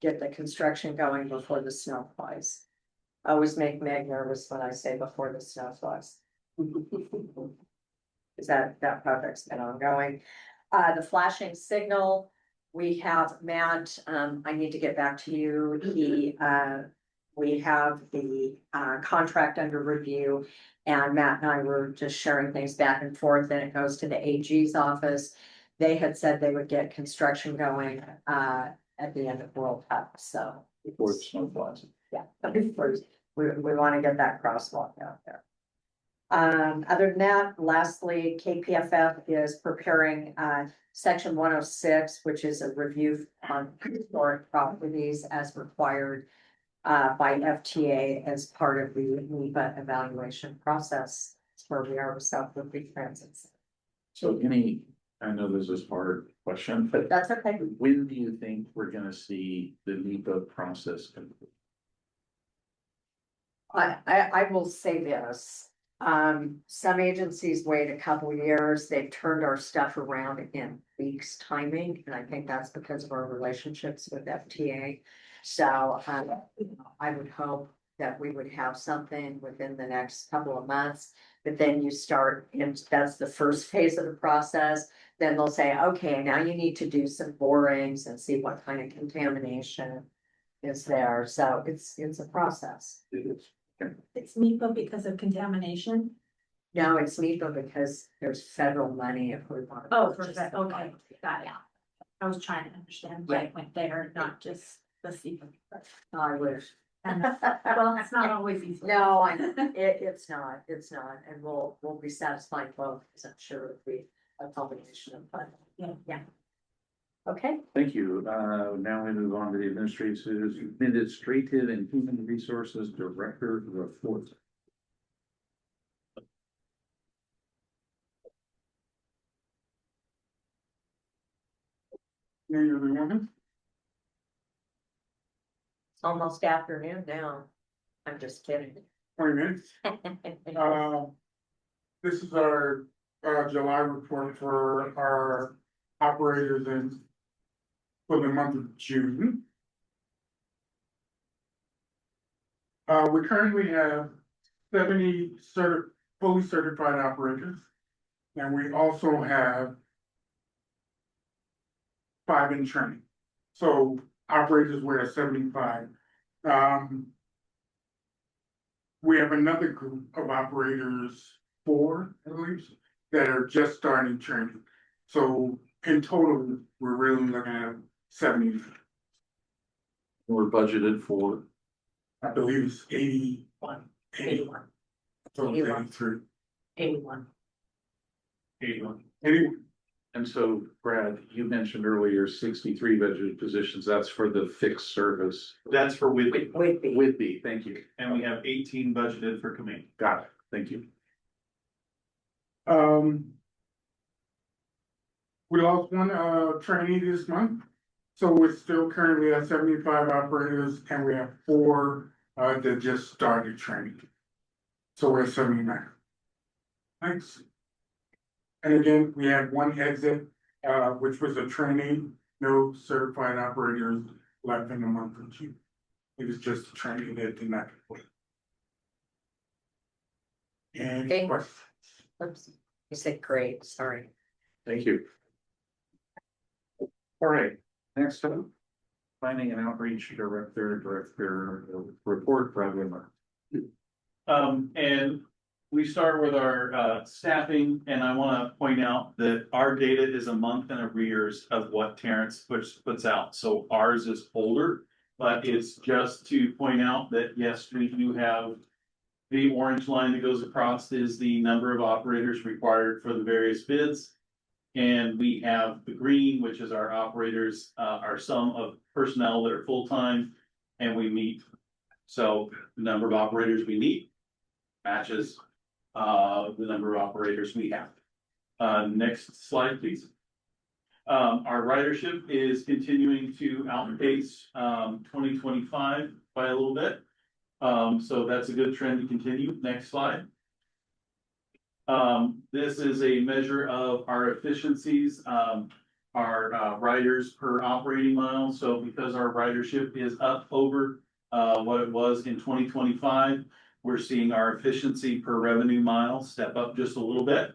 get the construction going before the snow flies. I always make Meg nervous when I say before the snow flies. Is that project's been ongoing. The flashing signal, we have Matt, I need to get back to you. We have the, contract under review. And Matt and I were just sharing things back and forth, then it goes to the AG's office. They had said they would get construction going, at the end of World Cup, so. Before the snow flies. Yeah, before, we want to get that crosswalk out there. Other than that, lastly, KPFF is preparing, section 106, which is a review on historic properties as required by FTA as part of the NEPA evaluation process. That's where we are with Southwood Big Transit. So I know this is a hard question, but That's okay. when do you think we're gonna see the NEPA process complete? I will say this, some agencies wait a couple years, they've turned our stuff around in weeks timing, and I think that's because of our relationships with FTA. So, I would hope that we would have something within the next couple of months. But then you start, and that's the first phase of the process, then they'll say, okay, now you need to do some borings and see what kind of contamination is there, so it's a process. It's NEPA because of contamination. No, it's NEPA because there's federal money if we want. to Oh, purchase perfect, the okay, pipe. got it. I was trying to understand why it went there, not just the SEPA. I wish. Well, it's not always easy. No, it's not, and we'll be satisfied both, because I'm sure it'll be a combination of both. Yeah. Okay, Thank you. Now we move on to the administrative and human resources director report. Everyone. it's almost afternoon now. I'm just kidding. 20 minutes. This is our July report for our operators for the month of June. We currently have 70 fully certified operators, and we also have 5 in training. So operators, we're at 75. We have another group of operators, 4 at least, that are just starting training. So in total, we're really looking at 70. We're budgeted for, I believe it's 81. 81. So 81. 83. 81. 81. and so Brad, you mentioned earlier 63 budgeted positions. That's for the fixed service. That's for Whitby, Whitby, thank you. and we have 18 budgeted for command. Got it. Thank you. We lost one trainee this month, so we're still currently at 75 operators, and we have 4 that just started training. So we're at 79. Thanks. And again, we had 1 exit, which was a trainee, no certified operators left in the month of June. It was just a trainee that did not complete. And Okay. questions? Oops, you said great, sorry. Thank you. All right, next up, planning and outreach director report, Brad Wimmer. And we start with our staffing, and I wanna point out that our data is a month in arrears of what Terrence puts out, so ours is older. But it's just to point out that, yes, we do have the orange line that goes across is the number of operators required for the various bids. And we have the green, which is our operators, our sum of personnel that are full-time, and we meet. So the number of operators we need matches the number of operators we have. Next slide, please. Our ridership is continuing to outpace 2025 by a little bit. So that's a good trend to continue. Next slide. This is a measure of our efficiencies, our riders per operating mile. So because our ridership is up over what it was in 2025, we're seeing our efficiency per revenue mile step up just a little bit,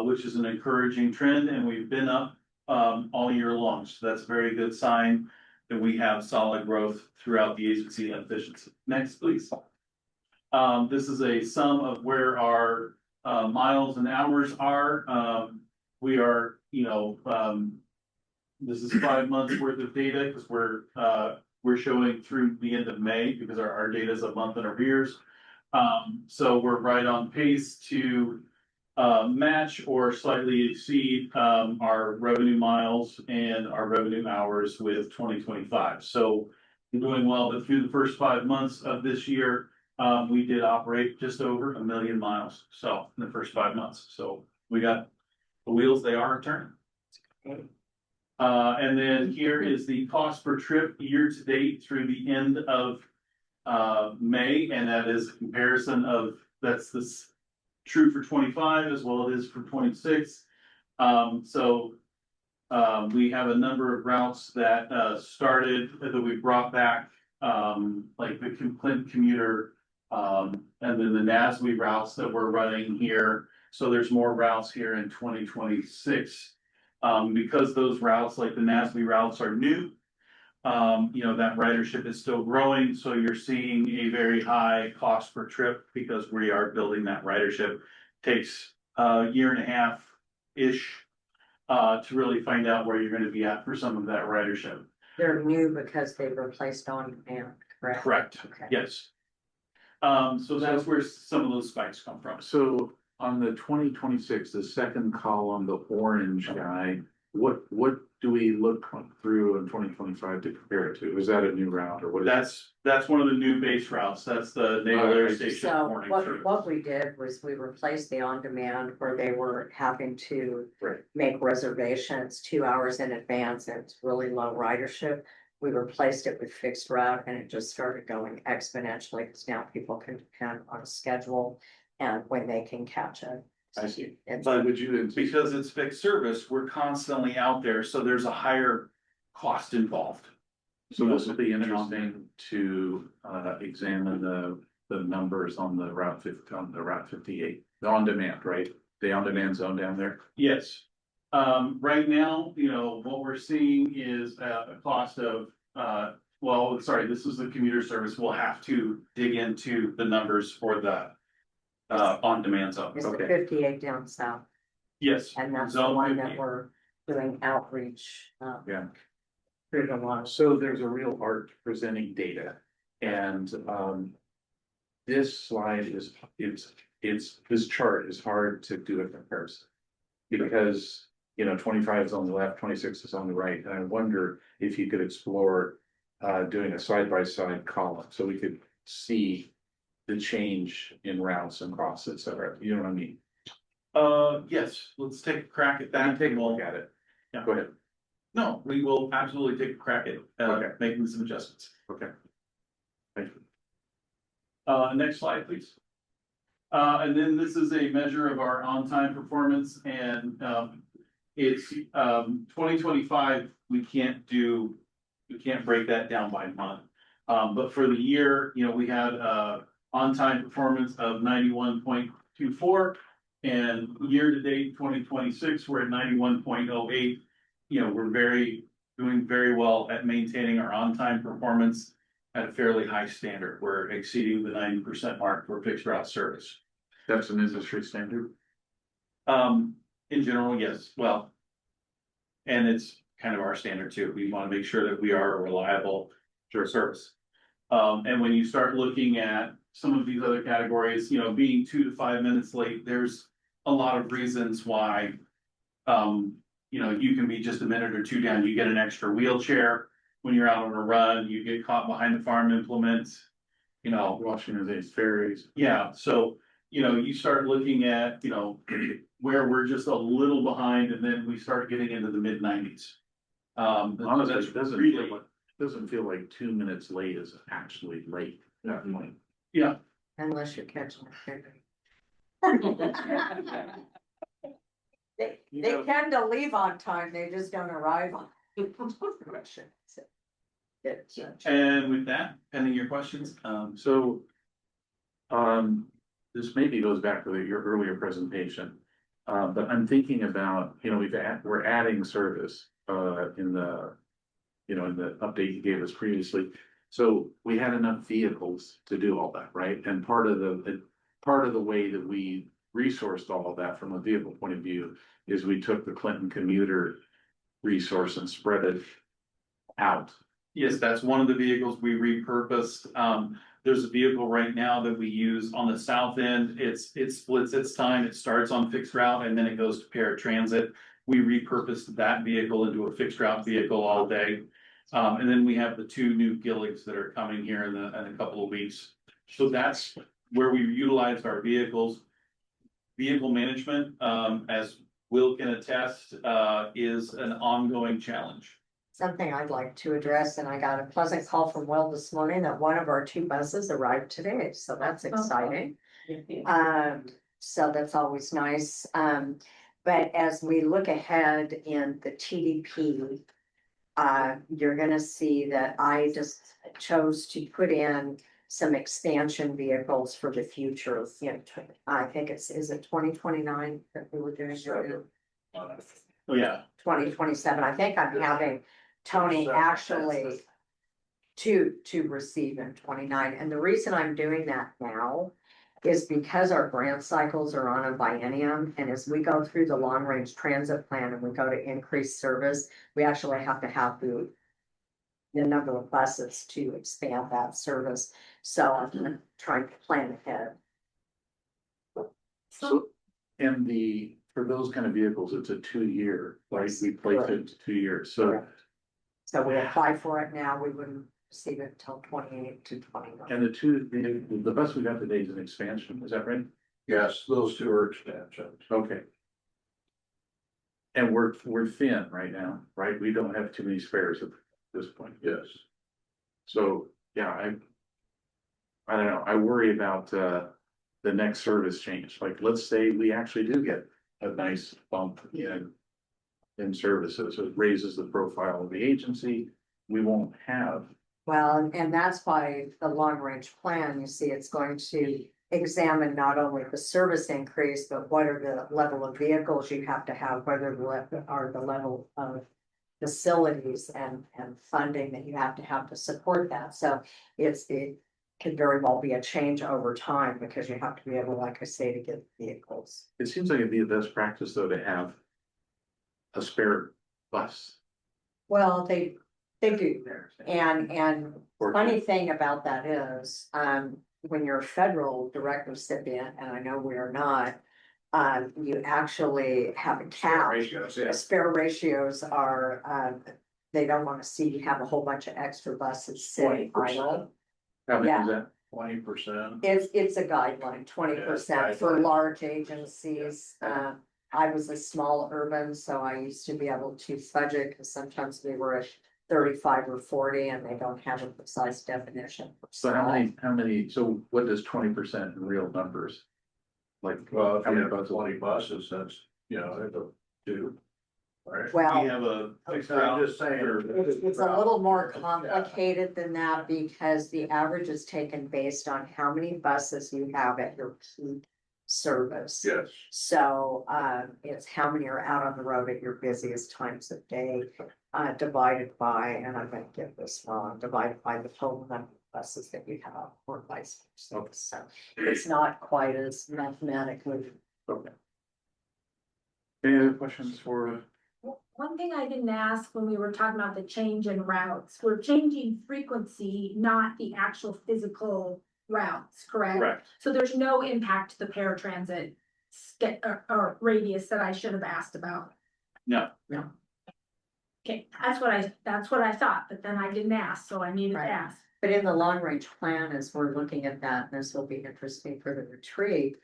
which is an encouraging trend. And we've been up all year long. So that's a very good sign that we have solid growth throughout the agency and efficiency. Next, please. This is a sum of where our miles and hours are. We are, this is 5 months worth of data because we're showing through the end of May because our data is a month in arrears. So we're right on pace to match or slightly exceed our revenue miles and our revenue hours with 2025. So we're doing well, but through the first 5 months of this year, we did operate just over 1 million miles. So in the first 5 months, so we got the wheels, they are turning. And then here is the cost per trip year to date through the end of May, and that is a comparison of, that's this true for 25 as well as for 26. We have a number of routes that started that we brought back, like the Clinton commuter, and then the NASB routes that we're running here. So there's more routes here in 2026. Because those routes, like the NASB routes, are new, that ridership is still growing. So you're seeing a very high cost per trip because we are building that ridership. Takes a year and a half-ish to really find out where you're going to be at for some of that ridership. They're new because they replaced on demand, correct? Correct, Okay. yes. So that's where some of those spikes come from. So on the 2026, the second column, the orange guy, what do we look through in 2025 to compare it to? Is that a new route or what? That's one of the new base routes. That's the Naval Air Station So morning what, service. what we did was we replaced the on-demand where they were having to make reservations 2 hours in advance and it's really low ridership. We replaced it with fixed route and it just started going exponentially because now people can depend on a schedule and when they can catch it. I see. And But Would you, because it's fixed service, we're constantly out there, so there's a higher cost involved. so this will be interesting to examine the numbers on the Route 58, the on-demand, right? The on-demand zone down there. Yes. Right now, what we're seeing is a cost of, this is the commuter service. We'll have to dig into the numbers for the on-demand zone. it's the Okay. 58 down south Yes. and that's the Zone one 58. that we're doing outreach. Yeah. Through the line. So there's a real art to presenting data and this slide is, this chart is hard to do a comparison. Because, 25 is on the left, 26 is on the right, and I wonder if you could explore doing a side-by-side column, so we could see the change in routes and costs, et cetera, you know what I mean? Yes, let's take a crack at that. Take a look at it. Yeah. Go ahead. No, we will absolutely take a crack at Okay. making some adjustments. Okay. Thank you. Next slide, please. And then this is a measure of our on-time performance and it's 2025, we can't break that down by month. But for the year, we had on-time performance of 91.24 and year-to-date 2026, we're at 91.08. We're doing very well at maintaining our on-time performance at a fairly high standard. We're exceeding the 90% mark for fixed route service. That's an industry standard. In general, yes, well. And it's kind of our standard too. We want to make sure that we are a reliable service. And when you start looking at some of these other categories, being 2 to 5 minutes late, there's a lot of reasons why. You can be just a minute or two down, you get an extra wheelchair. When you're out on a run, you get caught behind the farm implements. Washington State ferries. Yeah, so, you start looking at, where we're just a little behind and then we start getting into the mid-90s. Honestly, that's it doesn't feel like 2 minutes late is actually late. Yeah, Unless you're catching a ferry. They tend to leave on time, they just don't arrive on. and with that, pending your questions, So, this maybe goes back to your earlier presentation. But I'm thinking about, we're adding service, in the, in the update you gave us previously. So we had enough vehicles to do all that, right? And part of the way that we resourced all of that from a vehicle point of view is we took the Clinton commuter resource and spread it out. Yes, that's one of the vehicles we repurposed. There's a vehicle right now that we use on the south end. It splits its time. It starts on fixed route and then it goes to paratransit. We repurposed that vehicle into a fixed route vehicle all day. And then we have the two new Gilligs that are coming here in a couple of weeks. So that's where we utilized our vehicles. Vehicle management, as Will can attest, is an ongoing challenge. Something I'd like to address, and I got a pleasant call from Will this morning that one of our 2 buses arrived today, so that's exciting. So that's always nice. But as we look ahead in the TDP, you're gonna see that I just chose to put in some expansion vehicles for the future. I think is it 2029 that we were doing? Oh, yeah. 2027. I think I'm having Tony actually to receive in 29. And the reason I'm doing that now is because our grant cycles are on a biennium. And as we go through the long range transit plan and we go to increase service, we actually have to have the number of buses to expand that service. So I'm trying to plan ahead. So, for those kind of vehicles, it's a 2-year, right? We place it to 2 years, so. Correct. So we apply for it now, we wouldn't receive it until 28 to 29. And the bus we got today is an expansion, is that right? Yes, those 2 are expansions. Okay. And we're thin right now, right? We don't have too many spares at this point. Yes. So, yeah, I don't know, I worry about, the next service change. Like, let's say we actually do get a nice bump in services. It raises the profile of the agency. We won't have. Well, and that's why the long range plan, you see, it's going to examine not only the service increase, but what are the level of vehicles you have to have, whether are the level of facilities and funding that you have to support that. So it could very well be a change over time because you have to be able, like I say, to get vehicles. It seems like it'd be the best practice though to have a spare bus. Well, they do. And funny thing about that is, when you're a federal direct recipient, and I know we are not, you actually have a cap. Ratios, yeah. Spare ratios are, they don't want to see you have a whole bunch of extra buses sitting 20%. idle. How many Yeah. is that? 20%. It's a guideline, 20% for large agencies. I was a small urban, so I used to be able to budget, because sometimes we were at 35 or 40 and they don't have a precise definition. So so what does 20% in real numbers? Like, Well, if how you many have buses? 20 buses, that's, that's a 2. Right. Well, We have a. I'm just saying. it's a little more complicated than that because the average is taken based on how many buses you have at your peak service. Yes. So, it's how many are out on the road at your busiest times of day, divided by, and I'm gonna get this wrong, divided by the total number of buses that you have or vice versa. So it's not quite as mathematically. Okay. Any other questions for? One thing I didn't ask when we were talking about the change in routes, we're changing frequency, not the actual physical routes, correct? Correct. So there's no impact to the paratransit or radius that I should have asked about. No. Okay, that's what I thought, but then I didn't ask, so I needed to Right. ask. But in the long range plan, as we're looking at that, and this will be interesting for the retreat.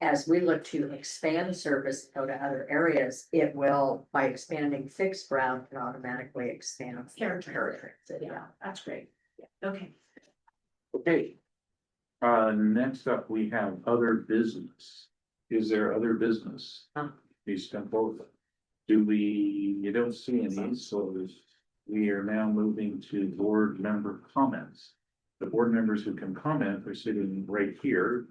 As we look to expand service, go to other areas, it will, by expanding fixed route, it automatically expands. Paratransit, yeah, that's great. Okay. Okay. Next up, we have other business. Is there other business? Please come forward. You don't see any, so we are now moving to board member comments. The board members who can comment are sitting right here.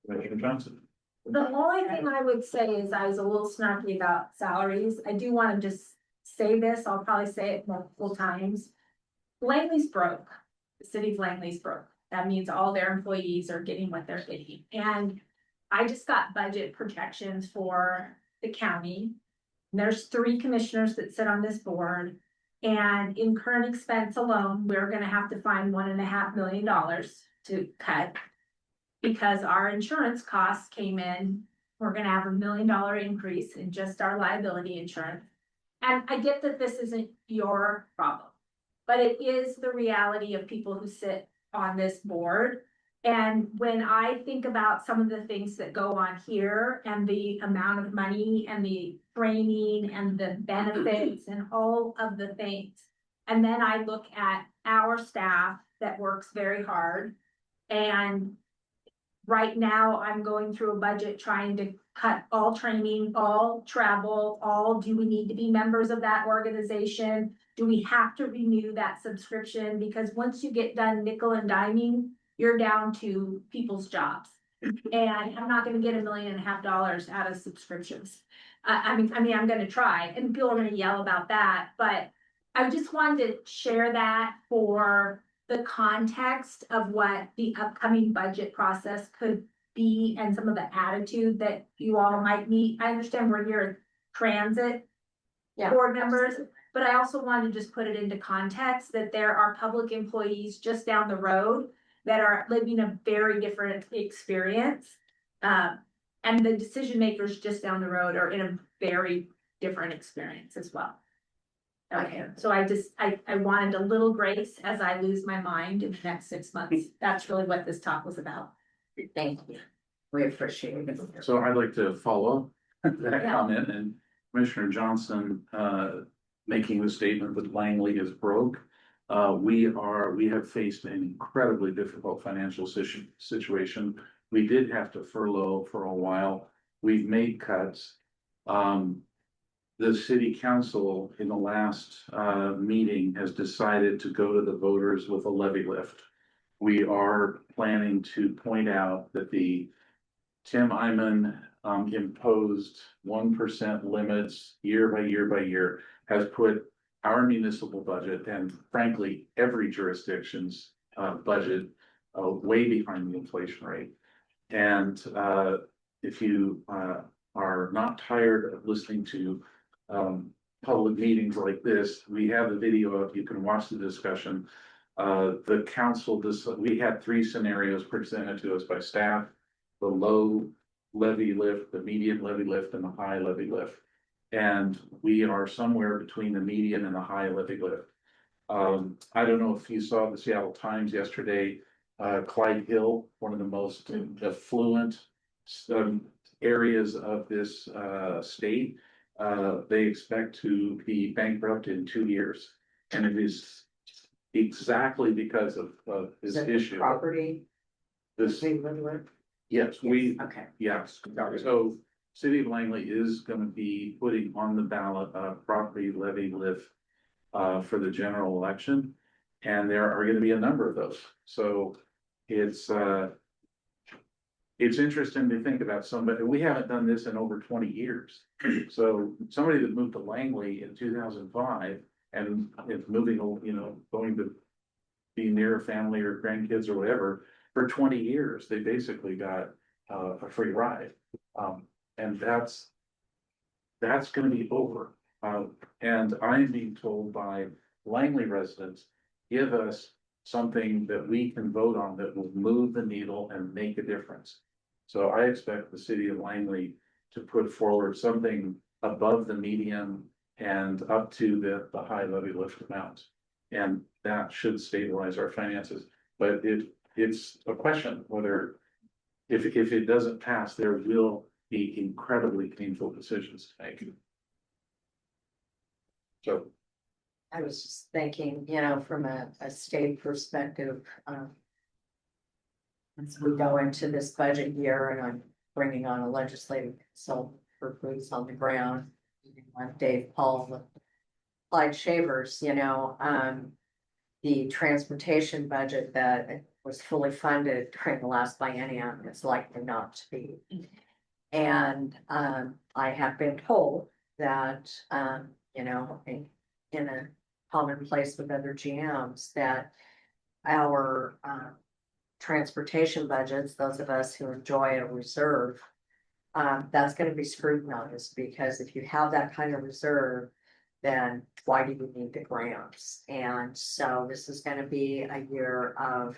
Commissioner Johnson. The only thing I would say is I was a little snarky about salaries. I do wanna just say this, I'll probably say it multiple times. Langley's broke. The city of Langley's broke. That means all their employees are getting what they're getting. And I just got budget projections for the county. There's 3 commissioners that sit on this board. And in current expense alone, we're gonna have to find $1.5 million to cut. Because our insurance costs came in, we're gonna have $1 million increase in just our liability insurance. And I get that this isn't your problem, but it is the reality of people who sit on this board. And when I think about some of the things that go on here and the amount of money and the training and the benefits and all of the things. And then I look at our staff that works very hard. And right now I'm going through a budget trying to cut all training, all travel, do we need to be members of that organization? Do we have to renew that subscription? Because once you get done nickel and diming, you're down to people's jobs. And I'm not gonna get $1.5 million out of subscriptions. I mean, I'm gonna try, and people are gonna yell about that, but I just wanted to share that for the context of what the upcoming budget process could be and some of the attitude that you all might meet. I understand we're here transit board members, but I also wanted to just put it into context that there are public employees just down the road that are living a very different experience. And the decision makers just down the road are in a very different experience as well. Okay, so I wanted a little grace as I lose my mind in the next 6 months. That's really what this talk was about. Thank you. We appreciate it. So I'd like to follow that Yeah. comment, and Commissioner Johnson, making the statement that Langley is broke. We have faced an incredibly difficult financial situation. We did have to furlough for a while. We've made cuts. The city council in the last meeting has decided to go to the voters with a levy lift. We are planning to point out that the Tim Eyman imposed 1% limits year by year by year has put our municipal budget and frankly, every jurisdiction's budget way behind the inflation rate. And if you are not tired of listening to public meetings like this, we have the video up, you can watch the discussion. The council, we had 3 scenarios presented to us by staff: the low levy lift, the medium levy lift, and the high levy lift. And we are somewhere between the median and the high levy lift. I don't know if you saw the Seattle Times yesterday, Clyde Hill, one of the most affluent areas of this state. They expect to be bankrupt in 2 years, and it is exactly because of this issue. Property. This, yes, Okay. yes, so City of Langley is gonna be putting on the ballot a property levy lift for the general election, and there are gonna be a number of those. So it's interesting to think about somebody, we haven't done this in over 20 years. So somebody that moved to Langley in 2005 and is moving, going to be near family or grandkids or whatever, for 20 years, they basically got a free ride. And that's gonna be over. And I'm being told by Langley residents, give us something that we can vote on that will move the needle and make a difference. So I expect the city of Langley to put forward something above the median and up to the high levy lift amount. And that should stabilize our finances. But it's a question whether, if it doesn't pass, there will be incredibly painful decisions to make. So. I was just thinking, from a state perspective, as we go into this budget year and I'm bringing on a legislative consultant for boots on the ground, like Dave Paul, with Clyde Shavers, the transportation budget that was fully funded during the last biennium is likely not to be. And, I have been told that, you know, in a common place with other GMs, that our, transportation budgets, those of us who enjoy a reserve, that's gonna be scrutinized, because if you have that kind of reserve, then why do you need the grants? And so this is gonna be a year of,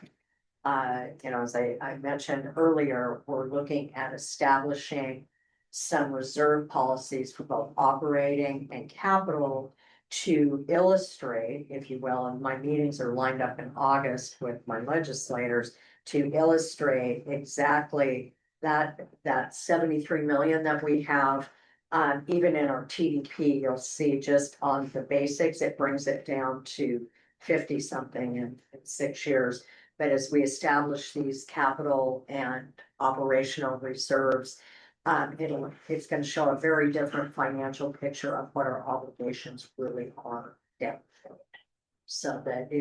you know, as I mentioned earlier, we're looking at establishing some reserve policies for both operating and capital to illustrate, if you will, and my meetings are lined up in August with my legislators to illustrate exactly that 73 million that we have. Even in our TDP, you'll see just on the basics, it brings it down to 50 something in 6 years. But as we establish these capital and operational reserves, it's gonna show a very different financial picture of what our obligations really are down the road. So that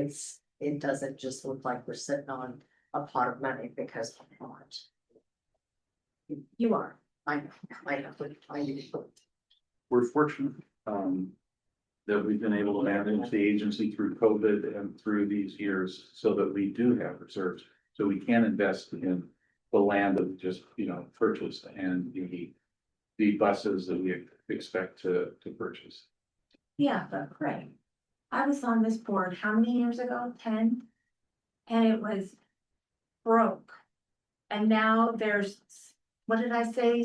it doesn't just look like we're sitting on a pot of money, because we're not. You are, I know. We're fortunate, that we've been able to manage the agency through COVID and through these years so that we do have reserves. So we can invest in the land that we just, you know, purchased and the buses that we expect to purchase. Yeah, but Craig, I was on this board how many years ago? 10? And it was broke. And now there's, what did I say,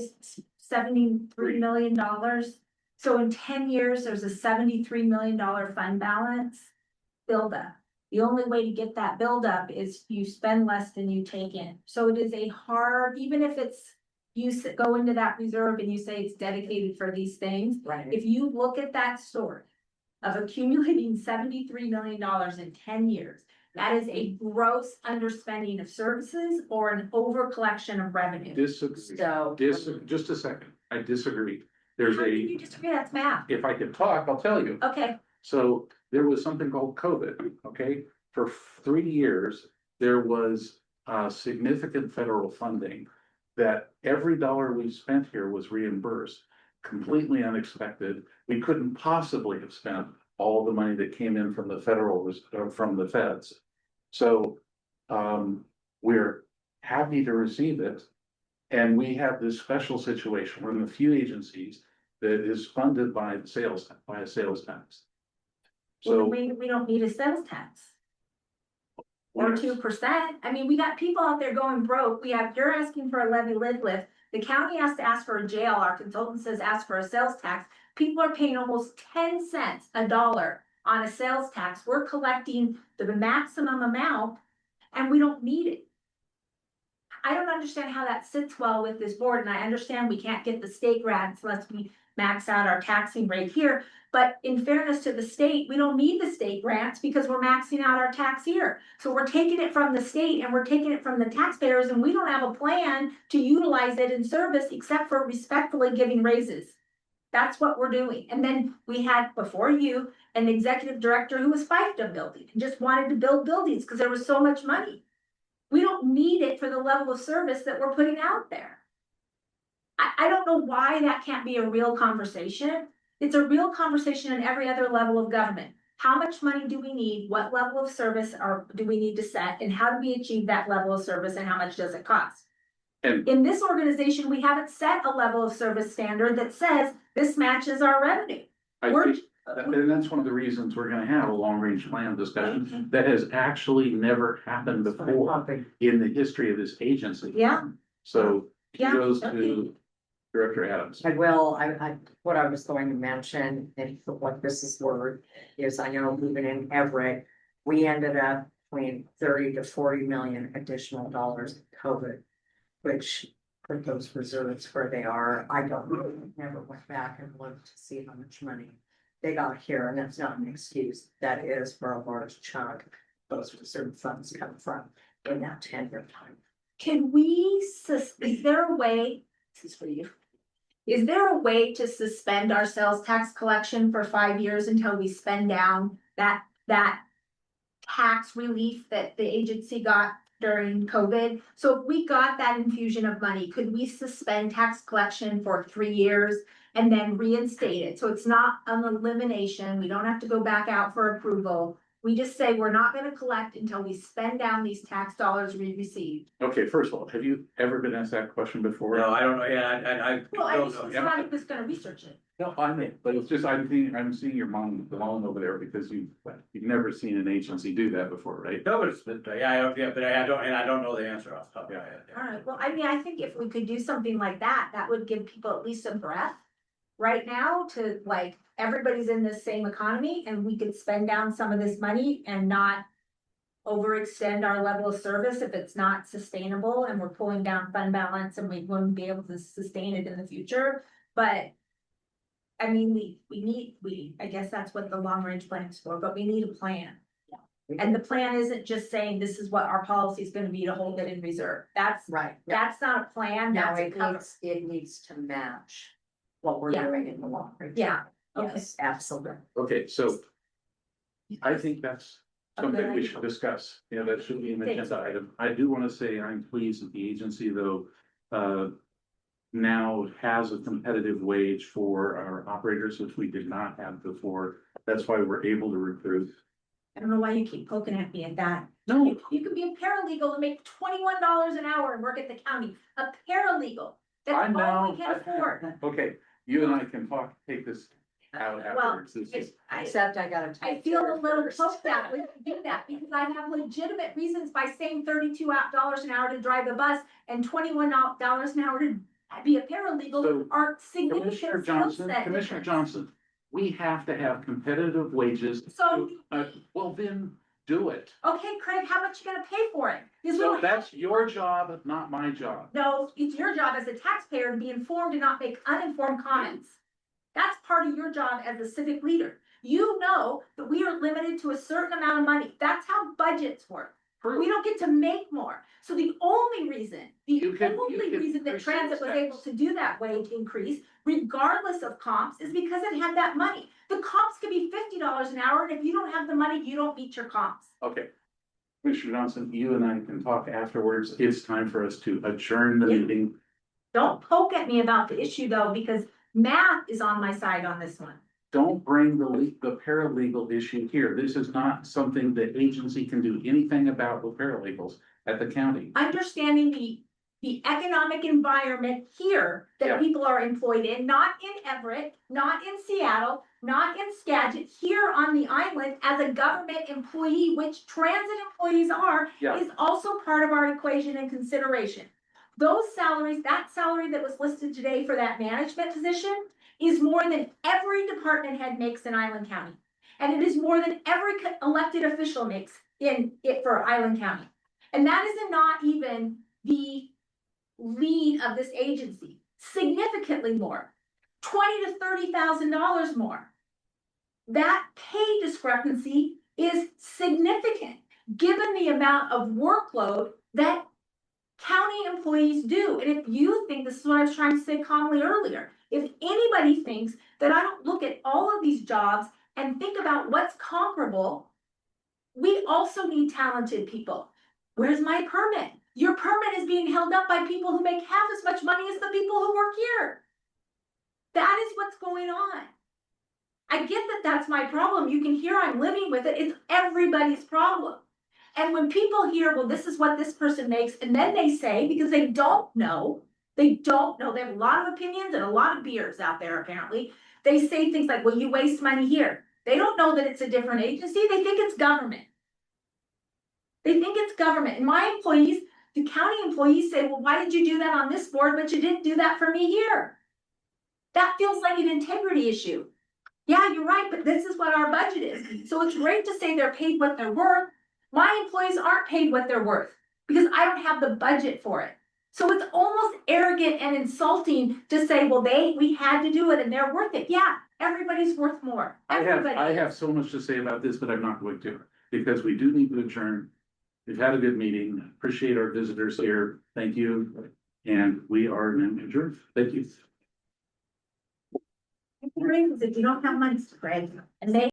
$73 million? So in 10 years, there's a $73 million fund balance buildup. The only way to get that buildup is you spend less than you take in. So it is a hard, even if it's, go into that reserve and you say it's dedicated for these things. Right. If you look at that story of accumulating $73 million in 10 years, that is a gross underspending of services or an over collection of revenue. Disagree. So. Just a second. I disagree. There's How can you disagree? That's math. if I could talk, I'll tell you. Okay, So there was something called COVID, okay? For 3 years, there was significant federal funding that every dollar we spent here was reimbursed, completely unexpected. We couldn't possibly have spent all the money that came in from the from the feds. So we're happy to receive it. And we have this special situation. We're in the few agencies that is funded by a sales tax. so So we don't need a sales tax. Or 2%. I mean, we got people out there going broke. You're asking for a levy lift. The county has to ask for a jail. Our consultant says ask for a sales tax. People are paying almost 10 cents a dollar on a sales tax. We're collecting the maximum amount and we don't need it. I don't understand how that sits well with this board, and I understand we can't get the state grants unless we max out our taxing rate here. But in fairness to the state, we don't need the state grants because we're maxing out our tax here. So we're taking it from the state and we're taking it from the taxpayers, and we don't have a plan to utilize it in service except for respectfully giving raises. That's what we're doing. And then we had before you an executive director who was fiefdom building and just wanted to build buildings because there was so much money. We don't need it for the level of service that we're putting out there. I don't know why that can't be a real conversation. It's a real conversation in every other level of government. How much money do we need? What level of service do we need to set? And how do we achieve that level of service and how much does it cost? And in this organization, we haven't set a level of service standard that says this matches our revenue. I think, and that's one of the reasons we're gonna have a long-range plan discussion that has actually never happened before in the history of this agency. Yeah. So Yeah, kudos okay. to Director Adams. What I was going to mention, and for what this is worth, is I know moving in Everett, we ended up between 30 to 40 million additional dollars in COVID, which put those reserves where they are. I don't know, never went back and looked to see how much money they got here, and that's not an excuse. That is for a large chunk those reserve funds come from in that 10-year time. Can we, is there a way, this is for you. Is there a way to suspend our sales tax collection for 5 years until we spend down that tax relief that the agency got during COVID. So if we got that infusion of money, could we suspend tax collection for 3 years and then reinstate it? So it's not an elimination. We don't have to go back out for approval. We just say we're not gonna collect until we spend down these tax dollars we received. Okay, first of all, have you ever been asked that question before? No, I don't know, yeah, I Well, I don't just know. was Yeah. not just gonna research it. No, I mean, but it's just, I'm seeing your mom alone over there because you've never seen an agency do that before, right? No, but it's, yeah, but I don't know the answer off the top of my head. Alright, well, I mean, I think if we could do something like that, that would give people at least a breath. Right now to like, everybody's in this same economy and we could spend down some of this money and not. Overextend our level of service if it's not sustainable and we're pulling down fund balance and we wouldn't be able to sustain it in the future, but. I mean, I guess that's what the long range plan is for, but we need a plan. And the plan isn't just saying this is what our policy is gonna be to hold it in reserve. That's Right. not a plan, Now that's a cover. it needs to match what we're Yeah. doing in the long range. Yeah. Yes, absolutely. Okay, so I think that's something we idea. should discuss. Yeah, that should be an Thanks. agenda item. I do want to say I'm pleased that the agency though, now has a competitive wage for our operators, which we did not have before. That's why we're able to recruit. I don't know why you keep poking at me at that. No, You could be a paralegal and make $21 an hour and work at the county, a paralegal. That's I'm all now. we can afford. Okay, you and I can take this out afterwards. This is- Except I gotta. I feel a little poked at when you do that, because I have legitimate reasons by saying $32 an hour to drive the bus and $21 an hour to be a paralegal So, are Commissioner significant skill Johnson, set Commissioner difference. Johnson, we have to have competitive wages. So, Well, then do it. okay, Craig, how much you gonna pay for it? Because we So don't that's your job, not my job. No, it's your job as a taxpayer to be informed and not make uninformed comments. That's part of your job as a civic leader. You know that we are limited to a certain amount of money. That's how budgets work. We don't get to make more. So the only reason, You can that increase transit was tax. able to do that wage increase, regardless of comps, is because it had that money. The comps could be $50 an hour, and if you don't have the money, you don't meet your comps. Okay. Commissioner Johnson, you and I can talk afterwards. It's time for us to adjourn the meeting. Don't poke at me about the issue though, because math is on my side on this one. Don't bring the paralegal issue here. This is not something the agency can do anything about with paralegals at the county. Understanding the economic environment here Yeah. that people are employed in, not in Everett, not in Seattle, not in Skagit, here on the island as a government employee, which transit employees are, Yeah. is also part of our equation and consideration. Those salaries, that salary that was listed today for that management position is more than every department head makes in Island County. And it is more than every elected official makes in it for Island County. And that is not even the lead of this agency, significantly more, $20,000 to $30,000 more. That pay discrepancy is significant, given the amount of workload that county employees do. And if you think, this is what I was trying to say calmly earlier, if anybody thinks that I don't look at all of these jobs and think about what's comparable, we also need talented people. Where's my permit? Your permit is being held up by people who make half as much money as the people who work here. That is what's going on. I get that that's my problem. You can hear I'm living with it. It's everybody's problem. And when people hear, well, this is what this person makes, and then they say, because they don't know, they have a lot of opinions and a lot of beers out there apparently. They say things like, well, you waste money here. They don't know that it's a different agency. They think it's government. They think it's government. And my employees, the county employees say, well, why did you do that on this board, but you didn't do that for me here? That feels like an integrity issue. Yeah, you're right, but this is what our budget is. So it's great to say they're paid what they're worth. My employees aren't paid what they're worth because I don't have the budget for it. So it's almost arrogant and insulting to say, well, we had to do it and they're worth it. Yeah, everybody's worth more. I Everybody. have so much to say about this, but I'm not going to, because we do need to adjourn. We've had a good meeting. Appreciate our visitors here. Thank you. And we are now adjourned. Thank you. If you don't have money, Greg, and they